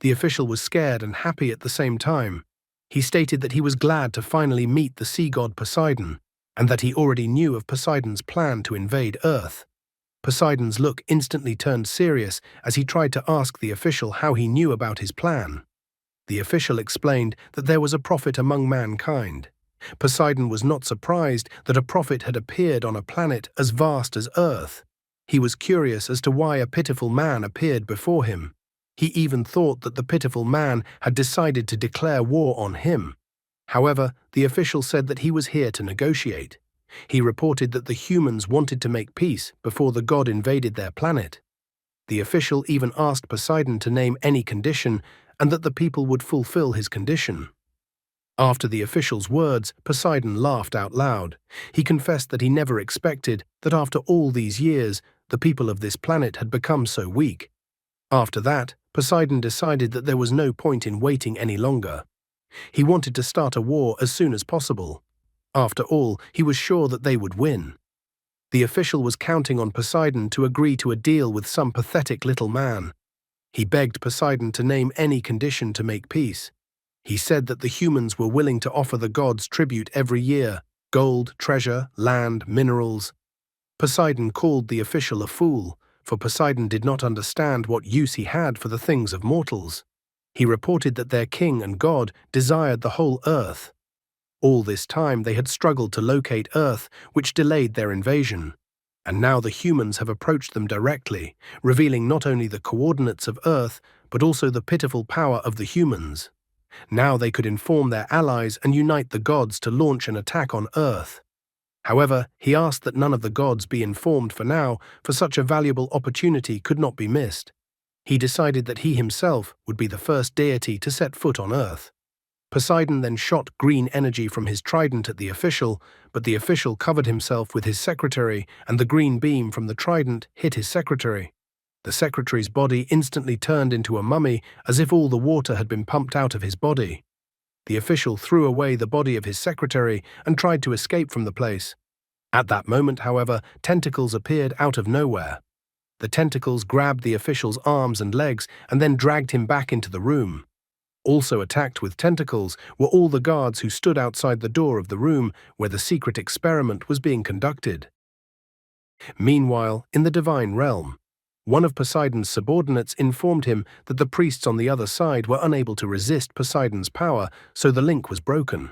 The official was scared and happy at the same time. He stated that he was glad to finally meet the sea god Poseidon, and that he already knew of Poseidon's plan to invade Earth. Poseidon's look instantly turned serious as he tried to ask the official how he knew about his plan. The official explained that there was a prophet among mankind. Poseidon was not surprised that a prophet had appeared on a planet as vast as Earth. He was curious as to why a pitiful man appeared before him. He even thought that the pitiful man had decided to declare war on him. However, the official said that he was here to negotiate. He reported that the humans wanted to make peace before the god invaded their planet. The official even asked Poseidon to name any condition and that the people would fulfill his condition. After the official's words, Poseidon laughed out loud. He confessed that he never expected that after all these years, the people of this planet had become so weak. After that, Poseidon decided that there was no point in waiting any longer. He wanted to start a war as soon as possible. After all, he was sure that they would win. The official was counting on Poseidon to agree to a deal with some pathetic little man. He begged Poseidon to name any condition to make peace. He said that the humans were willing to offer the gods tribute every year: gold, treasure, land, minerals. Poseidon called the official a fool, for Poseidon did not understand what use he had for the things of mortals. He reported that their king and god desired the whole earth. All this time they had struggled to locate Earth, which delayed their invasion. And now the humans have approached them directly, revealing not only the coordinates of Earth, but also the pitiful power of the humans. Now they could inform their allies and unite the gods to launch an attack on Earth. However, he asked that none of the gods be informed for now, for such a valuable opportunity could not be missed. He decided that he himself would be the first deity to set foot on Earth. Poseidon then shot green energy from his trident at the official, but the official covered himself with his secretary, and the green beam from the trident hit his secretary. The secretary's body instantly turned into a mummy, as if all the water had been pumped out of his body. The official threw away the body of his secretary and tried to escape from the place. At that moment, however, tentacles appeared out of nowhere. The tentacles grabbed the official's arms and legs and then dragged him back into the room. Also attacked with tentacles were all the guards who stood outside the door of the room where the secret experiment was being conducted. Meanwhile, in the divine realm, one of Poseidon's subordinates informed him that the priests on the other side were unable to resist Poseidon's power, so the link was broken.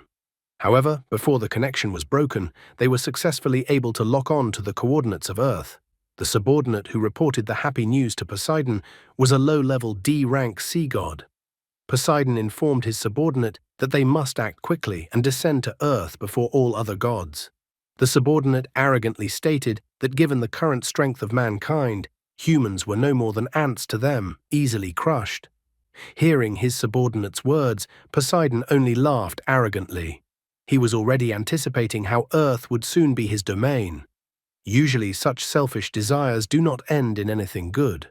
However, before the connection was broken, they were successfully able to lock on to the coordinates of Earth. The subordinate who reported the happy news to Poseidon was a low-level D-rank sea god. Poseidon informed his subordinate that they must act quickly and descend to Earth before all other gods. The subordinate arrogantly stated that given the current strength of mankind, humans were no more than ants to them, easily crushed. Hearing his subordinate's words, Poseidon only laughed arrogantly. He was already anticipating how Earth would soon be his domain. Usually such selfish desires do not end in anything good.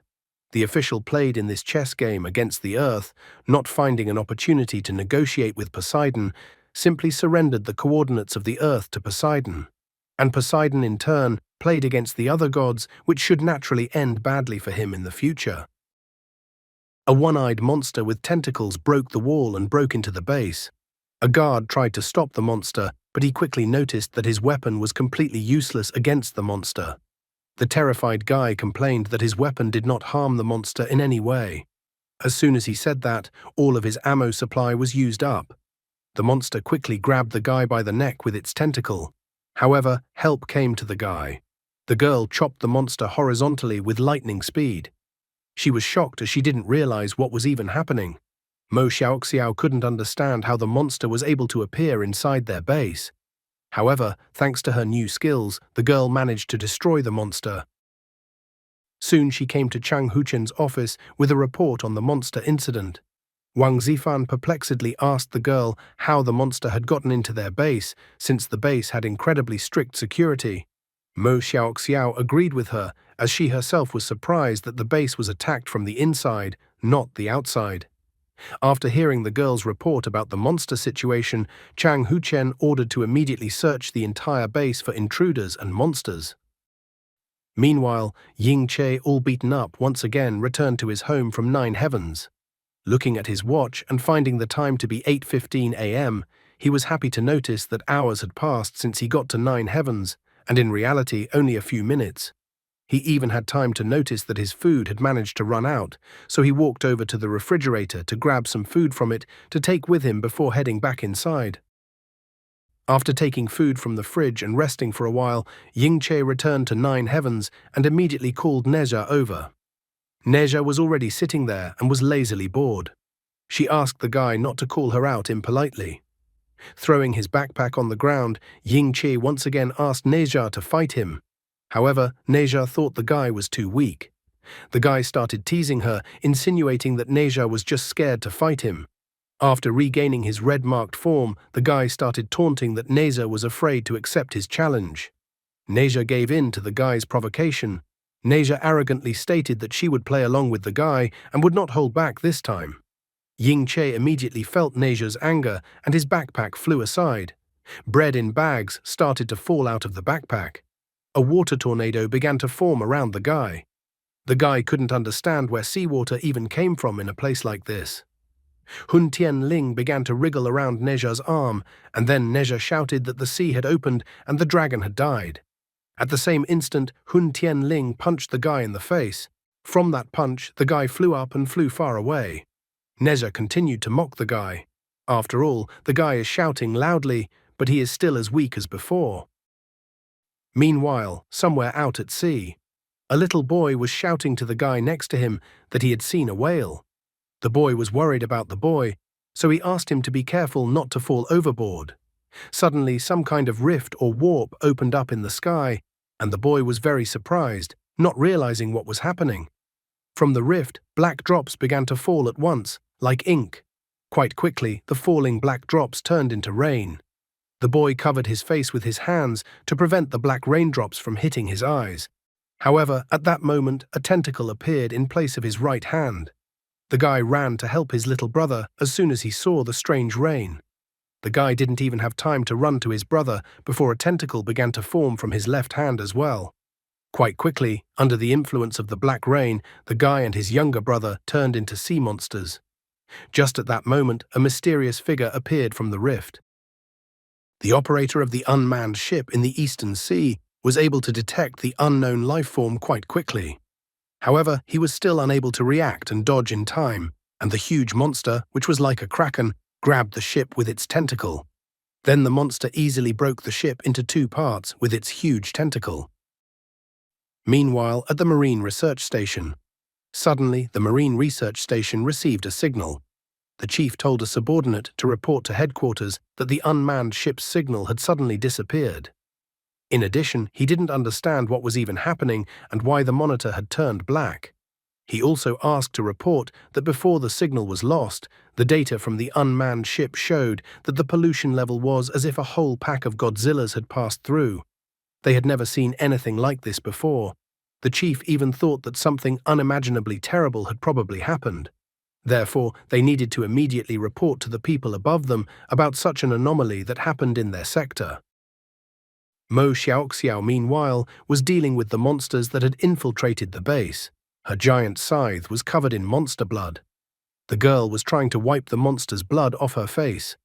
The official played in this chess game against the Earth, not finding an opportunity to negotiate with Poseidon, simply surrendered the coordinates of the Earth to Poseidon. And Poseidon, in turn, played against the other gods, which should naturally end badly for him in the future. A one-eyed monster with tentacles broke the wall and broke into the base. A guard tried to stop the monster, but he quickly noticed that his weapon was completely useless against the monster. The terrified guy complained that his weapon did not harm the monster in any way. As soon as he said that, all of his ammo supply was used up. The monster quickly grabbed the guy by the neck with its tentacle. However, help came to the guy. The girl chopped the monster horizontally with lightning speed. She was shocked as she didn't realize what was even happening. Mo Xiaoxiao couldn't understand how the monster was able to appear inside their base. However, thanks to her new skills, the girl managed to destroy the monster. Soon she came to Chang Huchen's office with a report on the monster incident. Wang Zifan perplexedly asked the girl how the monster had gotten into their base, since the base had incredibly strict security. Mo Xiaoxiao agreed with her, as she herself was surprised that the base was attacked from the inside, not the outside. After hearing the girl's report about the monster situation, Chang Huchen ordered to immediately search the entire base for intruders and monsters. Meanwhile, Ying Che, all beaten up, once again returned to his home from 9 heavens. Looking at his watch and finding the time to be 8:15 a.m., he was happy to notice that hours had passed since he got to 9 heavens, and in reality only a few minutes. He even had time to notice that his food had managed to run out, so he walked over to the refrigerator to grab some food from it to take with him before heading back inside. After taking food from the fridge and resting for a while, Ying Che returned to 9 heavens and immediately called Neja over. Neja was already sitting there and was lazily bored. She asked the guy not to call her out impolitely. Throwing his backpack on the ground, Ying Che once again asked Neja to fight him. However, Neja thought the guy was too weak. The guy started teasing her, insinuating that Neja was just scared to fight him. After regaining his red-marked form, the guy started taunting that Neja was afraid to accept his challenge. Neja gave in to the guy's provocation. Neja arrogantly stated that she would play along with the guy and would not hold back this time. Ying Che immediately felt Neja's anger and his backpack flew aside. Bread in bags started to fall out of the backpack. A water tornado began to form around the guy. The guy couldn't understand where seawater even came from in a place like this. Hun Tian Ling began to wriggle around Neja's arm, and then Neja shouted that the sea had opened and the dragon had died. At the same instant, Hun Tian Ling punched the guy in the face. From that punch, the guy flew up and flew far away. Neja continued to mock the guy. After all, the guy is shouting loudly, but he is still as weak as before. Meanwhile, somewhere out at sea, a little boy was shouting to the guy next to him that he had seen a whale. The boy was worried about the boy, so he asked him to be careful not to fall overboard. Suddenly, some kind of rift or warp opened up in the sky, and the boy was very surprised, not realizing what was happening. From the rift, black drops began to fall at once, like ink. Quite quickly, the falling black drops turned into rain. The boy covered his face with his hands to prevent the black raindrops from hitting his eyes. However, at that moment, a tentacle appeared in place of his right hand. The guy ran to help his little brother as soon as he saw the strange rain. The guy didn't even have time to run to his brother before a tentacle began to form from his left hand as well. Quite quickly, under the influence of the black rain, the guy and his younger brother turned into sea monsters. Just at that moment, a mysterious figure appeared from the rift. The operator of the unmanned ship in the Eastern Sea was able to detect the unknown life form quite quickly. However, he was still unable to react and dodge in time, and the huge monster, which was like a kraken, grabbed the ship with its tentacle. Then the monster easily broke the ship into 2 parts with its huge tentacle. Meanwhile, at the Marine Research Station, suddenly the Marine Research Station received a signal. The chief told a subordinate to report to headquarters that the unmanned ship's signal had suddenly disappeared. In addition, he didn't understand what was even happening and why the monitor had turned black. He also asked to report that before the signal was lost, the data from the unmanned ship showed that the pollution level was as if a whole pack of Godzillas had passed through. They had never seen anything like this before. The chief even thought that something unimaginably terrible had probably happened. Therefore, they needed to immediately report to the people above them about such an anomaly that happened in their sector. Mo Xiaoxiao, meanwhile, was dealing with the monsters that had infiltrated the base. Her giant scythe was covered in monster blood. The girl was trying to wipe the monster's blood off her face.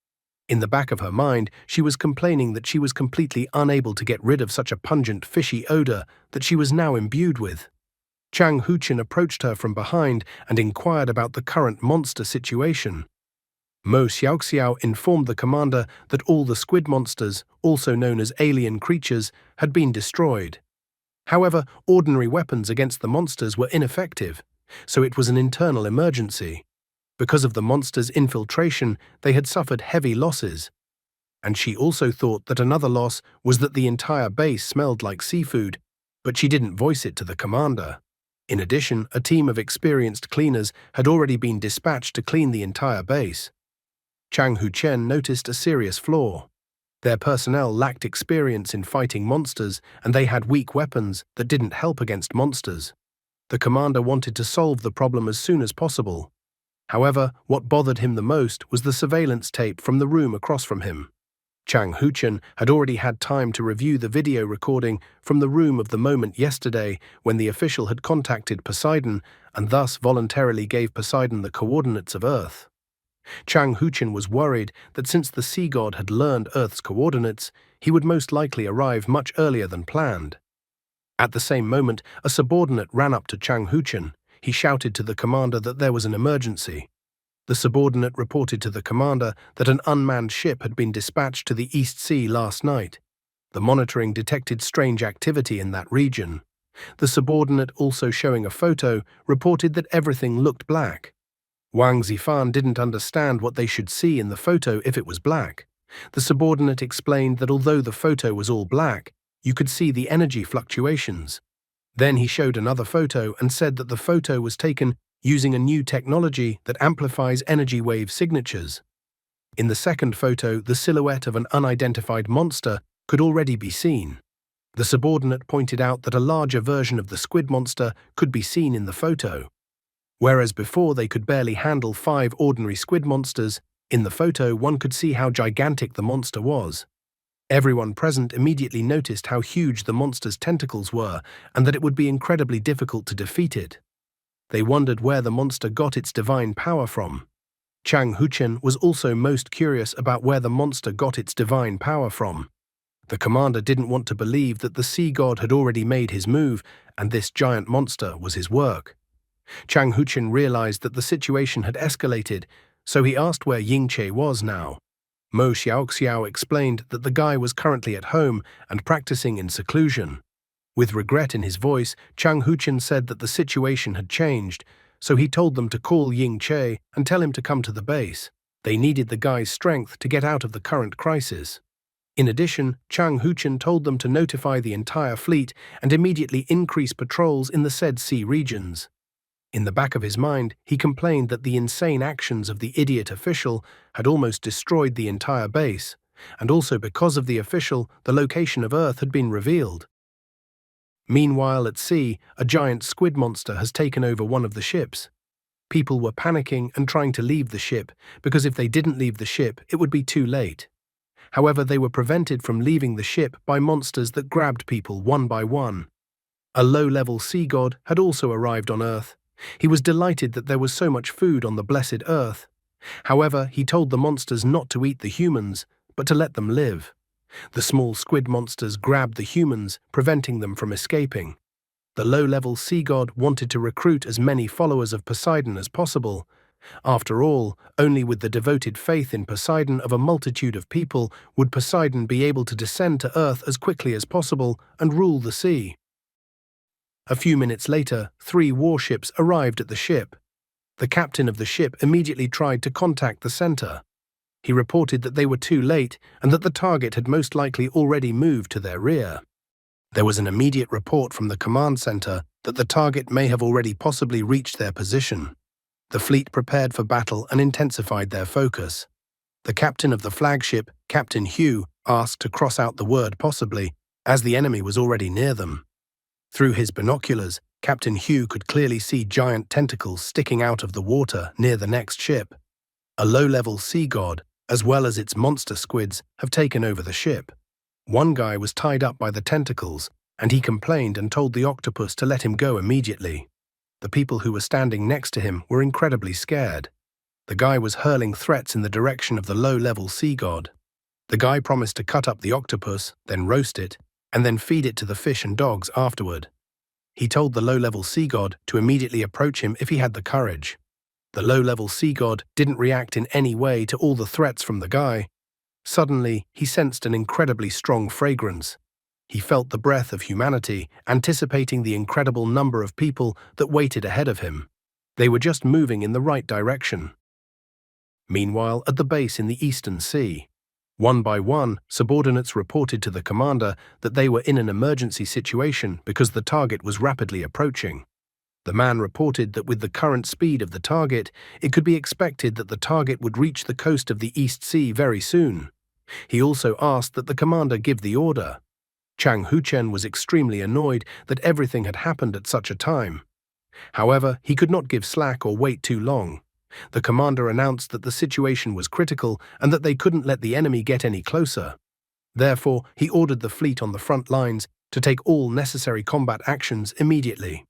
In the back of her mind, she was complaining that she was completely unable to get rid of such a pungent, fishy odor that she was now imbued with. Chang Huchin approached her from behind and inquired about the current monster situation. Mo Xiaoxiao informed the commander that all the squid monsters, also known as alien creatures, had been destroyed. However, ordinary weapons against the monsters were ineffective, so it was an internal emergency. Because of the monsters' infiltration, they had suffered heavy losses. And she also thought that another loss was that the entire base smelled like seafood, but she didn't voice it to the commander. In addition, a team of experienced cleaners had already been dispatched to clean the entire base. Chang Huchen noticed a serious flaw. Their personnel lacked experience in fighting monsters, and they had weak weapons that didn't help against monsters. The commander wanted to solve the problem as soon as possible. However, what bothered him the most was the surveillance tape from the room across from him. Chang Huchen had already had time to review the video recording from the room of the moment yesterday when the official had contacted Poseidon and thus voluntarily gave Poseidon the coordinates of Earth. Chang Huchen was worried that since the sea god had learned Earth's coordinates, he would most likely arrive much earlier than planned. At the same moment, a subordinate ran up to Chang Huchen. He shouted to the commander that there was an emergency. The subordinate reported to the commander that an unmanned ship had been dispatched to the East Sea last night. The monitoring detected strange activity in that region. The subordinate, also showing a photo, reported that everything looked black. Wang Zifan didn't understand what they should see in the photo if it was black. The subordinate explained that although the photo was all black, you could see the energy fluctuations. Then he showed another photo and said that the photo was taken using a new technology that amplifies energy wave signatures. In the second photo, the silhouette of an unidentified monster could already be seen. The subordinate pointed out that a larger version of the squid monster could be seen in the photo. Whereas before they could barely handle 5 ordinary squid monsters, in the photo one could see how gigantic the monster was. Everyone present immediately noticed how huge the monster's tentacles were and that it would be incredibly difficult to defeat it. They wondered where the monster got its divine power from. Chang Huchen was also most curious about where the monster got its divine power from. The commander didn't want to believe that the sea god had already made his move and this giant monster was his work. Chang Huchen realized that the situation had escalated, so he asked where Yingche was now. Mo Xiaoxiao explained that the guy was currently at home and practicing in seclusion. With regret in his voice, Chang Huchen said that the situation had changed, so he told them to call Yingche and tell him to come to the base. They needed the guy's strength to get out of the current crisis. In addition, Chang Huchen told them to notify the entire fleet and immediately increase patrols in the said sea regions. In the back of his mind, he complained that the insane actions of the idiot official had almost destroyed the entire base, and also because of the official, the location of Earth had been revealed. Meanwhile, at sea, a giant squid monster has taken over one of the ships. People were panicking and trying to leave the ship, because if they didn't leave the ship, it would be too late. However, they were prevented from leaving the ship by monsters that grabbed people one by one. A low-level sea god had also arrived on Earth. He was delighted that there was so much food on the blessed Earth. However, he told the monsters not to eat the humans, but to let them live. The small squid monsters grabbed the humans, preventing them from escaping. The low-level sea god wanted to recruit as many followers of Poseidon as possible. After all, only with the devoted faith in Poseidon of a multitude of people would Poseidon be able to descend to Earth as quickly as possible and rule the sea. A few minutes later, 3 warships arrived at the ship. The captain of the ship immediately tried to contact the center. He reported that they were too late and that the target had most likely already moved to their rear. There was an immediate report from the command center that the target may have already possibly reached their position. The fleet prepared for battle and intensified their focus. The captain of the flagship, Captain Hugh, asked to cross out the word possibly, as the enemy was already near them. Through his binoculars, Captain Hugh could clearly see giant tentacles sticking out of the water near the next ship. A low-level sea god, as well as its monster squids, have taken over the ship. One guy was tied up by the tentacles, and he complained and told the octopus to let him go immediately. The people who were standing next to him were incredibly scared. The guy was hurling threats in the direction of the low-level sea god. The guy promised to cut up the octopus, then roast it, and then feed it to the fish and dogs afterward. He told the low-level sea god to immediately approach him if he had the courage. The low-level sea god didn't react in any way to all the threats from the guy. Suddenly, he sensed an incredibly strong fragrance. He felt the breath of humanity, anticipating the incredible number of people that waited ahead of him. They were just moving in the right direction. Meanwhile, at the base in the Eastern Sea, one by one, subordinates reported to the commander that they were in an emergency situation because the target was rapidly approaching. The man reported that with the current speed of the target, it could be expected that the target would reach the coast of the East Sea very soon. He also asked that the commander give the order. Chang Huchen was extremely annoyed that everything had happened at such a time. However, he could not give slack or wait too long. The commander announced that the situation was critical and that they couldn't let the enemy get any closer. Therefore, he ordered the fleet on the front lines to take all necessary combat actions immediately.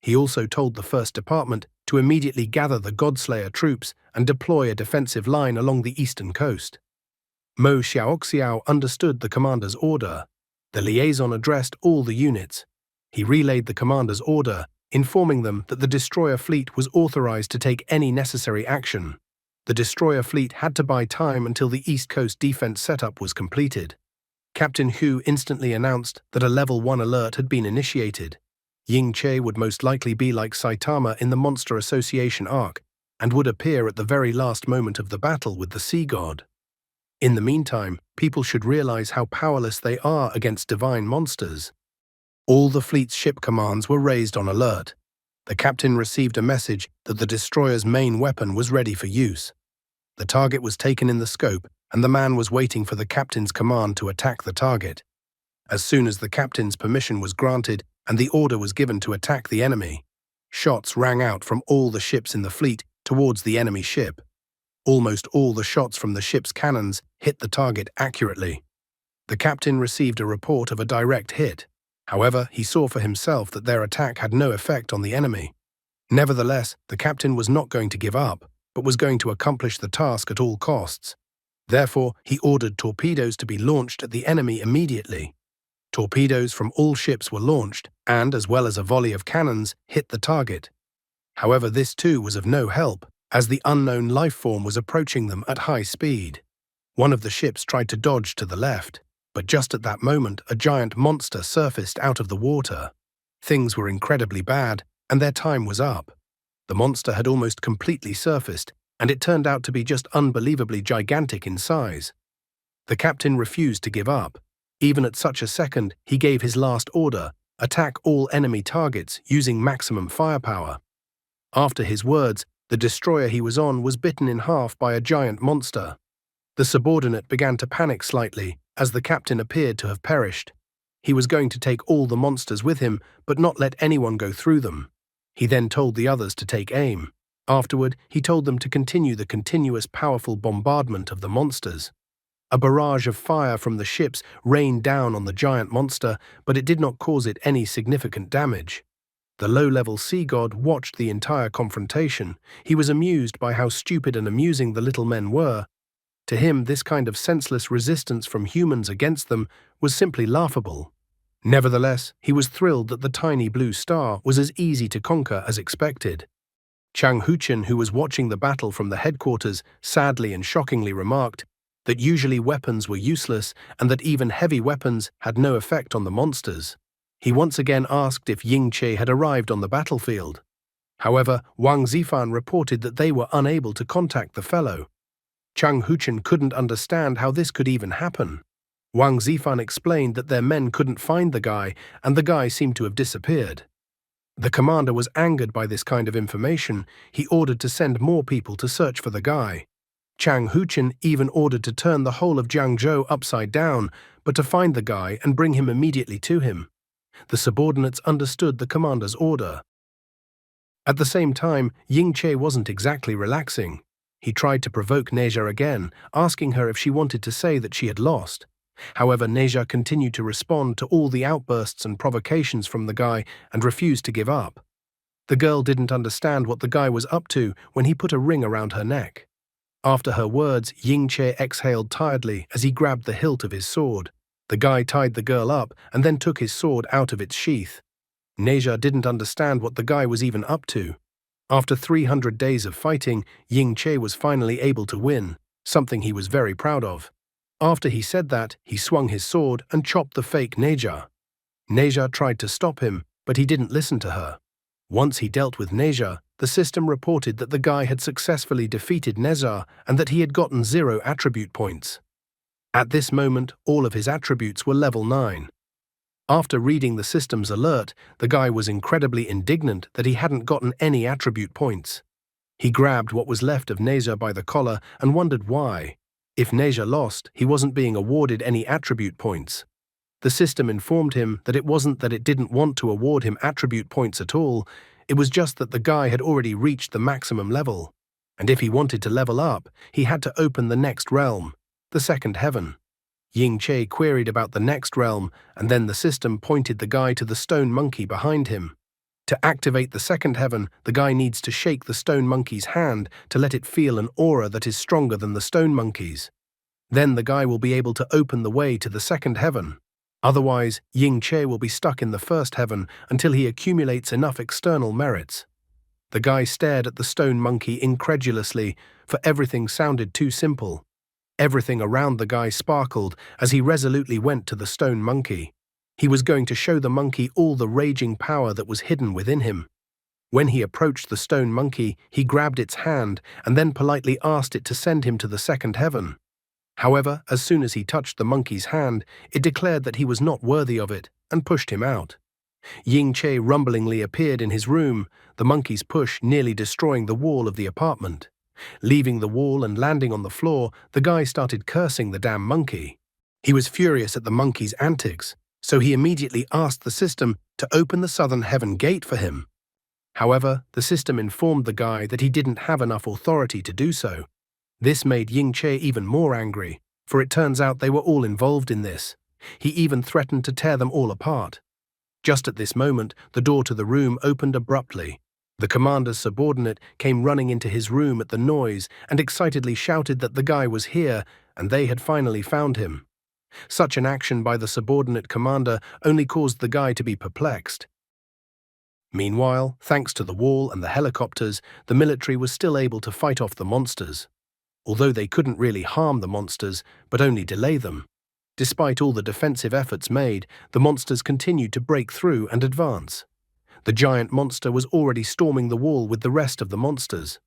He also told the First Department to immediately gather the Godslayer troops and deploy a defensive line along the eastern coast. Mo Xiaoxiao understood the commander's order. The liaison addressed all the units. He relayed the commander's order, informing them that the destroyer fleet was authorized to take any necessary action. The destroyer fleet had to buy time until the East Coast defense setup was completed. Captain Hu instantly announced that a Level 1 alert had been initiated. Ying Che would most likely be like Saitama in the Monster Association arc, and would appear at the very last moment of the battle with the Sea God. In the meantime, people should realize how powerless they are against divine monsters. All the fleet's ship commands were raised on alert. The captain received a message that the destroyer's main weapon was ready for use. The target was taken in the scope, and the man was waiting for the captain's command to attack the target. As soon as the captain's permission was granted and the order was given to attack the enemy, shots rang out from all the ships in the fleet towards the enemy ship. Almost all the shots from the ship's cannons hit the target accurately. The captain received a report of a direct hit. However, he saw for himself that their attack had no effect on the enemy. Nevertheless, the captain was not going to give up, but was going to accomplish the task at all costs. Therefore, he ordered torpedoes to be launched at the enemy immediately. Torpedoes from all ships were launched, and, as well as a volley of cannons, hit the target. However, this too was of no help, as the unknown life form was approaching them at high speed. One of the ships tried to dodge to the left, but just at that moment a giant monster surfaced out of the water. Things were incredibly bad, and their time was up. The monster had almost completely surfaced, and it turned out to be just unbelievably gigantic in size. The captain refused to give up. Even at such a second, he gave his last order: attack all enemy targets using maximum firepower. After his words, the destroyer he was on was bitten in half by a giant monster. The subordinate began to panic slightly, as the captain appeared to have perished. He was going to take all the monsters with him, but not let anyone go through them. He then told the others to take aim. Afterward, he told them to continue the continuous powerful bombardment of the monsters. A barrage of fire from the ships rained down on the giant monster, but it did not cause it any significant damage. The low-level sea god watched the entire confrontation. He was amused by how stupid and amusing the little men were. To him, this kind of senseless resistance from humans against them was simply laughable. Nevertheless, he was thrilled that the tiny blue star was as easy to conquer as expected. Chang Huchen, who was watching the battle from the headquarters, sadly and shockingly remarked that usually weapons were useless and that even heavy weapons had no effect on the monsters. He once again asked if Ying Che had arrived on the battlefield. However, Wang Zifan reported that they were unable to contact the fellow. Chang Huchen couldn't understand how this could even happen. Wang Zifan explained that their men couldn't find the guy, and the guy seemed to have disappeared. The commander was angered by this kind of information. He ordered to send more people to search for the guy. Chang Huchen even ordered to turn the whole of Jiangzhou upside down, but to find the guy and bring him immediately to him. The subordinates understood the commander's order. At the same time, Ying Che wasn't exactly relaxing. He tried to provoke Neja again, asking her if she wanted to say that she had lost. However, Neja continued to respond to all the outbursts and provocations from the guy and refused to give up. The girl didn't understand what the guy was up to when he put a ring around her neck. After her words, Ying Che exhaled tiredly as he grabbed the hilt of his sword. The guy tied the girl up and then took his sword out of its sheath. Neja didn't understand what the guy was even up to. After 300 days of fighting, Ying Che was finally able to win, something he was very proud of. After he said that, he swung his sword and chopped the fake Neja. Neja tried to stop him, but he didn't listen to her. Once he dealt with Neja, the system reported that the guy had successfully defeated Neja and that he had gotten 0 attribute points. At this moment, all of his attributes were level 9. After reading the system's alert, the guy was incredibly indignant that he hadn't gotten any attribute points. He grabbed what was left of Neja by the collar and wondered why. If Neja lost, he wasn't being awarded any attribute points. The system informed him that it wasn't that it didn't want to award him attribute points at all, it was just that the guy had already reached the maximum level. And if he wanted to level up, he had to open the next realm, the second heaven. Ying Che queried about the next realm, and then the system pointed the guy to the stone monkey behind him. To activate the second heaven, the guy needs to shake the stone monkey's hand to let it feel an aura that is stronger than the stone monkey's. Then the guy will be able to open the way to the second heaven. Otherwise, Ying Che will be stuck in the first heaven until he accumulates enough external merits. The guy stared at the stone monkey incredulously, for everything sounded too simple. Everything around the guy sparkled as he resolutely went to the stone monkey. He was going to show the monkey all the raging power that was hidden within him. When he approached the stone monkey, he grabbed its hand and then politely asked it to send him to the second heaven. However, as soon as he touched the monkey's hand, it declared that he was not worthy of it and pushed him out. Ying Che rumblingly appeared in his room, the monkey's push nearly destroying the wall of the apartment. Leaving the wall and landing on the floor, the guy started cursing the damn monkey. He was furious at the monkey's antics, so he immediately asked the system to open the southern heaven gate for him. However, the system informed the guy that he didn't have enough authority to do so. This made Ying Che even more angry, for it turns out they were all involved in this. He even threatened to tear them all apart. Just at this moment, the door to the room opened abruptly. The commander's subordinate came running into his room at the noise and excitedly shouted that the guy was here and they had finally found him. Such an action by the subordinate commander only caused the guy to be perplexed. Meanwhile, thanks to the wall and the helicopters, the military was still able to fight off the monsters. Although they couldn't really harm the monsters, but only delay them. Despite all the defensive efforts made, the monsters continued to break through and advance. The giant monster was already storming the wall with the rest of the monsters.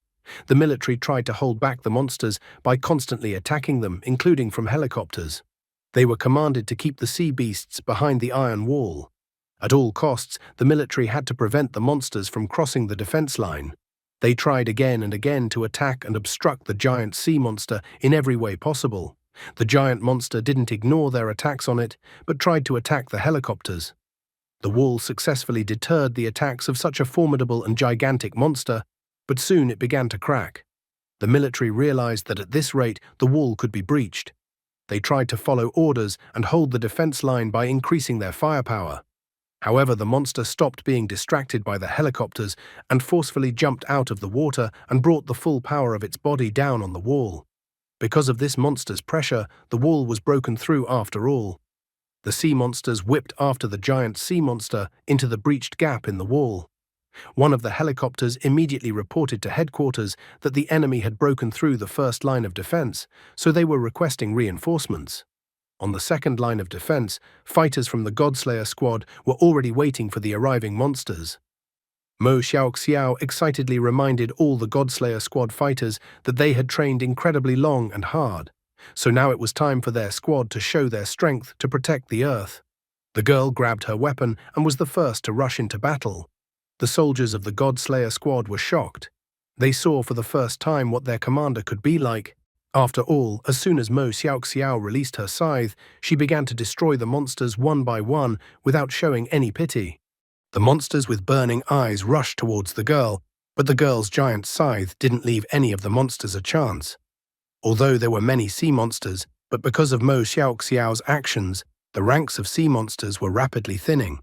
The military tried to hold back the monsters by constantly attacking them, including from helicopters. They were commanded to keep the sea beasts behind the iron wall. At all costs, the military had to prevent the monsters from crossing the defense line. They tried again and again to attack and obstruct the giant sea monster in every way possible. The giant monster didn't ignore their attacks on it, but tried to attack the helicopters. The wall successfully deterred the attacks of such a formidable and gigantic monster, but soon it began to crack. The military realized that at this rate the wall could be breached. They tried to follow orders and hold the defense line by increasing their firepower. However, the monster stopped being distracted by the helicopters and forcefully jumped out of the water and brought the full power of its body down on the wall. Because of this monster's pressure, the wall was broken through after all. The sea monsters whipped after the giant sea monster into the breached gap in the wall. One of the helicopters immediately reported to headquarters that the enemy had broken through the first line of defense, so they were requesting reinforcements. On the second line of defense, fighters from the Godslayer squad were already waiting for the arriving monsters. Mo Xiaoxiao excitedly reminded all the Godslayer squad fighters that they had trained incredibly long and hard, so now it was time for their squad to show their strength to protect the Earth. The girl grabbed her weapon and was the first to rush into battle. The soldiers of the Godslayer squad were shocked. They saw for the first time what their commander could be like. After all, as soon as Mo Xiaoxiao released her scythe, she began to destroy the monsters one by one without showing any pity. The monsters with burning eyes rushed towards the girl, but the girl's giant scythe didn't leave any of the monsters a chance. Although there were many sea monsters, but because of Mo Xiaoxiao's actions, the ranks of sea monsters were rapidly thinning.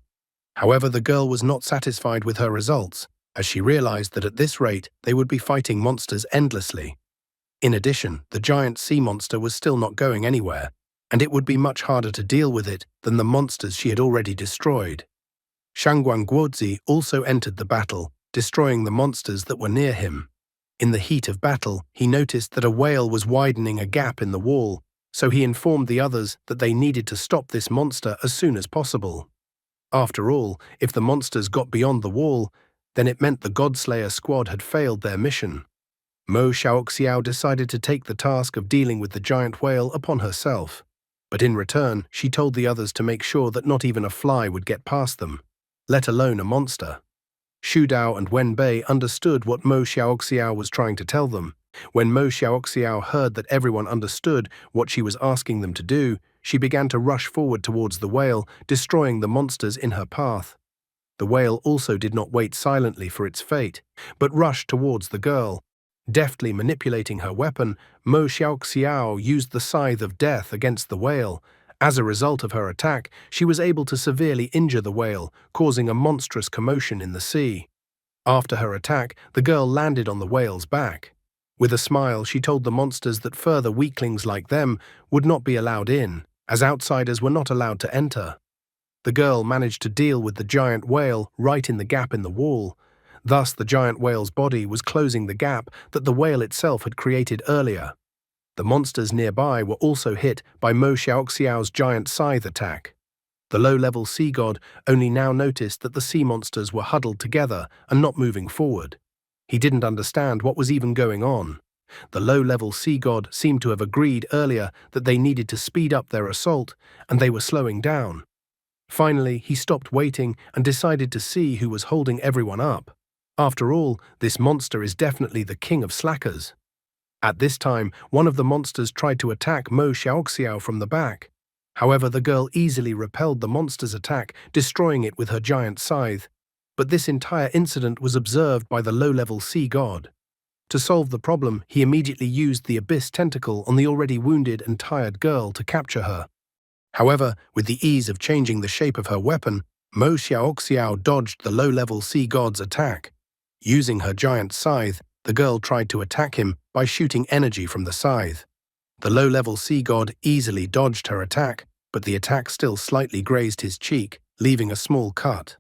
However, the girl was not satisfied with her results, as she realized that at this rate they would be fighting monsters endlessly. In addition, the giant sea monster was still not going anywhere, and it would be much harder to deal with it than the monsters she had already destroyed. Shangguang Guozi also entered the battle, destroying the monsters that were near him. In the heat of battle, he noticed that a whale was widening a gap in the wall, so he informed the others that they needed to stop this monster as soon as possible. After all, if the monsters got beyond the wall, then it meant the Godslayer squad had failed their mission. Mo Xiaoxiao decided to take the task of dealing with the giant whale upon herself. But in return, she told the others to make sure that not even a fly would get past them, let alone a monster. Xu Dao and Wen Bei understood what Mo Xiaoxiao was trying to tell them. When Mo Xiaoxiao heard that everyone understood what she was asking them to do, she began to rush forward towards the whale, destroying the monsters in her path. The whale also did not wait silently for its fate, but rushed towards the girl. Deftly manipulating her weapon, Mo Xiaoxiao used the Scythe of Death against the whale. As a result of her attack, she was able to severely injure the whale, causing a monstrous commotion in the sea. After her attack, the girl landed on the whale's back. With a smile, she told the monsters that further weaklings like them would not be allowed in, as outsiders were not allowed to enter. The girl managed to deal with the giant whale right in the gap in the wall. Thus, the giant whale's body was closing the gap that the whale itself had created earlier. The monsters nearby were also hit by Mo Xiaoxiao's giant scythe attack. The low-level sea god only now noticed that the sea monsters were huddled together and not moving forward. He didn't understand what was even going on. The low-level sea god seemed to have agreed earlier that they needed to speed up their assault, and they were slowing down. Finally, he stopped waiting and decided to see who was holding everyone up. After all, this monster is definitely the king of slackers. At this time, one of the monsters tried to attack Mo Xiaoxiao from the back. However, the girl easily repelled the monster's attack, destroying it with her giant scythe. But this entire incident was observed by the low-level sea god. To solve the problem, he immediately used the abyss tentacle on the already wounded and tired girl to capture her. However, with the ease of changing the shape of her weapon, Mo Xiaoxiao dodged the low-level sea god's attack. Using her giant scythe, the girl tried to attack him by shooting energy from the scythe. The low-level sea god easily dodged her attack, but the attack still slightly grazed his cheek, leaving a small cut.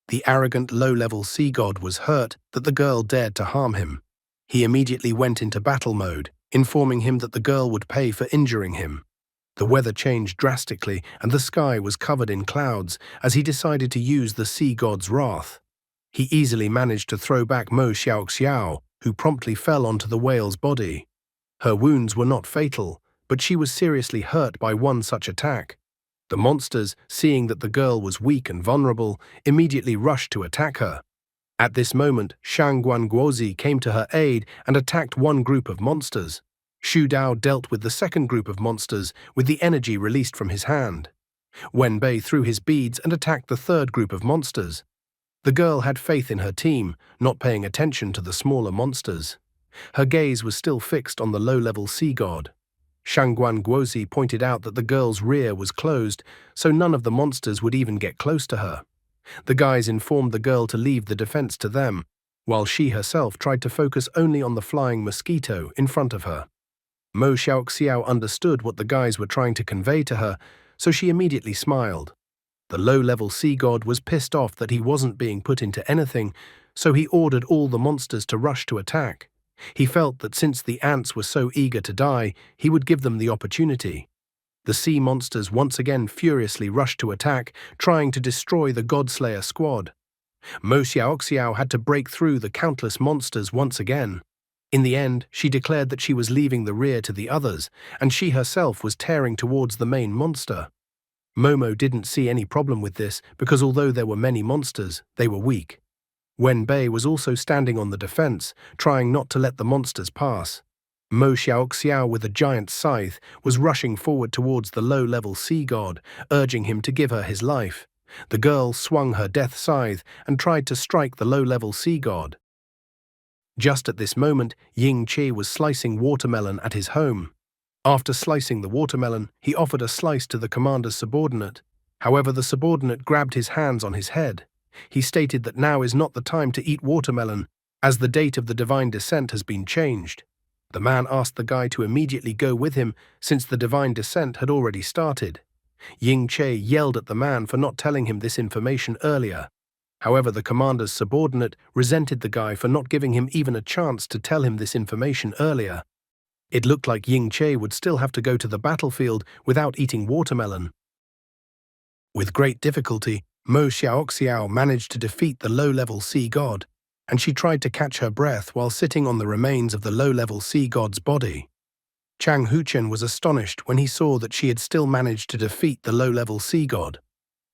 The arrogant low-level sea god was hurt that the girl dared to harm him. He immediately went into battle mode, informing him that the girl would pay for injuring him. The weather changed drastically and the sky was covered in clouds as he decided to use the sea god's wrath. He easily managed to throw back Mo Xiaoxiao, who promptly fell onto the whale's body. Her wounds were not fatal, but she was seriously hurt by one such attack. The monsters, seeing that the girl was weak and vulnerable, immediately rushed to attack her. At this moment, Shang Guanguozi came to her aid and attacked one group of monsters. Xu Dao dealt with the second group of monsters with the energy released from his hand. Wen Bei threw his beads and attacked the third group of monsters. The girl had faith in her team, not paying attention to the smaller monsters. Her gaze was still fixed on the low-level sea god. Shangguan Guozi pointed out that the girl's rear was closed, so none of the monsters would even get close to her. The guys informed the girl to leave the defense to them, while she herself tried to focus only on the flying mosquito in front of her. Mo Xiaoxiao understood what the guys were trying to convey to her, so she immediately smiled. The low-level sea god was pissed off that he wasn't being put into anything, so he ordered all the monsters to rush to attack. He felt that since the ants were so eager to die, he would give them the opportunity. The sea monsters once again furiously rushed to attack, trying to destroy the Godslayer squad. Mo Xiaoxiao had to break through the countless monsters once again. In the end, she declared that she was leaving the rear to the others, and she herself was tearing towards the main monster. Momo didn't see any problem with this because although there were many monsters, they were weak. Wen Bei was also standing on the defense, trying not to let the monsters pass. Mo Xiaoxiao with a giant scythe was rushing forward towards the low-level sea god, urging him to give her his life. The girl swung her death scythe and tried to strike the low-level sea god. Just at this moment, Ying Qi was slicing watermelon at his home. After slicing the watermelon, he offered a slice to the commander's subordinate. However, the subordinate grabbed his hands on his head. He stated that now is not the time to eat watermelon, as the date of the divine descent has been changed. The man asked the guy to immediately go with him since the divine descent had already started. Ying Che yelled at the man for not telling him this information earlier. However, the commander's subordinate resented the guy for not giving him even a chance to tell him this information earlier. It looked like Ying Che would still have to go to the battlefield without eating watermelon. With great difficulty, Mo Xiaoxiao managed to defeat the low-level sea god, and she tried to catch her breath while sitting on the remains of the low-level sea god's body. Chang Huchen was astonished when he saw that she had still managed to defeat the low-level sea god.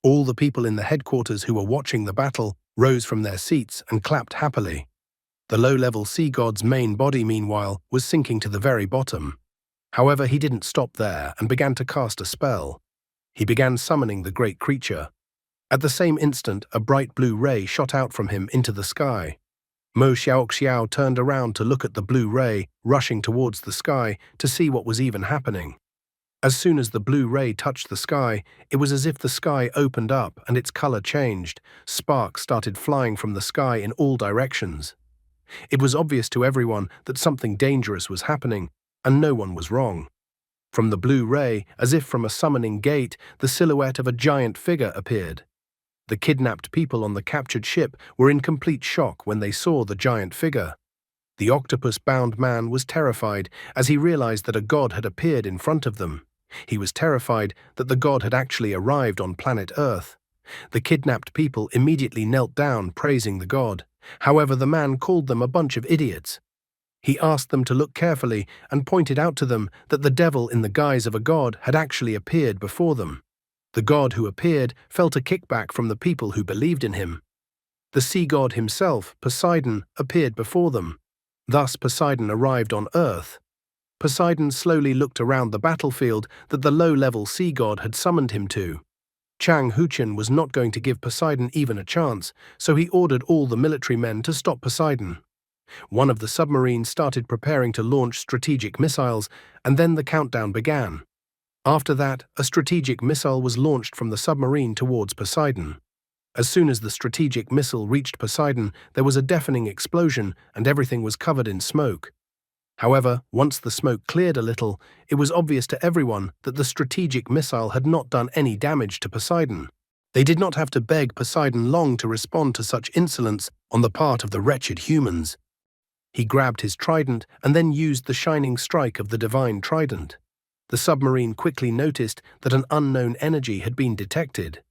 All the people in the headquarters who were watching the battle rose from their seats and clapped happily. The low-level sea god's main body, meanwhile, was sinking to the very bottom. However, he didn't stop there and began to cast a spell. He began summoning the great creature. At the same instant, a bright blue ray shot out from him into the sky. Mo Xiaoxiao turned around to look at the blue ray rushing towards the sky to see what was even happening. As soon as the blue ray touched the sky, it was as if the sky opened up and its color changed. Sparks started flying from the sky in all directions. It was obvious to everyone that something dangerous was happening, and no one was wrong. From the blue ray, as if from a summoning gate, the silhouette of a giant figure appeared. The kidnapped people on the captured ship were in complete shock when they saw the giant figure. The octopus-bound man was terrified as he realized that a god had appeared in front of them. He was terrified that the god had actually arrived on planet Earth. The kidnapped people immediately knelt down, praising the god. However, the man called them a bunch of idiots. He asked them to look carefully and pointed out to them that the devil in the guise of a god had actually appeared before them. The god who appeared felt a kickback from the people who believed in him. The sea god himself, Poseidon, appeared before them. Thus Poseidon arrived on Earth. Poseidon slowly looked around the battlefield that the low-level sea god had summoned him to. Chang Huchen was not going to give Poseidon even a chance, so he ordered all the military men to stop Poseidon. One of the submarines started preparing to launch strategic missiles, and then the countdown began. After that, a strategic missile was launched from the submarine towards Poseidon. As soon as the strategic missile reached Poseidon, there was a deafening explosion and everything was covered in smoke. However, once the smoke cleared a little, it was obvious to everyone that the strategic missile had not done any damage to Poseidon. They did not have to beg Poseidon long to respond to such insolence on the part of the wretched humans. He grabbed his trident and then used the shining strike of the divine trident. The submarine quickly noticed that an unknown energy had been detected.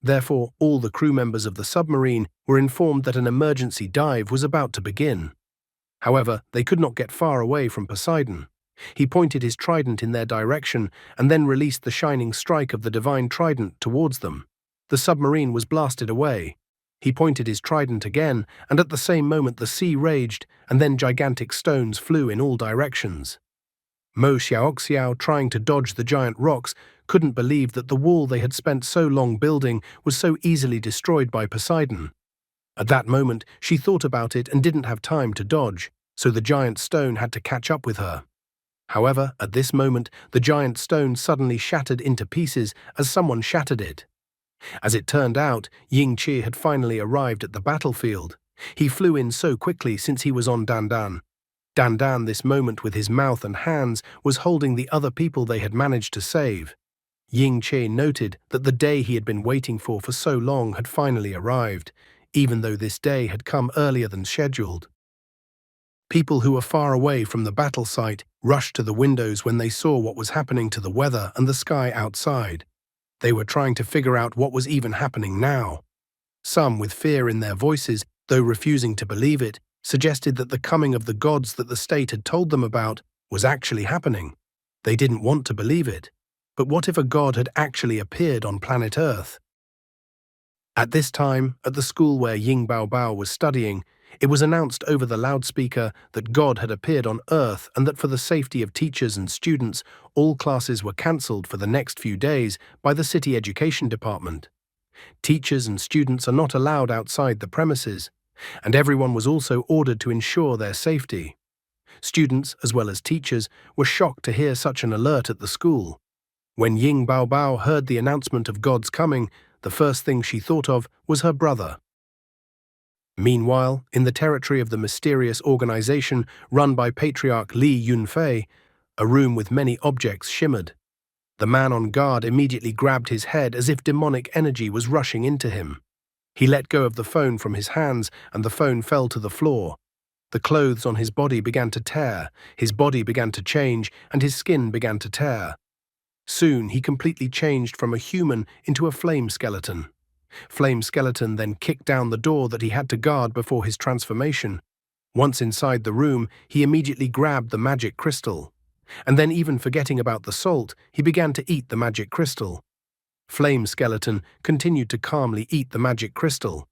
Therefore, all the crew members of the submarine were informed that an emergency dive was about to begin. However, they could not get far away from Poseidon. He pointed his trident in their direction and then released the shining strike of the divine trident towards them. The submarine was blasted away. He pointed his trident again, and at the same moment the sea raged, and then gigantic stones flew in all directions. Mo Xiaoxiao, trying to dodge the giant rocks, couldn't believe that the wall they had spent so long building was so easily destroyed by Poseidon. At that moment, she thought about it and didn't have time to dodge, so the giant stone had to catch up with her. However, at this moment, the giant stone suddenly shattered into pieces as someone shattered it. As it turned out, Ying Qi had finally arrived at the battlefield. He flew in so quickly since he was on Dandan. Dandan, this moment with his mouth and hands, was holding the other people they had managed to save. Ying Qi noted that the day he had been waiting for so long had finally arrived, even though this day had come earlier than scheduled. People who were far away from the battle site rushed to the windows when they saw what was happening to the weather and the sky outside. They were trying to figure out what was even happening now. Some, with fear in their voices, though refusing to believe it, suggested that the coming of the gods that the state had told them about was actually happening. They didn't want to believe it. But what if a god had actually appeared on planet Earth? At this time, at the school where Ying Baobao was studying, it was announced over the loudspeaker that God had appeared on Earth and that for the safety of teachers and students, all classes were cancelled for the next few days by the city education department. Teachers and students are not allowed outside the premises, and everyone was also ordered to ensure their safety. Students, as well as teachers, were shocked to hear such an alert at the school. When Ying Baobao heard the announcement of God's coming, the first thing she thought of was her brother. Meanwhile, in the territory of the mysterious organization run by Patriarch Li Yunfei, a room with many objects shimmered. The man on guard immediately grabbed his head as if demonic energy was rushing into him. He let go of the phone from his hands and the phone fell to the floor. The clothes on his body began to tear, his body began to change, and his skin began to tear. Soon he completely changed from a human into a flame skeleton. Flame Skeleton then kicked down the door that he had to guard before his transformation. Once inside the room, he immediately grabbed the magic crystal. And then, even forgetting about the salt, he began to eat the magic crystal. Flame Skeleton continued to calmly eat the magic crystal.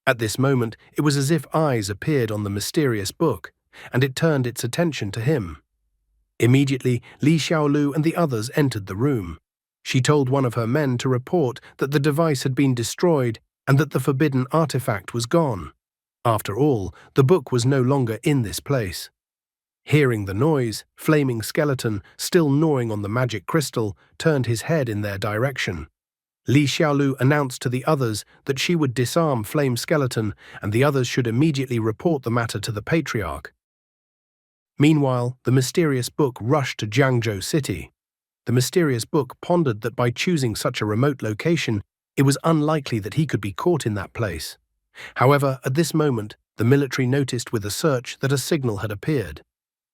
At this moment, it was as if eyes appeared on the mysterious book, and it turned its attention to him. Immediately, Li Xiaolu and the others entered the room. She told one of her men to report that the device had been destroyed and that the forbidden artifact was gone. After all, the book was no longer in this place. Hearing the noise, Flaming Skeleton, still gnawing on the magic crystal, turned his head in their direction. Li Xiaolu announced to the others that she would disarm Flame Skeleton and the others should immediately report the matter to the Patriarch. Meanwhile, the mysterious book rushed to Jiangzhou City. The mysterious book pondered that by choosing such a remote location, it was unlikely that he could be caught in that place. However, at this moment, the military noticed with a search that a signal had appeared.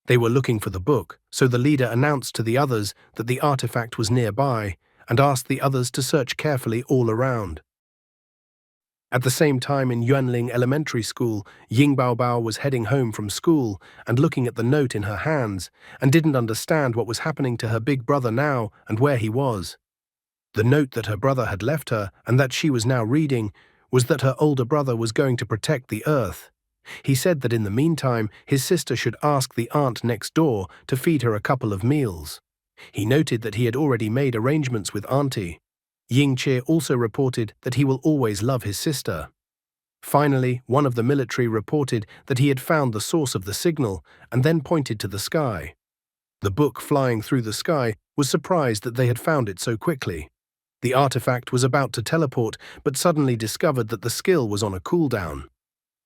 They were looking for the book, so the leader announced to the others that the artifact was nearby and asked the others to search carefully all around. At the same time in Yuanling Elementary School, Ying Baobao was heading home from school and looking at the note in her hands and didn't understand what was happening to her big brother now and where he was. The note that her brother had left her and that she was now reading was that her older brother was going to protect the earth. He said that in the meantime his sister should ask the aunt next door to feed her a couple of meals. He noted that he had already made arrangements with Auntie. Ying Che also reported that he will always love his sister. Finally, one of the military reported that he had found the source of the signal and then pointed to the sky. The book flying through the sky was surprised that they had found it so quickly. The artifact was about to teleport but suddenly discovered that the skill was on a cooldown.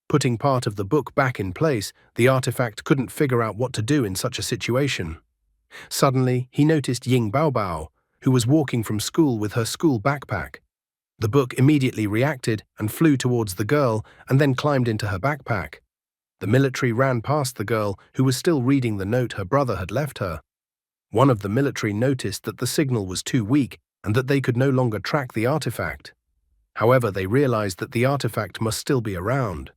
Putting part of the book back in place, the artifact couldn't figure out what to do in such a situation. Suddenly, he noticed Ying Baobao, who was walking from school with her school backpack. The book immediately reacted and flew towards the girl and then climbed into her backpack. The military ran past the girl, who was still reading the note her brother had left her. One of the military noticed that the signal was too weak and that they could no longer track the artifact. However, they realized that the artifact must still be around.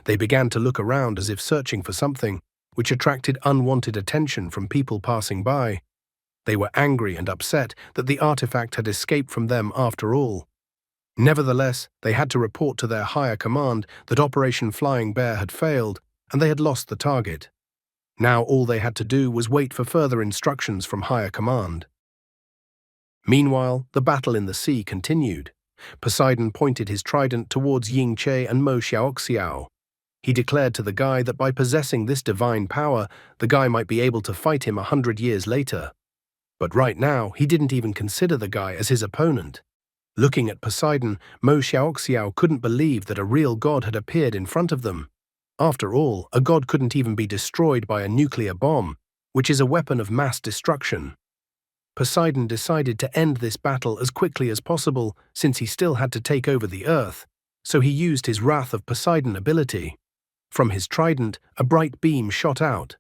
They began to look around as if searching for something, which attracted unwanted attention from people passing by. They were angry and upset that the artifact had escaped from them after all. Nevertheless, they had to report to their higher command that Operation Flying Bear had failed and they had lost the target. Now all they had to do was wait for further instructions from higher command. Meanwhile, the battle in the sea continued. Poseidon pointed his trident towards Ying Che and Mo Xiaoxiao. He declared to the guy that by possessing this divine power, the guy might be able to fight him 100 years later. But right now, he didn't even consider the guy as his opponent. Looking at Poseidon, Mo Xiaoxiao couldn't believe that a real god had appeared in front of them. After all, a god couldn't even be destroyed by a nuclear bomb, which is a weapon of mass destruction. Poseidon decided to end this battle as quickly as possible since he still had to take over the earth, so he used his Wrath of Poseidon ability. From his trident, a bright beam shot out.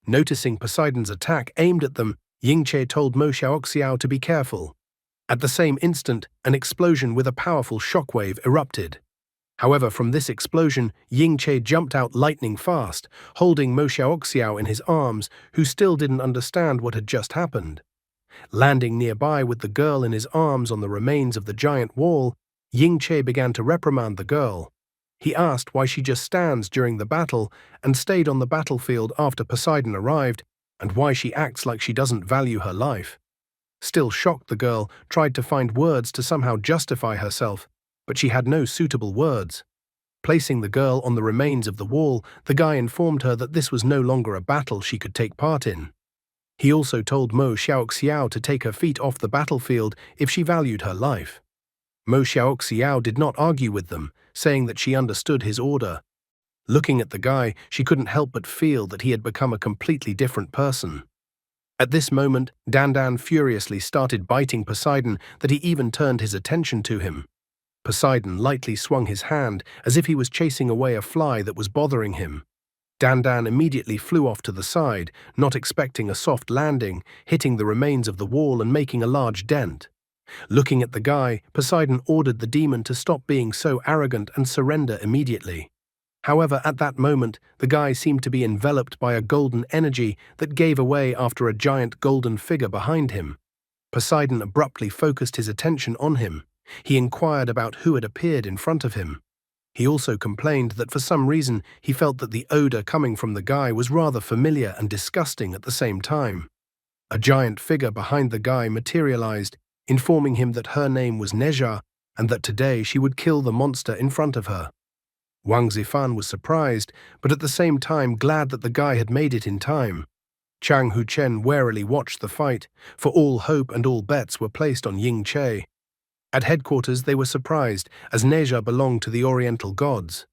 Noticing Poseidon's attack aimed at them, Ying Che told Mo Xiaoxiao to be careful. At the same instant, an explosion with a powerful shockwave erupted. However, from this explosion, Ying Che jumped out lightning fast, holding Mo Xiaoxiao in his arms, who still didn't understand what had just happened. Landing nearby with the girl in his arms on the remains of the giant wall, Ying Che began to reprimand the girl. He asked why she just stands during the battle and stayed on the battlefield after Poseidon arrived, and why she acts like she doesn't value her life. Still shocked, the girl tried to find words to somehow justify herself, but she had no suitable words. Placing the girl on the remains of the wall, the guy informed her that this was no longer a battle she could take part in. He also told Mo Xiaoxiao to take her feet off the battlefield if she valued her life. Mo Xiaoxiao did not argue with them, saying that she understood his order. Looking at the guy, she couldn't help but feel that he had become a completely different person. At this moment, Dandan furiously started biting Poseidon that he even turned his attention to him. Poseidon lightly swung his hand as if he was chasing away a fly that was bothering him. Dandan immediately flew off to the side, not expecting a soft landing, hitting the remains of the wall and making a large dent. Looking at the guy, Poseidon ordered the demon to stop being so arrogant and surrender immediately. However, at that moment, the guy seemed to be enveloped by a golden energy that gave away after a giant golden figure behind him. Poseidon abruptly focused his attention on him. He inquired about who had appeared in front of him. He also complained that for some reason he felt that the odor coming from the guy was rather familiar and disgusting at the same time. A giant figure behind the guy materialized, informing him that her name was Neja and that today she would kill the monster in front of her. Wang Zifan was surprised, but at the same time glad that the guy had made it in time. Chang Huchen warily watched the fight, for all hope and all bets were placed on Ying Che. At headquarters they were surprised, as Neja belonged to the Oriental gods.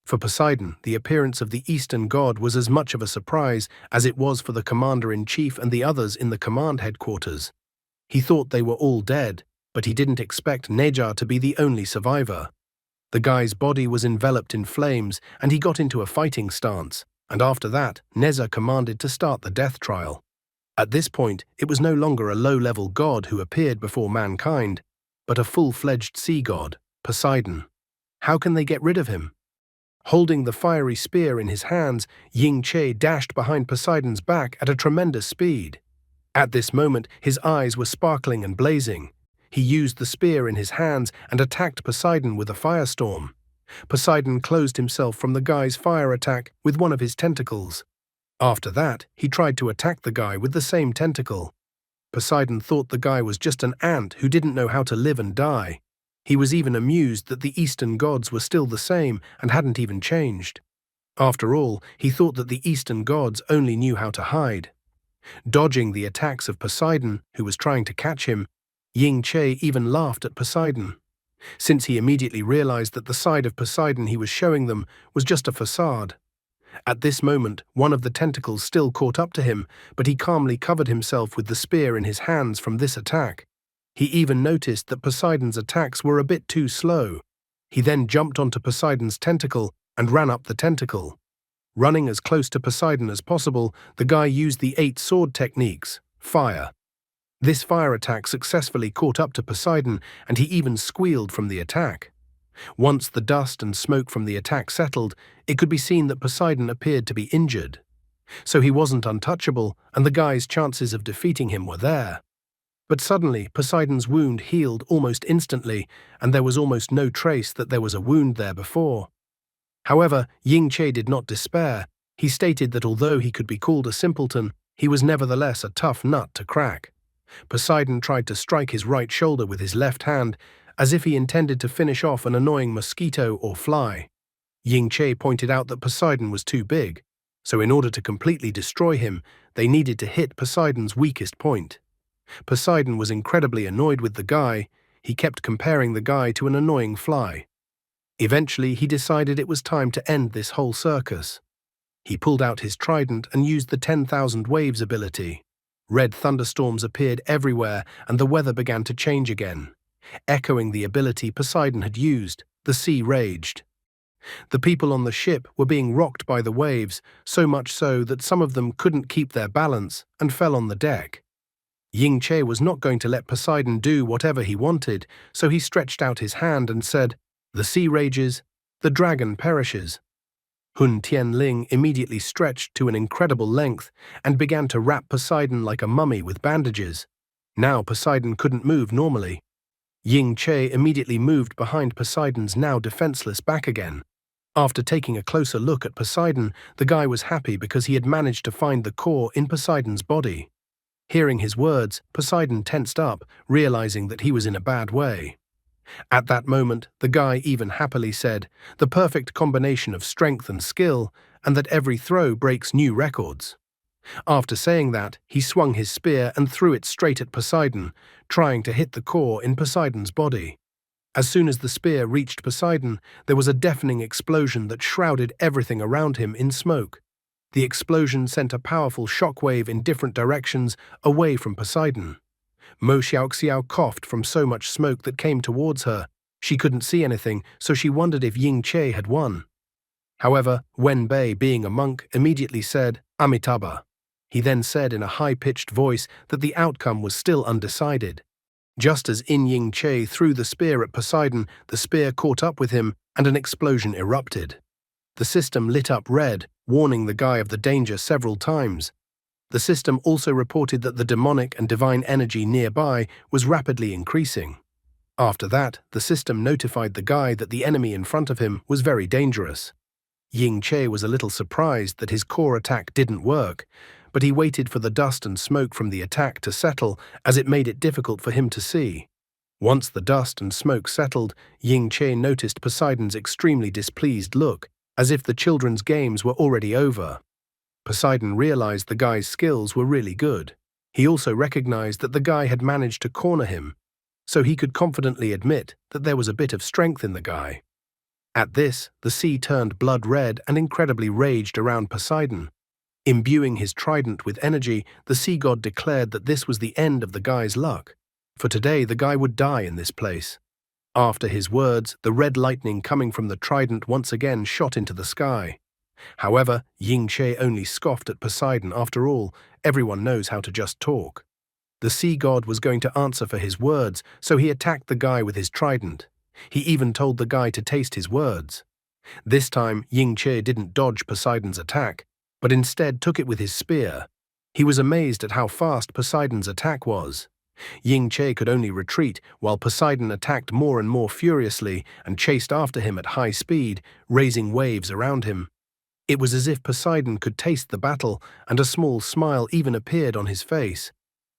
For Poseidon, the appearance of the Eastern god was as much of a surprise as it was for the commander-in-chief and the others in the command headquarters. He thought they were all dead, but he didn't expect Neja to be the only survivor. The guy's body was enveloped in flames, and he got into a fighting stance, and after that, Neja commanded to start the death trial. At this point, it was no longer a low-level god who appeared before mankind, but a full-fledged sea god, Poseidon. How can they get rid of him? Holding the fiery spear in his hands, Ying Che dashed behind Poseidon's back at a tremendous speed. At this moment, his eyes were sparkling and blazing. He used the spear in his hands and attacked Poseidon with a firestorm. Poseidon closed himself from the guy's fire attack with one of his tentacles. After that, he tried to attack the guy with the same tentacle. Poseidon thought the guy was just an ant who didn't know how to live and die. He was even amused that the Eastern gods were still the same and hadn't even changed. After all, he thought that the Eastern gods only knew how to hide. Dodging the attacks of Poseidon, who was trying to catch him, Ying Che even laughed at Poseidon, since he immediately realized that the side of Poseidon he was showing them was just a facade. At this moment, one of the tentacles still caught up to him, but he calmly covered himself with the spear in his hands from this attack. He even noticed that Poseidon's attacks were a bit too slow. He then jumped onto Poseidon's tentacle and ran up the tentacle. Running as close to Poseidon as possible, the guy used the 8 sword techniques, fire. This fire attack successfully caught up to Poseidon, and he even squealed from the attack. Once the dust and smoke from the attack settled, it could be seen that Poseidon appeared to be injured. So he wasn't untouchable, and the guy's chances of defeating him were there. But suddenly, Poseidon's wound healed almost instantly, and there was almost no trace that there was a wound there before. However, Ying Che did not despair. He stated that although he could be called a simpleton, he was nevertheless a tough nut to crack. Poseidon tried to strike his right shoulder with his left hand, as if he intended to finish off an annoying mosquito or fly. Ying Che pointed out that Poseidon was too big, so in order to completely destroy him, they needed to hit Poseidon's weakest point. Poseidon was incredibly annoyed with the guy. He kept comparing the guy to an annoying fly. Eventually, he decided it was time to end this whole circus. He pulled out his trident and used the 10,000 waves ability. Red thunderstorms appeared everywhere, and the weather began to change again. Echoing the ability Poseidon had used, the sea raged. The people on the ship were being rocked by the waves, so much so that some of them couldn't keep their balance and fell on the deck. Ying Che was not going to let Poseidon do whatever he wanted, so he stretched out his hand and said, "The sea rages, the dragon perishes." Hun Tianling immediately stretched to an incredible length and began to wrap Poseidon like a mummy with bandages. Now Poseidon couldn't move normally. Ying Che immediately moved behind Poseidon's now defenseless back again. After taking a closer look at Poseidon, the guy was happy because he had managed to find the core in Poseidon's body. Hearing his words, Poseidon tensed up, realizing that he was in a bad way. At that moment, the guy even happily said, "The perfect combination of strength and skill, and that every throw breaks new records." After saying that, he swung his spear and threw it straight at Poseidon, trying to hit the core in Poseidon's body. As soon as the spear reached Poseidon, there was a deafening explosion that shrouded everything around him in smoke. The explosion sent a powerful shockwave in different directions away from Poseidon. Mo Xiaoxiao coughed from so much smoke that came towards her. She couldn't see anything, so she wondered if Ying Che had won. However, Wen Bei, being a monk, immediately said, "Amitabha." He then said in a high-pitched voice that the outcome was still undecided. Just as Ying Che threw the spear at Poseidon, the spear caught up with him and an explosion erupted. The system lit up red, warning the guy of the danger several times. The system also reported that the demonic and divine energy nearby was rapidly increasing. After that, the system notified the guy that the enemy in front of him was very dangerous. Ying Che was a little surprised that his core attack didn't work, but he waited for the dust and smoke from the attack to settle, as it made it difficult for him to see. Once the dust and smoke settled, Ying-che noticed Poseidon's extremely displeased look, as if the children's games were already over. Poseidon realized the guy's skills were really good. He also recognized that the guy had managed to corner him, so he could confidently admit that there was a bit of strength in the guy. At this, the sea turned blood red and incredibly raged around Poseidon. Imbuing his trident with energy, the sea god declared that this was the end of the guy's luck. For today, the guy would die in this place. After his words, the red lightning coming from the trident once again shot into the sky. However, Ying-che only scoffed at Poseidon. After all, everyone knows how to just talk. The sea god was going to answer for his words, so he attacked the guy with his trident. He even told the guy to taste his words. This time, Ying-che didn't dodge Poseidon's attack, but instead took it with his spear. He was amazed at how fast Poseidon's attack was. Ying-che could only retreat, while Poseidon attacked more and more furiously and chased after him at high speed, raising waves around him. It was as if Poseidon could taste the battle, and a small smile even appeared on his face.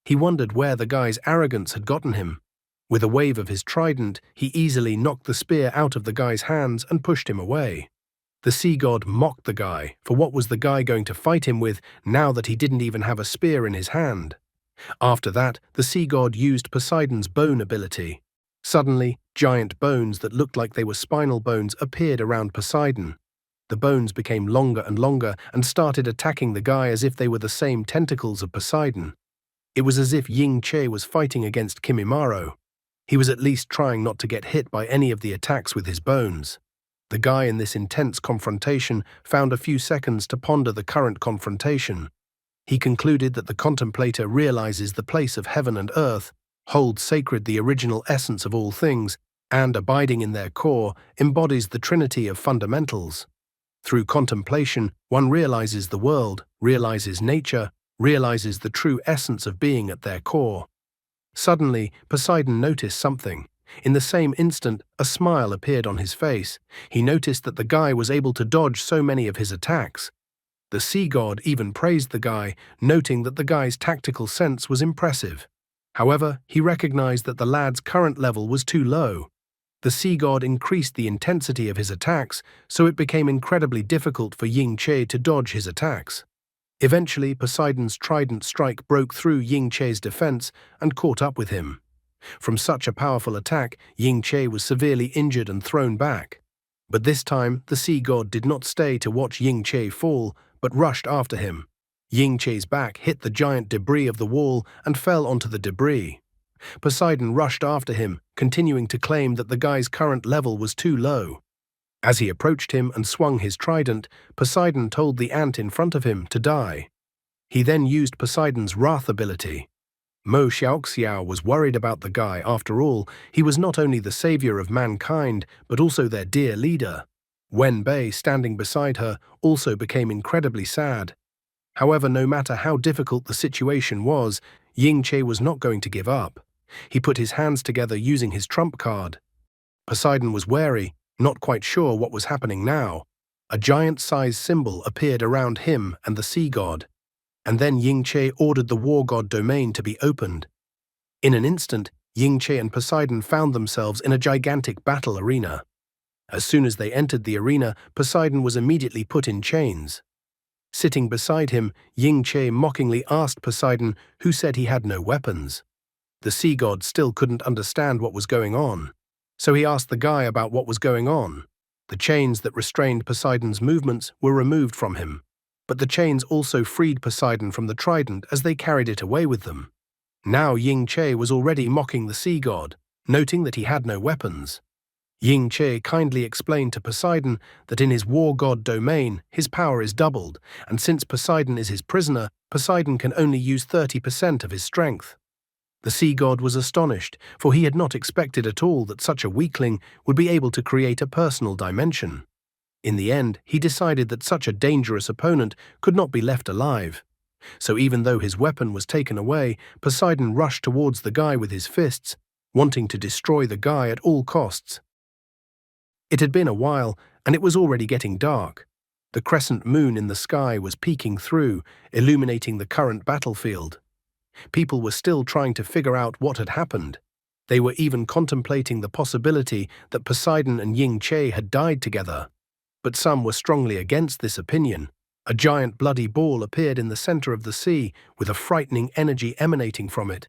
He wondered where the guy's arrogance had gotten him. With a wave of his trident, he easily knocked the spear out of the guy's hands and pushed him away. The sea god mocked the guy, for what was the guy going to fight him with now that he didn't even have a spear in his hand? After that, the sea god used Poseidon's bone ability. Suddenly, giant bones that looked like they were spinal bones appeared around Poseidon. The bones became longer and longer and started attacking the guy as if they were the same tentacles of Poseidon. It was as if Ying-che was fighting against Kimimaro. He was at least trying not to get hit by any of the attacks with his bones. The guy in this intense confrontation found a few seconds to ponder the current confrontation. He concluded that the contemplator realizes the place of heaven and earth, holds sacred the original essence of all things, and, abiding in their core, embodies the trinity of fundamentals. Through contemplation, one realizes the world, realizes nature, realizes the true essence of being at their core. Suddenly, Poseidon noticed something. In the same instant, a smile appeared on his face. He noticed that the guy was able to dodge so many of his attacks. The sea god even praised the guy, noting that the guy's tactical sense was impressive. However, he recognized that the lad's current level was too low. The sea god increased the intensity of his attacks, so it became incredibly difficult for Ying-che to dodge his attacks. Eventually, Poseidon's trident strike broke through Ying-che's defense and caught up with him. From such a powerful attack, Ying-che was severely injured and thrown back. But this time, the sea god did not stay to watch Ying-che fall, but rushed after him. Ying-che's back hit the giant debris of the wall and fell onto the debris. Poseidon rushed after him, continuing to claim that the guy's current level was too low. As he approached him and swung his trident, Poseidon told the ant in front of him to die. He then used Poseidon's wrath ability. Mo Xiaoxiao was worried about the guy. After all, he was not only the savior of mankind, but also their dear leader. Wen Bei, standing beside her, also became incredibly sad. However, no matter how difficult the situation was, Ying-che was not going to give up. He put his hands together using his trump card. Poseidon was wary, not quite sure what was happening now. A giant-sized symbol appeared around him and the sea god, and then Ying-che ordered the war god domain to be opened. In an instant, Ying-che and Poseidon found themselves in a gigantic battle arena. As soon as they entered the arena, Poseidon was immediately put in chains. Sitting beside him, Ying-che mockingly asked Poseidon, who said he had no weapons. The sea god still couldn't understand what was going on, so he asked the guy about what was going on. The chains that restrained Poseidon's movements were removed from him, but the chains also freed Poseidon from the trident as they carried it away with them. Now Ying-che was already mocking the sea god, noting that he had no weapons. Ying-che kindly explained to Poseidon that in his war god domain, his power is doubled, and since Poseidon is his prisoner, Poseidon can only use 30% of his strength. The sea god was astonished, for he had not expected at all that such a weakling would be able to create a personal dimension. In the end, he decided that such a dangerous opponent could not be left alive. So even though his weapon was taken away, Poseidon rushed towards the guy with his fists, wanting to destroy the guy at all costs. It had been a while, and it was already getting dark. The crescent moon in the sky was peeking through, illuminating the current battlefield. People were still trying to figure out what had happened. They were even contemplating the possibility that Poseidon and Ying Che had died together. But some were strongly against this opinion. A giant bloody ball appeared in the center of the sea, with a frightening energy emanating from it.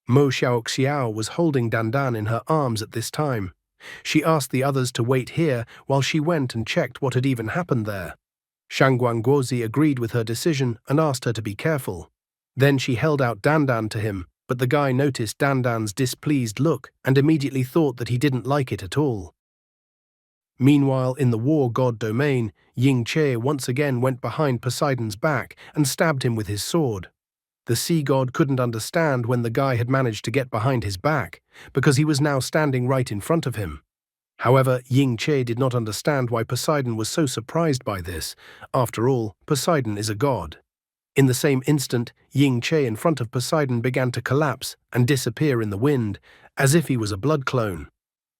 Mo Xiaoxiao was holding Dandan in her arms at this time. She asked the others to wait here while she went and checked what had even happened there. Shangguan Guozi agreed with her decision and asked her to be careful. Then she held out Dandan to him, but the guy noticed Dandan's displeased look and immediately thought that he didn't like it at all. Meanwhile, in the war god domain, Ying Che once again went behind Poseidon's back and stabbed him with his sword. The sea god couldn't understand when the guy had managed to get behind his back, because he was now standing right in front of him. However, Ying Che did not understand why Poseidon was so surprised by this. After all, Poseidon is a god. In the same instant, Ying Che in front of Poseidon began to collapse and disappear in the wind, as if he was a blood clone.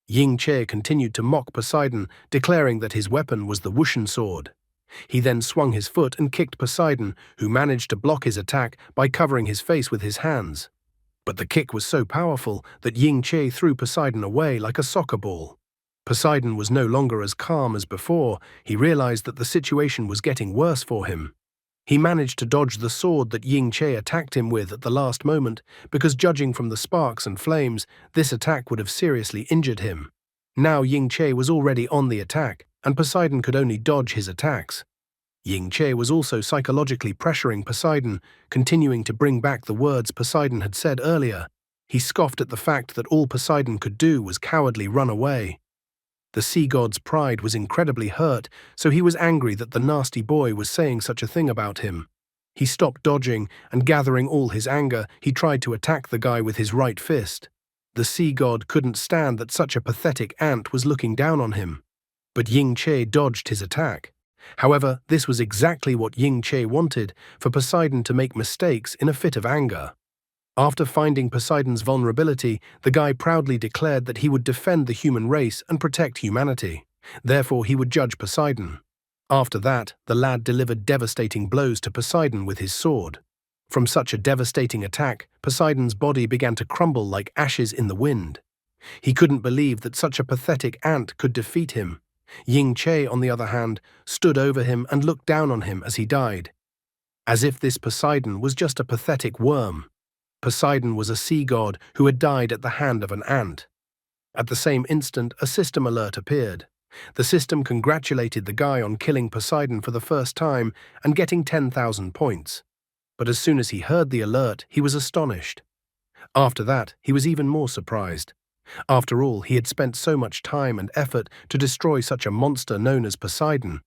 Ying Che continued to mock Poseidon, declaring that his weapon was the Wushan sword. He then swung his foot and kicked Poseidon, who managed to block his attack by covering his face with his hands. But the kick was so powerful that Ying Che threw Poseidon away like a soccer ball. Poseidon was no longer as calm as before. He realized that the situation was getting worse for him. He managed to dodge the sword that Ying Che attacked him with at the last moment, because judging from the sparks and flames, this attack would have seriously injured him. Now Ying Che was already on the attack, and Poseidon could only dodge his attacks. Ying Che was also psychologically pressuring Poseidon, continuing to bring back the words Poseidon had said earlier. He scoffed at the fact that all Poseidon could do was cowardly run away. The sea god's pride was incredibly hurt, so he was angry that the nasty boy was saying such a thing about him. He stopped dodging, and gathering all his anger, he tried to attack the guy with his right fist. The sea god couldn't stand that such a pathetic ant was looking down on him. But Ying Che dodged his attack. However, this was exactly what Ying Che wanted, for Poseidon to make mistakes in a fit of anger. After finding Poseidon's vulnerability, the guy proudly declared that he would defend the human race and protect humanity. Therefore, he would judge Poseidon. After that, the lad delivered devastating blows to Poseidon with his sword. From such a devastating attack, Poseidon's body began to crumble like ashes in the wind. He couldn't believe that such a pathetic ant could defeat him. Ying Che, on the other hand, stood over him and looked down on him as he died. As if this Poseidon was just a pathetic worm. Poseidon was a sea god who had died at the hand of an ant. At the same instant, a system alert appeared. The system congratulated the guy on killing Poseidon for the first time and getting 10,000 points. But as soon as he heard the alert, he was astonished. After that, he was even more surprised. After all, he had spent so much time and effort to destroy such a monster known as Poseidon,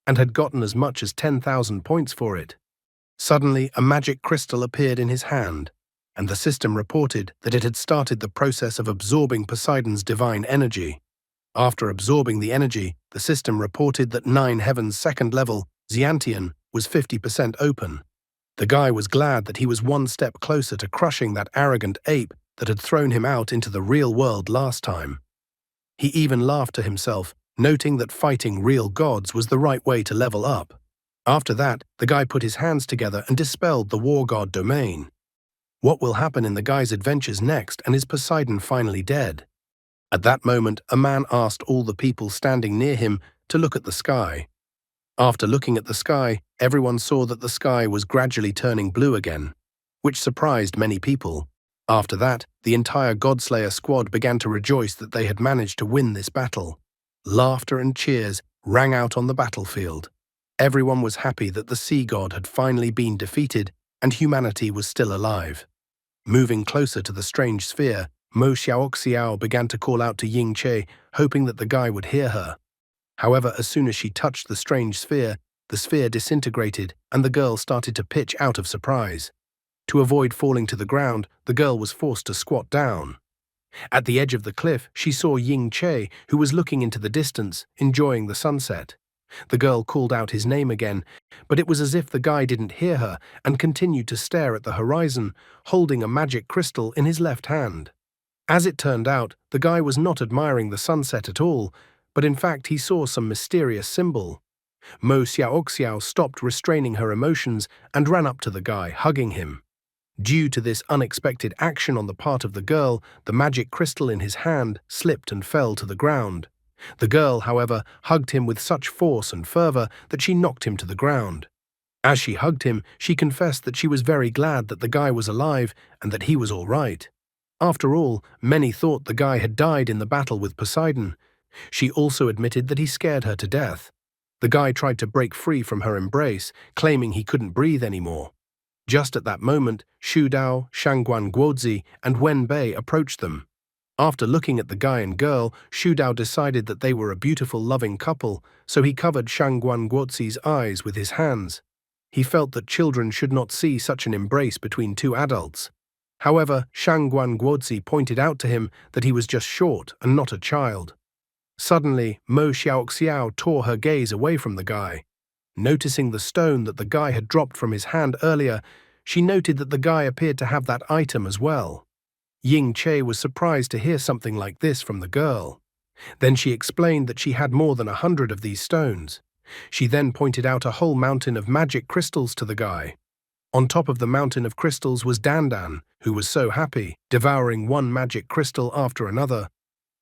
and had gotten as much as 10,000 points for it. Suddenly, a magic crystal appeared in his hand, and the system reported that it had started the process of absorbing Poseidon's divine energy. After absorbing the energy, the system reported that 9 Heaven's second level, Xiantian, was 50% open. The guy was glad that he was one step closer to crushing that arrogant ape that had thrown him out into the real world last time. He even laughed to himself, noting that fighting real gods was the right way to level up. After that, the guy put his hands together and dispelled the war god domain. What will happen in the guy's adventures next, and is Poseidon finally dead? At that moment, a man asked all the people standing near him to look at the sky. After looking at the sky, everyone saw that the sky was gradually turning blue again, which surprised many people. After that, the entire Godslayer squad began to rejoice that they had managed to win this battle. Laughter and cheers rang out on the battlefield. Everyone was happy that the sea god had finally been defeated and humanity was still alive. Moving closer to the strange sphere, Mo Xiaoxiao began to call out to Ying Che, hoping that the guy would hear her. However, as soon as she touched the strange sphere, the sphere disintegrated and the girl started to pitch out of surprise. To avoid falling to the ground, the girl was forced to squat down. At the edge of the cliff, she saw Ying Che, who was looking into the distance, enjoying the sunset. The girl called out his name again, but it was as if the guy didn't hear her and continued to stare at the horizon, holding a magic crystal in his left hand. As it turned out, the guy was not admiring the sunset at all, but in fact he saw some mysterious symbol. Mo Xiaoxiao stopped restraining her emotions and ran up to the guy, hugging him. Due to this unexpected action on the part of the girl, the magic crystal in his hand slipped and fell to the ground. The girl, however, hugged him with such force and fervor that she knocked him to the ground. As she hugged him, she confessed that she was very glad that the guy was alive and that he was all right. After all, many thought the guy had died in the battle with Poseidon. She also admitted that he scared her to death. The guy tried to break free from her embrace, claiming he couldn't breathe anymore. Just at that moment, Shu Dao, Shangguan Guozi, and Wen Bei approached them. After looking at the guy and girl, Shu Dao decided that they were a beautiful, loving couple, so he covered Shangguan Guozi's eyes with his hands. He felt that children should not see such an embrace between two adults. However, Shangguan Guozi pointed out to him that he was just short and not a child. Suddenly, Mo Xiaoxiao tore her gaze away from the guy. Noticing the stone that the guy had dropped from his hand earlier, she noted that the guy appeared to have that item as well. Ying Che was surprised to hear something like this from the girl. Then she explained that she had more than 100 of these stones. She then pointed out a whole mountain of magic crystals to the guy. On top of the mountain of crystals was Dandan, who was so happy, devouring one magic crystal after another.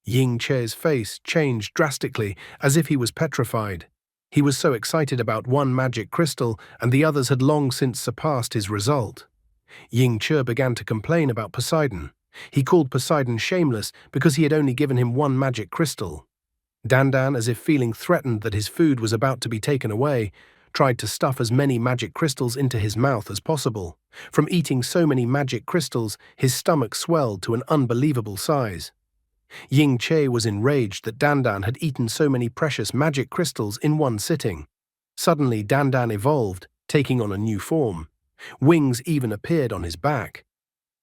Ying Che's face changed drastically, as if he was petrified. He was so excited about one magic crystal, and the others had long since surpassed his result. Ying Che began to complain about Poseidon. He called Poseidon shameless because he had only given him one magic crystal. Dandan, as if feeling threatened that his food was about to be taken away, tried to stuff as many magic crystals into his mouth as possible. From eating so many magic crystals, his stomach swelled to an unbelievable size. Ying Che was enraged that Dandan had eaten so many precious magic crystals in one sitting. Suddenly, Dandan evolved, taking on a new form. Wings even appeared on his back.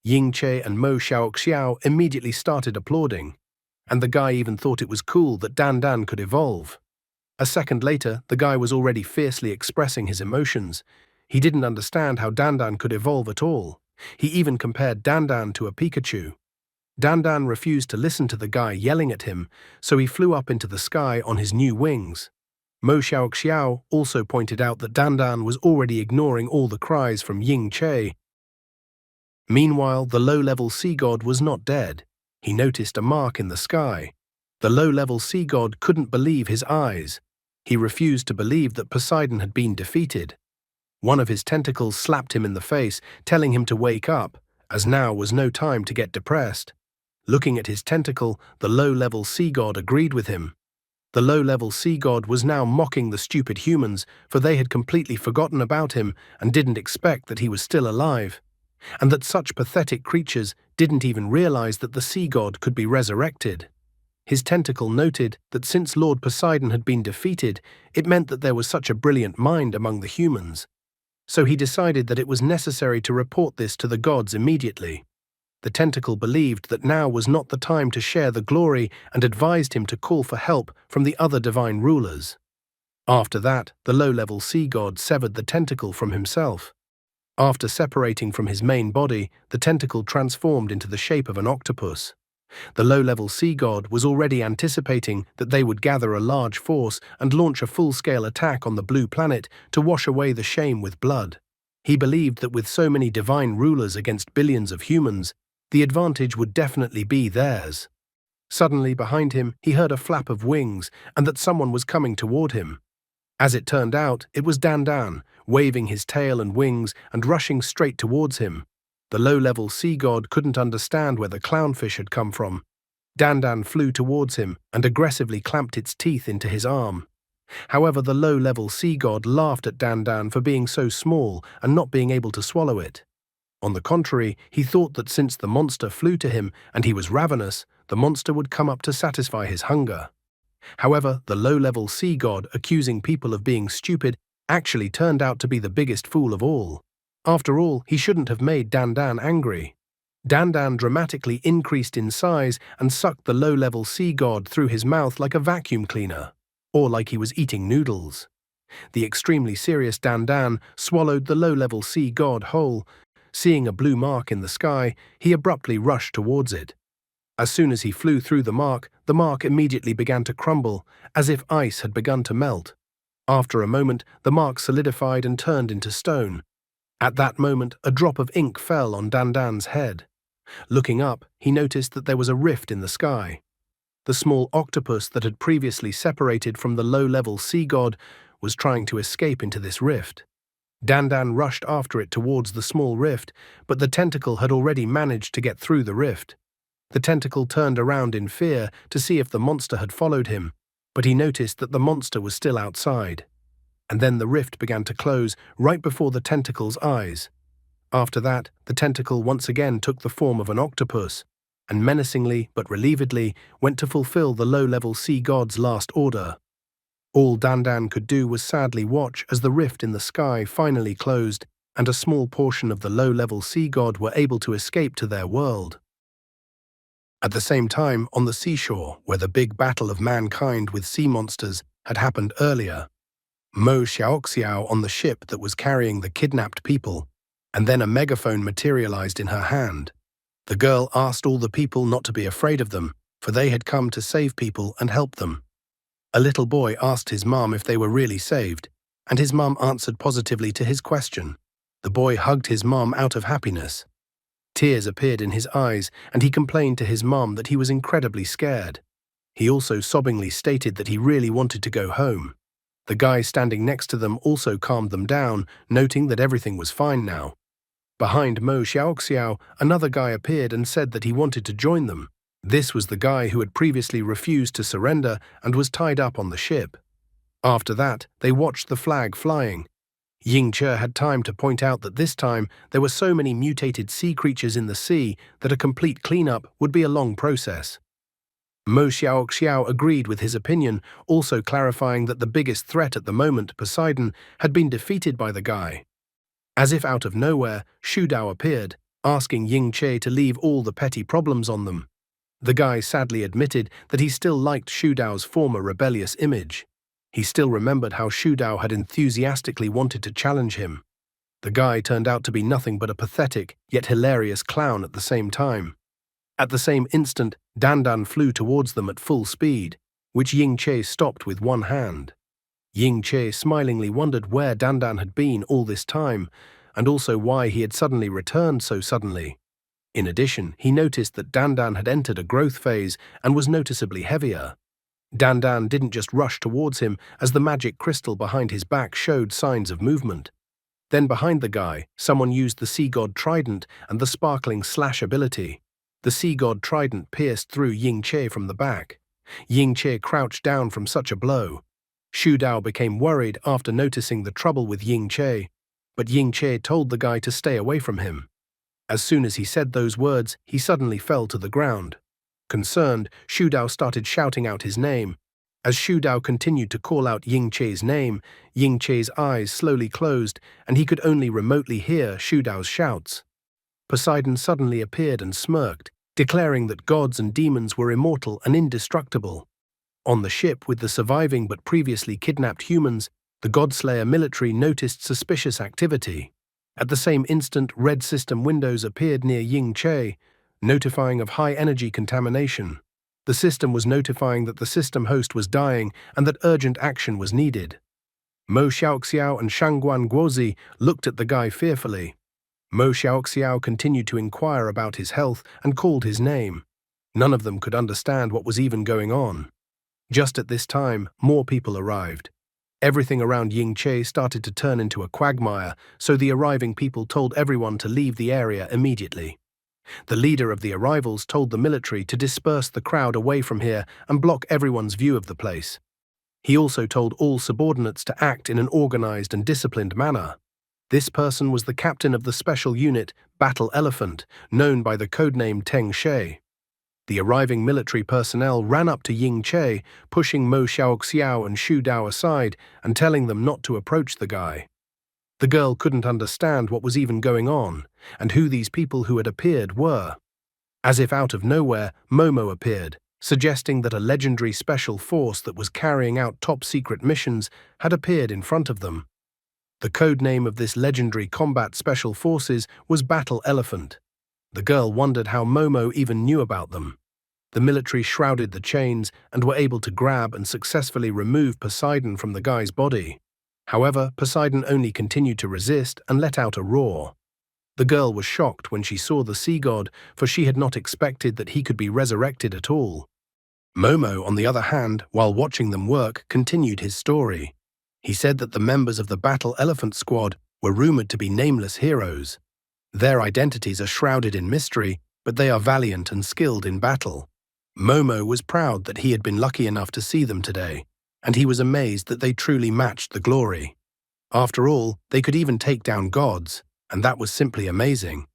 Ying Che and Mo Xiaoxiao immediately started applauding, and the guy even thought it was cool that Dandan could evolve. A second later, the guy was already fiercely expressing his emotions. He didn't understand how Dandan could evolve at all. He even compared Dandan to a Pikachu. Dandan refused to listen to the guy yelling at him, so he flew up into the sky on his new wings. Mo Xiaoxiao also pointed out that Dandan was already ignoring all the cries from Ying Che. Meanwhile, the low-level sea god was not dead. He noticed a mark in the sky. The low-level sea god couldn't believe his eyes. He refused to believe that Poseidon had been defeated. One of his tentacles slapped him in the face, telling him to wake up, as now was no time to get depressed. Looking at his tentacle, the low-level sea god agreed with him. The low-level sea god was now mocking the stupid humans, for they had completely forgotten about him and didn't expect that he was still alive, and that such pathetic creatures didn't even realize that the sea god could be resurrected. His tentacle noted that since Lord Poseidon had been defeated, it meant that there was such a brilliant mind among the humans. So he decided that it was necessary to report this to the gods immediately. The tentacle believed that now was not the time to share the glory and advised him to call for help from the other divine rulers. After that, the low-level sea god severed the tentacle from himself. After separating from his main body, the tentacle transformed into the shape of an octopus. The low-level sea god was already anticipating that they would gather a large force and launch a full-scale attack on the blue planet to wash away the shame with blood. He believed that with so many divine rulers against billions of humans, the advantage would definitely be theirs. Suddenly, behind him, he heard a flap of wings and that someone was coming toward him. As it turned out, it was Dandan, waving his tail and wings and rushing straight towards him. The low-level sea god couldn't understand where the clownfish had come from. Dandan flew towards him and aggressively clamped its teeth into his arm. However, the low-level sea god laughed at Dandan for being so small and not being able to swallow it. On the contrary, he thought that since the monster flew to him and he was ravenous, the monster would come up to satisfy his hunger. However, the low-level sea god, accusing people of being stupid, actually turned out to be the biggest fool of all. After all, he shouldn't have made Dandan angry. Dandan dramatically increased in size and sucked the low-level sea god through his mouth like a vacuum cleaner, or like he was eating noodles. The extremely serious Dandan swallowed the low-level sea god whole. Seeing a blue mark in the sky, he abruptly rushed towards it. As soon as he flew through the mark immediately began to crumble, as if ice had begun to melt. After a moment, the mark solidified and turned into stone. At that moment, a drop of ink fell on Dandan's head. Looking up, he noticed that there was a rift in the sky. The small octopus that had previously separated from the low-level sea god was trying to escape into this rift. Dandan rushed after it towards the small rift, but the tentacle had already managed to get through the rift. The tentacle turned around in fear to see if the monster had followed him, but he noticed that the monster was still outside. And then the rift began to close right before the tentacle's eyes. After that, the tentacle once again took the form of an octopus, and menacingly but relievedly went to fulfill the low-level sea god's last order. All Dandan could do was sadly watch as the rift in the sky finally closed and a small portion of the low-level sea god were able to escape to their world. At the same time, on the seashore, where the big battle of mankind with sea monsters had happened earlier, Mo Xiaoxiao on the ship that was carrying the kidnapped people, and then a megaphone materialized in her hand. The girl asked all the people not to be afraid of them, for they had come to save people and help them. A little boy asked his mom if they were really saved, and his mom answered positively to his question. The boy hugged his mom out of happiness. Tears appeared in his eyes, and he complained to his mom that he was incredibly scared. He also sobbingly stated that he really wanted to go home. The guy standing next to them also calmed them down, noting that everything was fine now. Behind Mo Xiaoxiao, another guy appeared and said that he wanted to join them. This was the guy who had previously refused to surrender and was tied up on the ship. After that, they watched the flag flying. Ying Che had time to point out that this time there were so many mutated sea creatures in the sea that a complete cleanup would be a long process. Mo Xiaoxiao agreed with his opinion, also clarifying that the biggest threat at the moment, Poseidon, had been defeated by the guy. As if out of nowhere, Shu Dao appeared, asking Ying Che to leave all the petty problems on them. The guy sadly admitted that he still liked Shu Dao's former rebellious image. He still remembered how Shu Dao had enthusiastically wanted to challenge him. The guy turned out to be nothing but a pathetic, yet hilarious clown at the same time. At the same instant, Dandan flew towards them at full speed, which Ying Che stopped with one hand. Ying Che smilingly wondered where Dandan had been all this time, and also why he had suddenly returned so suddenly. In addition, he noticed that Dandan had entered a growth phase and was noticeably heavier. Dandan didn't just rush towards him as the magic crystal behind his back showed signs of movement. Then behind the guy, someone used the sea god trident and the sparkling slash ability. The sea god trident pierced through Ying Che from the back. Ying Che crouched down from such a blow. Shu Dao became worried after noticing the trouble with Ying Che, but Ying Che told the guy to stay away from him. As soon as he said those words, he suddenly fell to the ground. Concerned, Shu Dao started shouting out his name. As Shu Dao continued to call out Ying Che's name, Ying Che's eyes slowly closed, and he could only remotely hear Shu Dao's shouts. Poseidon suddenly appeared and smirked, declaring that gods and demons were immortal and indestructible. On the ship with the surviving but previously kidnapped humans, the Godslayer military noticed suspicious activity. At the same instant, red system windows appeared near Ying Che, notifying of high-energy contamination. The system was notifying that the system host was dying and that urgent action was needed. Mo Xiaoxiao and Shangguan Guozi looked at the guy fearfully. Mo Xiaoxiao continued to inquire about his health and called his name. None of them could understand what was even going on. Just at this time, more people arrived. Everything around Ying Che started to turn into a quagmire, so the arriving people told everyone to leave the area immediately. The leader of the arrivals told the military to disperse the crowd away from here and block everyone's view of the place. He also told all subordinates to act in an organized and disciplined manner. This person was the captain of the special unit, Battle Elephant, known by the codename Teng She. The arriving military personnel ran up to Ying Che, pushing Mo Xiaoxiao and Shu Dao aside and telling them not to approach the guy. The girl couldn't understand what was even going on, and who these people who had appeared were. As if out of nowhere, Momo appeared, suggesting that a legendary special force that was carrying out top-secret missions had appeared in front of them. The code name of this legendary combat special forces was Battle Elephant. The girl wondered how Momo even knew about them. The military shrouded the chains and were able to grab and successfully remove Poseidon from the guy's body. However, Poseidon only continued to resist and let out a roar. The girl was shocked when she saw the sea god, for she had not expected that he could be resurrected at all. Momo, on the other hand, while watching them work, continued his story. He said that the members of the Battle Elephant Squad were rumored to be nameless heroes. Their identities are shrouded in mystery, but they are valiant and skilled in battle. Momo was proud that he had been lucky enough to see them today, and he was amazed that they truly matched the glory. After all, they could even take down gods, and that was simply amazing.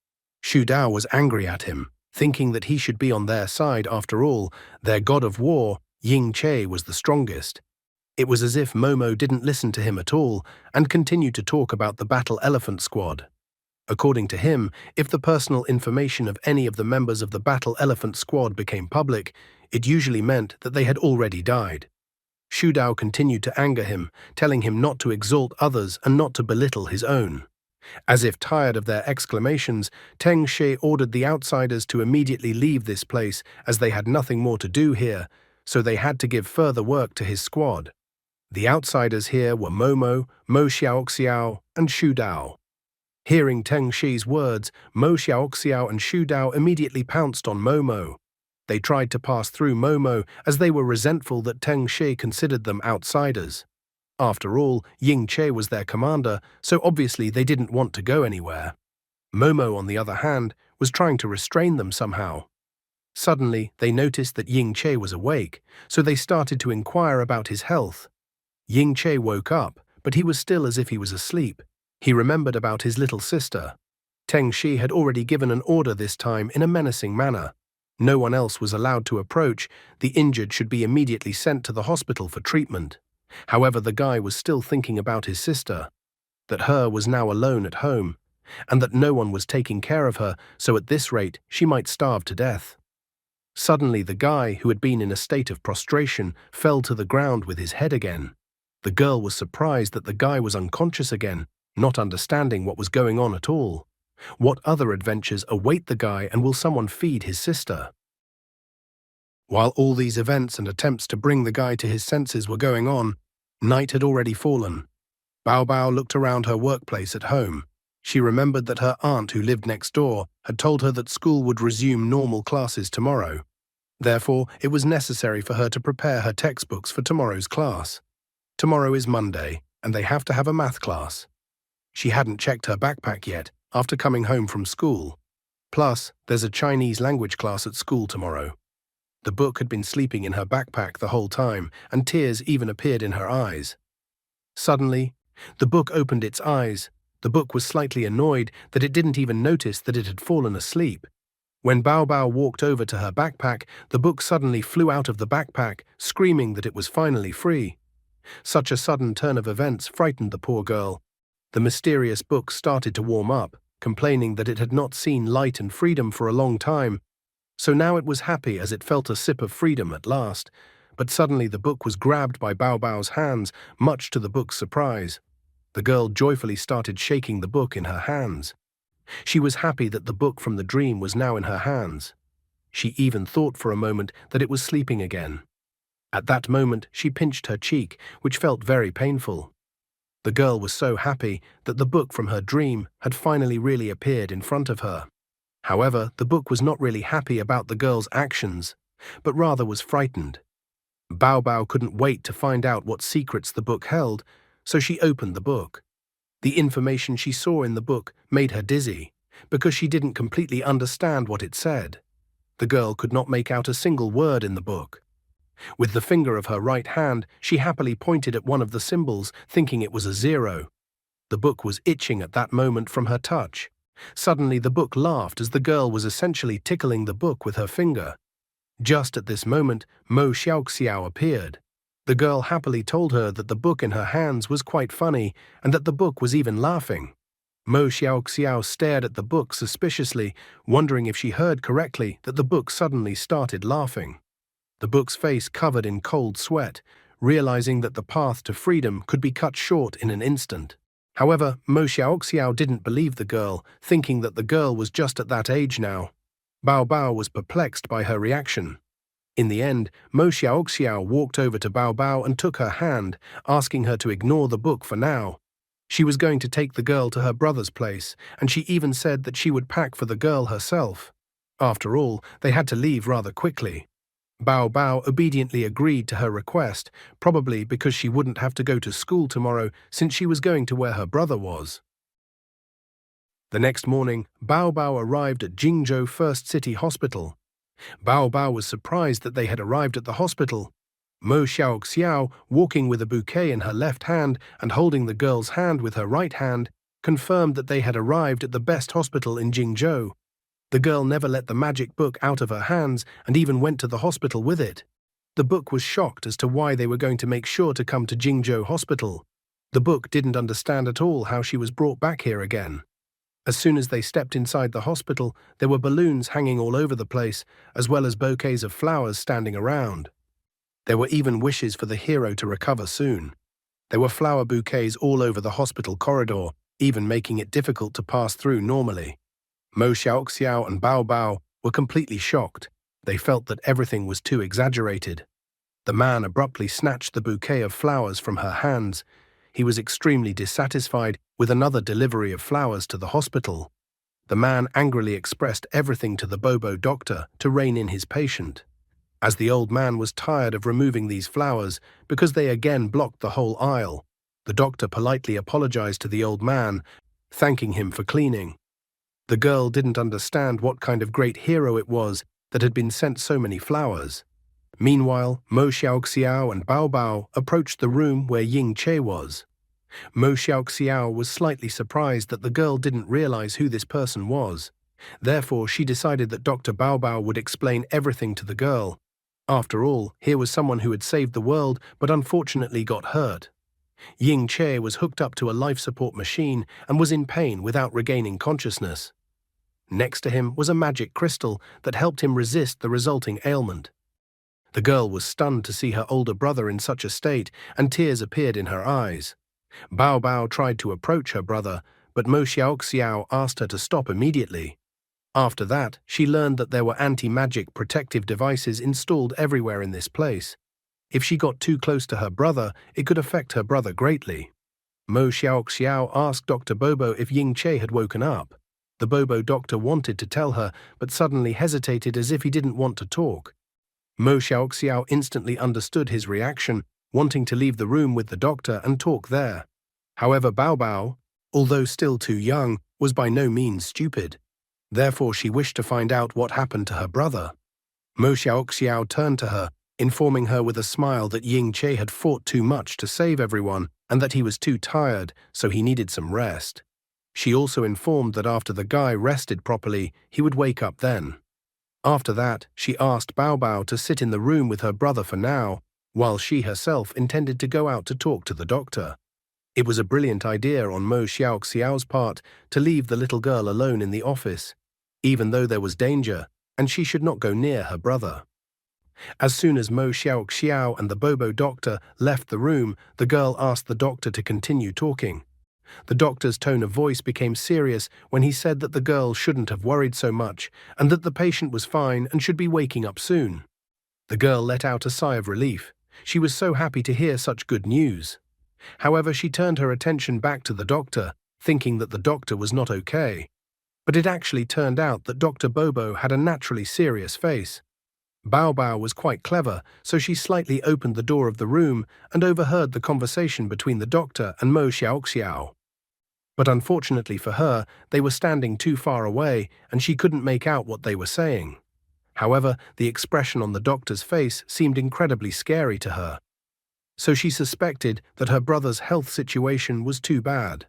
Shu Dao was angry at him, thinking that he should be on their side after all. Their god of war, Ying Che, was the strongest. It was as if Momo didn't listen to him at all and continued to talk about the Battle Elephant Squad. According to him, if the personal information of any of the members of the Battle Elephant Squad became public, it usually meant that they had already died. Shu Dao continued to anger him, telling him not to exalt others and not to belittle his own. As if tired of their exclamations, Teng Shi ordered the outsiders to immediately leave this place as they had nothing more to do here, so they had to give further work to his squad. The outsiders here were Momo, Mo Xiaoxiao, and Shu Dao. Hearing Teng Shi's words, Mo Xiaoxiao and Shu Dao immediately pounced on Momo. They tried to pass through Momo as they were resentful that Teng Shi considered them outsiders. After all, Ying Che was their commander, so obviously they didn't want to go anywhere. Momo, on the other hand, was trying to restrain them somehow. Suddenly, they noticed that Ying Che was awake, so they started to inquire about his health. Ying Che woke up, but he was still as if he was asleep. He remembered about his little sister. Teng Shi had already given an order this time in a menacing manner. No one else was allowed to approach. The injured should be immediately sent to the hospital for treatment. However, the guy was still thinking about his sister, that her was now alone at home, and that no one was taking care of her, so at this rate she might starve to death. Suddenly the guy, who had been in a state of prostration, fell to the ground with his head again. The girl was surprised that the guy was unconscious again, not understanding what was going on at all. What other adventures await the guy, and will someone feed his sister? While all these events and attempts to bring the guy to his senses were going on, night had already fallen. Bao Bao looked around her workplace at home. She remembered that her aunt, who lived next door, had told her that school would resume normal classes tomorrow. Therefore, it was necessary for her to prepare her textbooks for tomorrow's class. Tomorrow is Monday, and they have to have a math class. She hadn't checked her backpack yet, after coming home from school. Plus, there's a Chinese language class at school tomorrow. The book had been sleeping in her backpack the whole time, and tears even appeared in her eyes. Suddenly, the book opened its eyes. The book was slightly annoyed that it didn't even notice that it had fallen asleep. When Bao Bao walked over to her backpack, the book suddenly flew out of the backpack, screaming that it was finally free. Such a sudden turn of events frightened the poor girl. The mysterious book started to warm up, complaining that it had not seen light and freedom for a long time. So now it was happy as it felt a sip of freedom at last. But suddenly the book was grabbed by Bao Bao's hands, much to the book's surprise. The girl joyfully started shaking the book in her hands. She was happy that the book from the dream was now in her hands. She even thought for a moment that it was sleeping again. At that moment, she pinched her cheek, which felt very painful. The girl was so happy that the book from her dream had finally really appeared in front of her. However, the book was not really happy about the girl's actions, but rather was frightened. Bao Bao couldn't wait to find out what secrets the book held, so she opened the book. The information she saw in the book made her dizzy, because she didn't completely understand what it said. The girl could not make out a single word in the book. With the finger of her right hand, she happily pointed at one of the symbols, thinking it was a 0. The book was itching at that moment from her touch. Suddenly the book laughed as the girl was essentially tickling the book with her finger. Just at this moment, Mo Xiaoxiao appeared. The girl happily told her that the book in her hands was quite funny and that the book was even laughing. Mo Xiaoxiao stared at the book suspiciously, wondering if she heard correctly that the book suddenly started laughing. The book's face covered in cold sweat, realizing that the path to freedom could be cut short in an instant. However, Mo Xiaoxiao didn't believe the girl, thinking that the girl was just at that age now. Bao Bao was perplexed by her reaction. In the end, Mo Xiaoxiao walked over to Bao Bao and took her hand, asking her to ignore the book for now. She was going to take the girl to her brother's place, and she even said that she would pack for the girl herself. After all, they had to leave rather quickly. Bao Bao obediently agreed to her request, probably because she wouldn't have to go to school tomorrow since she was going to where her brother was. The next morning, Bao Bao arrived at Jingzhou First City Hospital. Bao Bao was surprised that they had arrived at the hospital. Mo Xiaoxiao, walking with a bouquet in her left hand and holding the girl's hand with her right hand, confirmed that they had arrived at the best hospital in Jingzhou. The girl never let the magic book out of her hands and even went to the hospital with it. The book was shocked as to why they were going to make sure to come to Jingzhou Hospital. The book didn't understand at all how she was brought back here again. As soon as they stepped inside the hospital, there were balloons hanging all over the place, as well as bouquets of flowers standing around. There were even wishes for the hero to recover soon. There were flower bouquets all over the hospital corridor, even making it difficult to pass through normally. Mo Xiaoxiao and Bao Bao were completely shocked. They felt that everything was too exaggerated. The man abruptly snatched the bouquet of flowers from her hands. He was extremely dissatisfied with another delivery of flowers to the hospital. The man angrily expressed everything to the Bobo doctor to rein in his patient. As the old man was tired of removing these flowers because they again blocked the whole aisle, the doctor politely apologized to the old man, thanking him for cleaning. The girl didn't understand what kind of great hero it was that had been sent so many flowers. Meanwhile, Mo Xiaoxiao and Bao Bao approached the room where Ying Che was. Mo Xiaoxiao was slightly surprised that the girl didn't realize who this person was. Therefore, she decided that Dr. Bao Bao would explain everything to the girl. After all, here was someone who had saved the world but unfortunately got hurt. Ying Che was hooked up to a life support machine and was in pain without regaining consciousness. Next to him was a magic crystal that helped him resist the resulting ailment. The girl was stunned to see her older brother in such a state, and tears appeared in her eyes. Bao Bao tried to approach her brother, but Mo Xiaoxiao asked her to stop immediately. After that, she learned that there were anti-magic protective devices installed everywhere in this place. If she got too close to her brother, it could affect her brother greatly. Mo Xiaoxiao asked Dr. Bobo if Ying Che had woken up. The Bobo doctor wanted to tell her, but suddenly hesitated as if he didn't want to talk. Mo Xiaoxiao instantly understood his reaction, wanting to leave the room with the doctor and talk there. However, Bao Bao, although still too young, was by no means stupid. Therefore, she wished to find out what happened to her brother. Mo Xiaoxiao turned to her, informing her with a smile that Ying Che had fought too much to save everyone and that he was too tired, so he needed some rest. She also informed that after the guy rested properly, he would wake up then. After that, she asked Bao Bao to sit in the room with her brother for now, while she herself intended to go out to talk to the doctor. It was a brilliant idea on Mo Xiaoxiao's part to leave the little girl alone in the office, even though there was danger, and she should not go near her brother. As soon as Mo Xiaoxiao and the Bobo doctor left the room, the girl asked the doctor to continue talking. The doctor's tone of voice became serious when he said that the girl shouldn't have worried so much and that the patient was fine and should be waking up soon. The girl let out a sigh of relief. She was so happy to hear such good news. However, she turned her attention back to the doctor, thinking that the doctor was not okay. But it actually turned out that Dr. Bobo had a naturally serious face. Bao Bao was quite clever, so she slightly opened the door of the room and overheard the conversation between the doctor and Mo Xiaoxiao. But unfortunately for her, they were standing too far away and she couldn't make out what they were saying. However, the expression on the doctor's face seemed incredibly scary to her. So she suspected that her brother's health situation was too bad.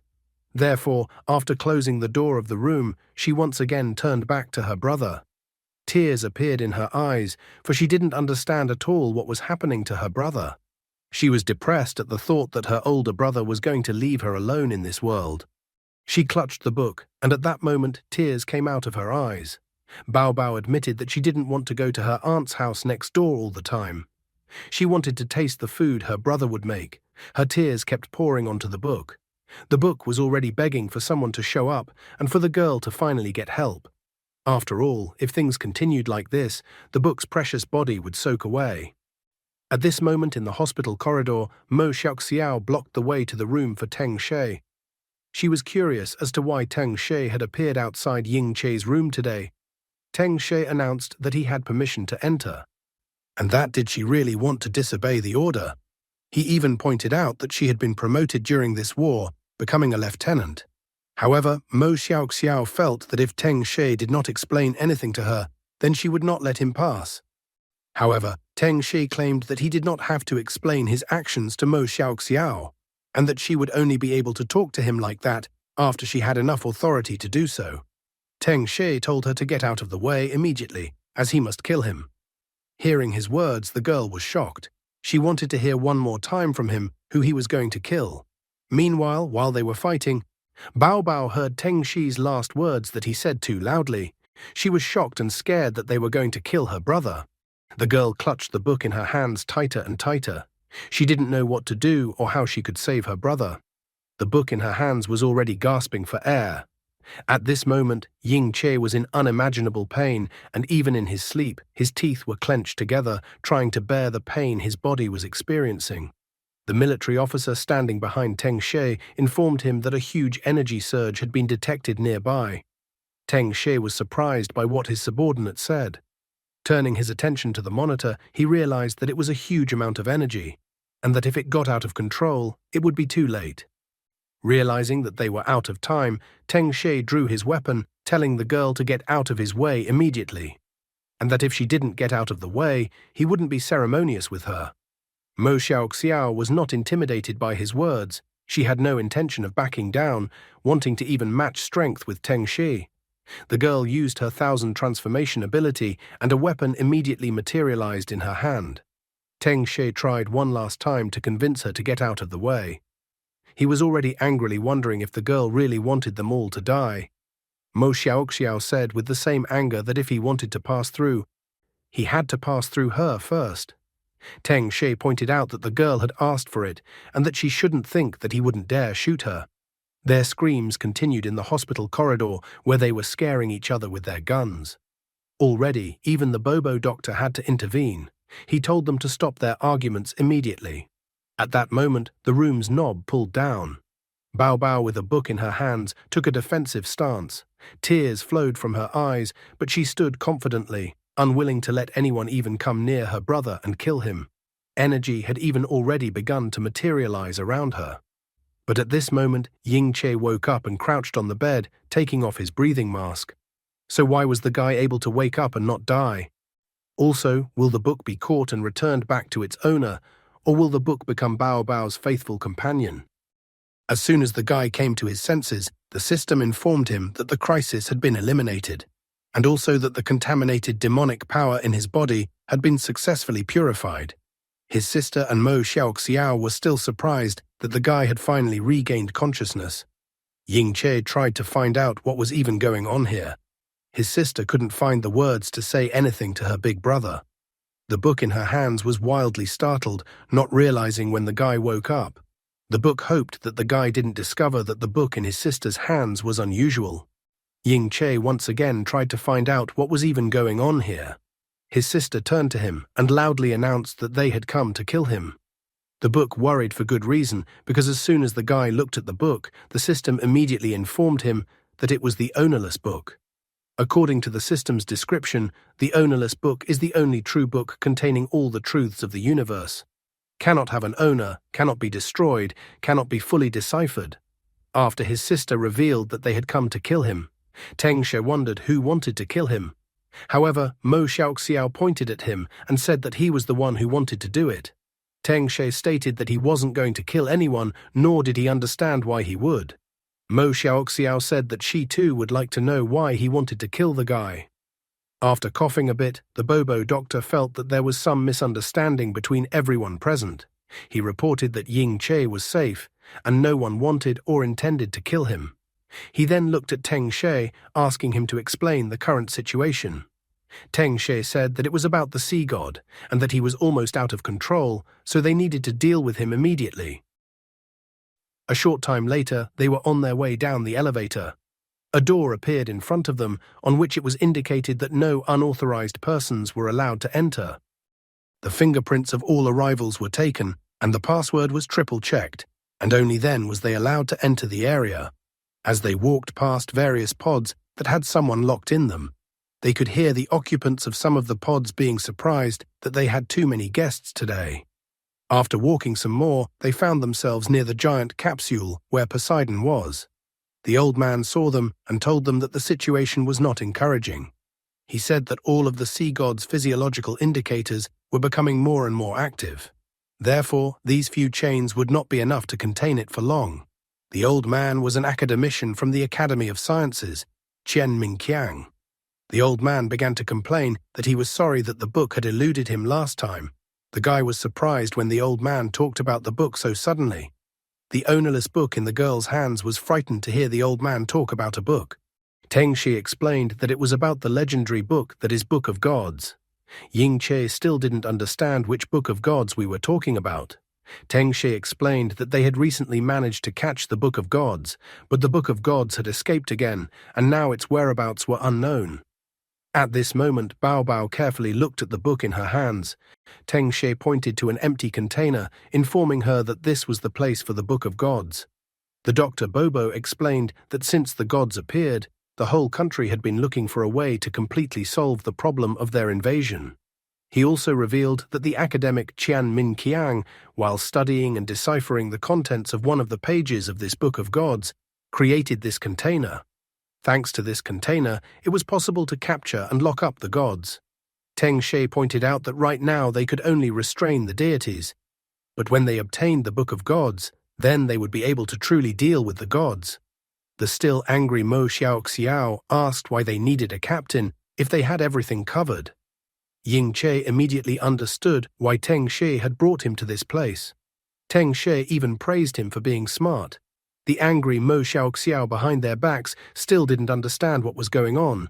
Therefore, after closing the door of the room, she once again turned back to her brother. Tears appeared in her eyes, for she didn't understand at all what was happening to her brother. She was depressed at the thought that her older brother was going to leave her alone in this world. She clutched the book, and at that moment tears came out of her eyes. Bao Bao admitted that she didn't want to go to her aunt's house next door all the time. She wanted to taste the food her brother would make. Her tears kept pouring onto the book. The book was already begging for someone to show up and for the girl to finally get help. After all, if things continued like this, the book's precious body would soak away. At this moment in the hospital corridor, Mo Xiaoxiao blocked the way to the room for Teng She. She was curious as to why Teng She had appeared outside Ying Che's room today. Teng She announced that he had permission to enter. And that did she really want to disobey the order? He even pointed out that she had been promoted during this war, becoming a lieutenant. However, Mo Xiaoxiao felt that if Teng She did not explain anything to her, then she would not let him pass. However, Teng She claimed that he did not have to explain his actions to Mo Xiaoxiao, and that she would only be able to talk to him like that after she had enough authority to do so. Teng She told her to get out of the way immediately, as he must kill him. Hearing his words, the girl was shocked. She wanted to hear one more time from him who he was going to kill. Meanwhile, while they were fighting, Bao Bao heard Teng She's last words that he said too loudly. She was shocked and scared that they were going to kill her brother. The girl clutched the book in her hands tighter and tighter. She didn't know what to do or how she could save her brother. The book in her hands was already gasping for air. At this moment, Ying Che was in unimaginable pain, and even in his sleep, his teeth were clenched together, trying to bear the pain his body was experiencing. The military officer standing behind Teng She informed him that a huge energy surge had been detected nearby. Teng She was surprised by what his subordinate said. Turning his attention to the monitor, he realized that it was a huge amount of energy, and that if it got out of control, it would be too late. Realizing that they were out of time, Teng She drew his weapon, telling the girl to get out of his way immediately, and that if she didn't get out of the way, he wouldn't be ceremonious with her. Mo Xiaoxiao was not intimidated by his words. She had no intention of backing down, wanting to even match strength with Teng She. The girl used her 1,000 transformation ability, and a weapon immediately materialized in her hand. Teng She tried one last time to convince her to get out of the way. He was already angrily wondering if the girl really wanted them all to die. Mo Xiaoxiao said with the same anger that if he wanted to pass through, he had to pass through her first. Teng She pointed out that the girl had asked for it, and that she shouldn't think that he wouldn't dare shoot her. Their screams continued in the hospital corridor, where they were scaring each other with their guns. Already, even the Bobo doctor had to intervene. He told them to stop their arguments immediately. At that moment, the room's knob pulled down. Bao Bao, with a book in her hands, took a defensive stance. Tears flowed from her eyes, but she stood confidently, unwilling to let anyone even come near her brother and kill him. Energy had even already begun to materialize around her. But at this moment, Ying Che woke up and crouched on the bed, taking off his breathing mask. So why was the guy able to wake up and not die? Also, will the book be caught and returned back to its owner, or will the book become Bao Bao's faithful companion? As soon as the guy came to his senses, the system informed him that the crisis had been eliminated, and also that the contaminated demonic power in his body had been successfully purified. His sister and Mo Xiaoxiao were still surprised that the guy had finally regained consciousness. Ying Che tried to find out what was even going on here. His sister couldn't find the words to say anything to her big brother. The book in her hands was wildly startled, not realizing when the guy woke up. The book hoped that the guy didn't discover that the book in his sister's hands was unusual. Ying Che once again tried to find out what was even going on here. His sister turned to him and loudly announced that they had come to kill him. The book worried for good reason, because as soon as the guy looked at the book, the system immediately informed him that it was the ownerless book. According to the system's description, the ownerless book is the only true book containing all the truths of the universe. Cannot have an owner, cannot be destroyed, cannot be fully deciphered. After his sister revealed that they had come to kill him, Teng She wondered who wanted to kill him. However, Mo Xiaoxiao pointed at him and said that he was the one who wanted to do it. Teng She stated that he wasn't going to kill anyone, nor did he understand why he would. Mo Xiaoxiao said that she too would like to know why he wanted to kill the guy. After coughing a bit, the Bobo doctor felt that there was some misunderstanding between everyone present. He reported that Ying Che was safe, and no one wanted or intended to kill him. He then looked at Teng She, asking him to explain the current situation. Teng She said that it was about the sea god, and that he was almost out of control, so they needed to deal with him immediately. A short time later, they were on their way down the elevator. A door appeared in front of them, on which it was indicated that no unauthorized persons were allowed to enter. The fingerprints of all arrivals were taken, and the password was triple-checked, and only then was they allowed to enter the area. As they walked past various pods that had someone locked in them, they could hear the occupants of some of the pods being surprised that they had too many guests today. After walking some more, they found themselves near the giant capsule where Poseidon was. The old man saw them and told them that the situation was not encouraging. He said that all of the sea god's physiological indicators were becoming more and more active. Therefore, these few chains would not be enough to contain it for long. The old man was an academician from the Academy of Sciences, Qian Mingqiang. The old man began to complain that he was sorry that the book had eluded him last time. The guy was surprised when the old man talked about the book so suddenly. The ownerless book in the girl's hands was frightened to hear the old man talk about a book. Teng Shi explained that it was about the legendary book that is Book of Gods. Ying Che still didn't understand which Book of Gods we were talking about. Teng Shi explained that they had recently managed to catch the Book of Gods, but the Book of Gods had escaped again, and now its whereabouts were unknown. At this moment, Bao Bao carefully looked at the book in her hands. Teng Shi pointed to an empty container, informing her that this was the place for the Book of Gods. The Dr. Bobo explained that since the gods appeared, the whole country had been looking for a way to completely solve the problem of their invasion. He also revealed that the academic Qian Minqiang, while studying and deciphering the contents of one of the pages of this Book of Gods, created this container. Thanks to this container, it was possible to capture and lock up the gods. Teng Shi pointed out that right now they could only restrain the deities, but when they obtained the Book of Gods, then they would be able to truly deal with the gods. The still angry Mo Xiaoxiao asked why they needed a captain if they had everything covered. Ying Che immediately understood why Teng Shi had brought him to this place. Teng Shi even praised him for being smart. The angry Mo Xiaoxiao behind their backs still didn't understand what was going on,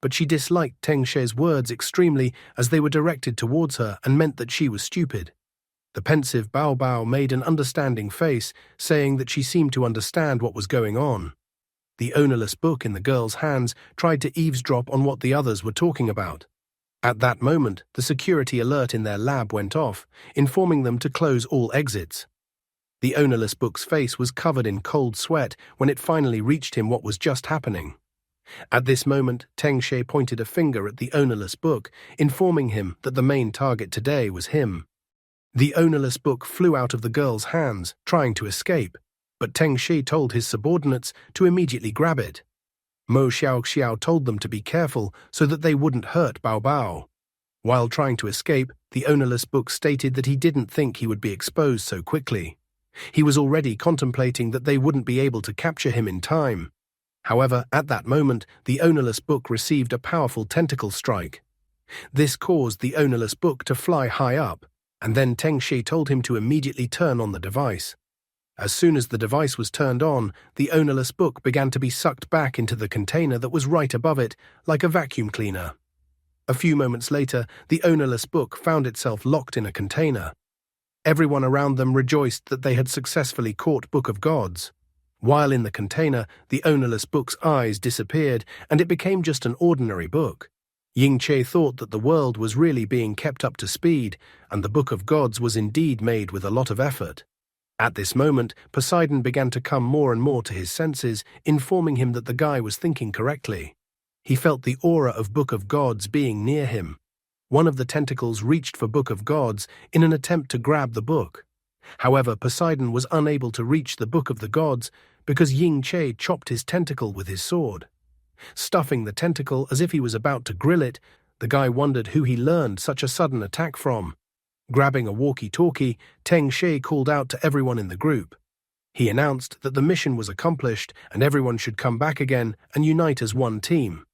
but she disliked Teng Shi's words extremely as they were directed towards her and meant that she was stupid. The pensive Bao Bao made an understanding face, saying that she seemed to understand what was going on. The ownerless book in the girl's hands tried to eavesdrop on what the others were talking about. At that moment, the security alert in their lab went off, informing them to close all exits. The ownerless book's face was covered in cold sweat when it finally reached him what was just happening. At this moment, Teng Shi pointed a finger at the ownerless book, informing him that the main target today was him. The ownerless book flew out of the girl's hands, trying to escape, but Teng Shi told his subordinates to immediately grab it. Mo Xiaoxiao told them to be careful so that they wouldn't hurt Bao Bao. While trying to escape, the ownerless book stated that he didn't think he would be exposed so quickly. He was already contemplating that they wouldn't be able to capture him in time. However, at that moment, the ownerless book received a powerful tentacle strike. This caused the ownerless book to fly high up, and then Teng Shi told him to immediately turn on the device. As soon as the device was turned on, the ownerless book began to be sucked back into the container that was right above it, like a vacuum cleaner. A few moments later, the ownerless book found itself locked in a container. Everyone around them rejoiced that they had successfully caught Book of Gods. While in the container, the ownerless book's eyes disappeared, and it became just an ordinary book. Ying Che thought that the world was really being kept up to speed, and the Book of Gods was indeed made with a lot of effort. At this moment, Poseidon began to come more and more to his senses, informing him that the guy was thinking correctly. He felt the aura of Book of Gods being near him. One of the tentacles reached for Book of Gods in an attempt to grab the book. However, Poseidon was unable to reach the Book of the Gods because Ying Che chopped his tentacle with his sword. Stuffing the tentacle as if he was about to grill it, the guy wondered who he learned such a sudden attack from. Grabbing a walkie-talkie, Teng Shi called out to everyone in the group. He announced that the mission was accomplished and everyone should come back again and unite as one team.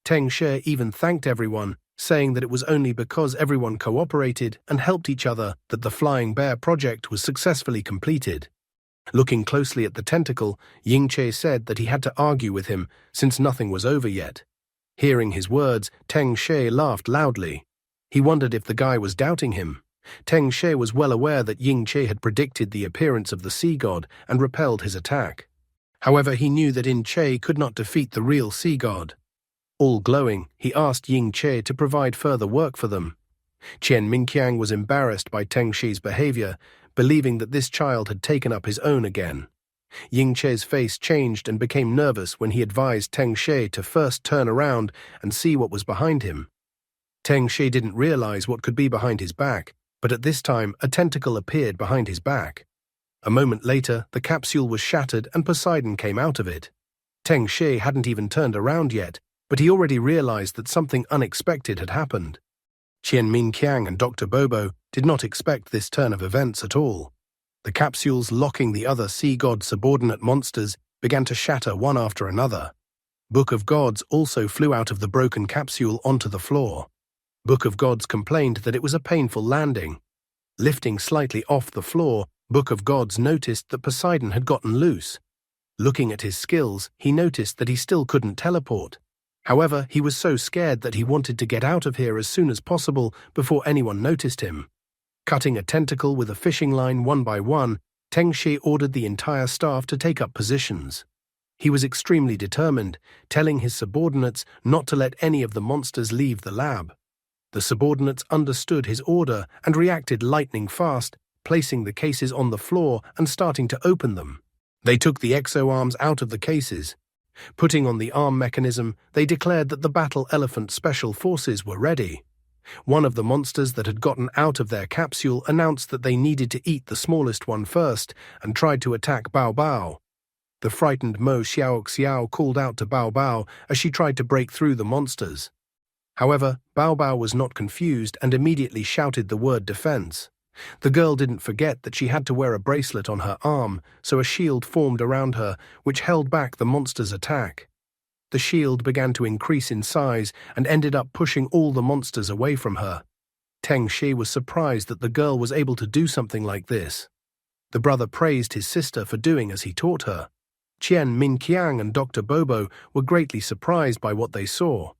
Teng Shi even thanked everyone, saying that it was only because everyone cooperated and helped each other that the Flying Bear project was successfully completed. Looking closely at the tentacle, Ying Che said that he had to argue with him since nothing was over yet. Hearing his words, Teng Shi laughed loudly. He wondered if the guy was doubting him. Teng Shi was well aware that Ying Che had predicted the appearance of the sea god and repelled his attack. However, he knew that In Che could not defeat the real sea god. All glowing, he asked Ying Che to provide further work for them. Qian Minqiang was embarrassed by Teng Shi's behavior, believing that this child had taken up his own again. Ying Che's face changed and became nervous when he advised Teng Shi to first turn around and see what was behind him. Teng Shi didn't realize what could be behind his back, but at this time a tentacle appeared behind his back. A moment later, the capsule was shattered and Poseidon came out of it. Teng Shi hadn't even turned around yet, but he already realized that something unexpected had happened. Qian Minqiang and Dr. Bobo did not expect this turn of events at all. The capsules locking the other sea god subordinate monsters began to shatter one after another. Book of Gods also flew out of the broken capsule onto the floor. Book of Gods complained that it was a painful landing. Lifting slightly off the floor, Book of Gods noticed that Poseidon had gotten loose. Looking at his skills, he noticed that he still couldn't teleport. However, he was so scared that he wanted to get out of here as soon as possible before anyone noticed him. Cutting a tentacle with a fishing line one by one, Teng Shi ordered the entire staff to take up positions. He was extremely determined, telling his subordinates not to let any of the monsters leave the lab. The subordinates understood his order and reacted lightning fast, placing the cases on the floor and starting to open them. They took the exo-arms out of the cases. Putting on the arm mechanism, they declared that the Battle Elephant Special Forces were ready. One of the monsters that had gotten out of their capsule announced that they needed to eat the smallest one first and tried to attack Bao Bao. The frightened Mo Xiaoxiao called out to Bao Bao as she tried to break through the monsters. However, Bao Bao was not confused and immediately shouted the word defense. The girl didn't forget that she had to wear a bracelet on her arm, so a shield formed around her, which held back the monster's attack. The shield began to increase in size and ended up pushing all the monsters away from her. Teng Shi was surprised that the girl was able to do something like this. The brother praised his sister for doing as he taught her. Qian Minqiang and Dr. Bobo were greatly surprised by what they saw.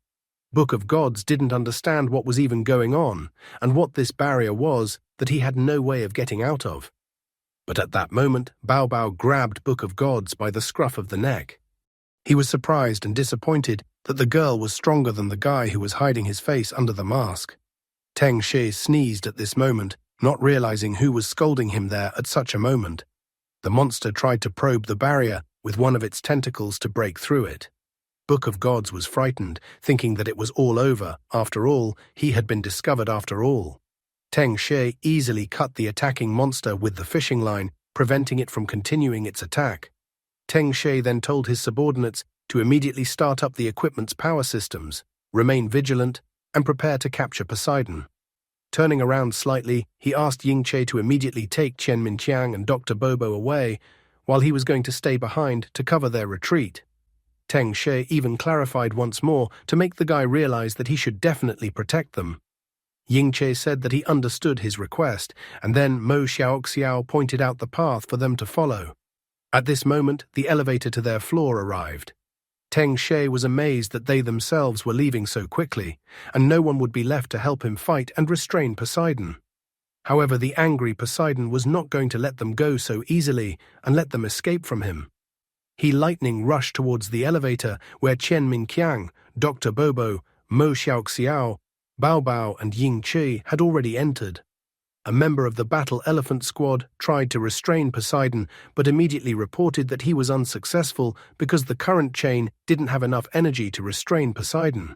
Book of Gods didn't understand what was even going on, and what this barrier was that he had no way of getting out of. But at that moment, Bao Bao grabbed Book of Gods by the scruff of the neck. He was surprised and disappointed that the girl was stronger than the guy who was hiding his face under the mask. Teng Shi sneezed at this moment, not realizing who was scolding him there at such a moment. The monster tried to probe the barrier with one of its tentacles to break through it. Book of Gods was frightened, thinking that it was all over. After all, he had been discovered after all. Teng Shi easily cut the attacking monster with the fishing line, preventing it from continuing its attack. Teng Shi then told his subordinates to immediately start up the equipment's power systems, remain vigilant, and prepare to capture Poseidon. Turning around slightly, he asked Ying Che to immediately take Qian Minqiang and Dr. Bobo away, while he was going to stay behind to cover their retreat. Teng Shi even clarified once more to make the guy realize that he should definitely protect them. Ying Che said that he understood his request, and then Mo Xiaoxiao pointed out the path for them to follow. At this moment, the elevator to their floor arrived. Teng Shi was amazed that they themselves were leaving so quickly, and no one would be left to help him fight and restrain Poseidon. However, the angry Poseidon was not going to let them go so easily and let them escape from him. He lightning rushed towards the elevator where Qian Minqiang, Dr. Bobo, Mo Xiaoxiao, Bao Bao and Ying Che had already entered. A member of the Battle Elephant Squad tried to restrain Poseidon but immediately reported that he was unsuccessful because the current chain didn't have enough energy to restrain Poseidon.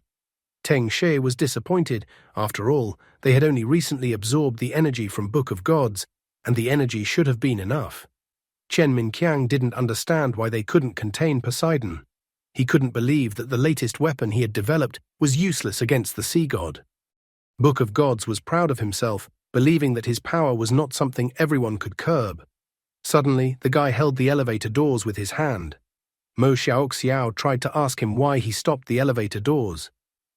Teng Shi was disappointed. After all, they had only recently absorbed the energy from Book of Gods, and the energy should have been enough. Qian Minqiang didn't understand why they couldn't contain Poseidon. He couldn't believe that the latest weapon he had developed was useless against the sea god. Book of Gods was proud of himself, believing that his power was not something everyone could curb. Suddenly, the guy held the elevator doors with his hand. Mo Xiaoxiao tried to ask him why he stopped the elevator doors.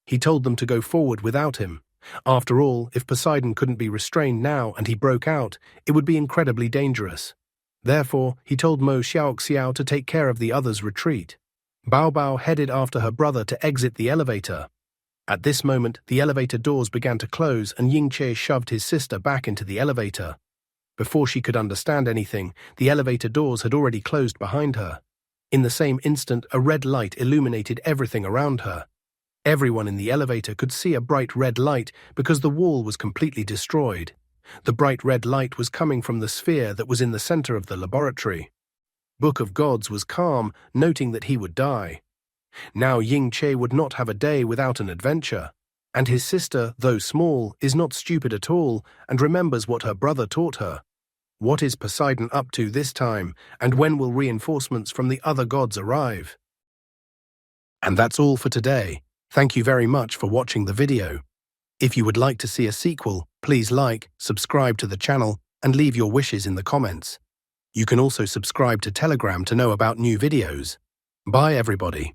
He told them to go forward without him. After all, if Poseidon couldn't be restrained now and he broke out, it would be incredibly dangerous. Therefore, he told Mo Xiaoxiao to take care of the others' retreat. Bao Bao headed after her brother to exit the elevator. At this moment, the elevator doors began to close and Ying Che shoved his sister back into the elevator. Before she could understand anything, the elevator doors had already closed behind her. In the same instant, a red light illuminated everything around her. Everyone in the elevator could see a bright red light because the wall was completely destroyed. The bright red light was coming from the sphere that was in the center of the laboratory. Book of Gods was calm, noting that he would die. Now Ying Che would not have a day without an adventure. And his sister, though small, is not stupid at all and remembers what her brother taught her. What is Poseidon up to this time, and when will reinforcements from the other gods arrive? And that's all for today. Thank you very much for watching the video. If you would like to see a sequel, please like, subscribe to the channel, and leave your wishes in the comments. You can also subscribe to Telegram to know about new videos. Bye everybody.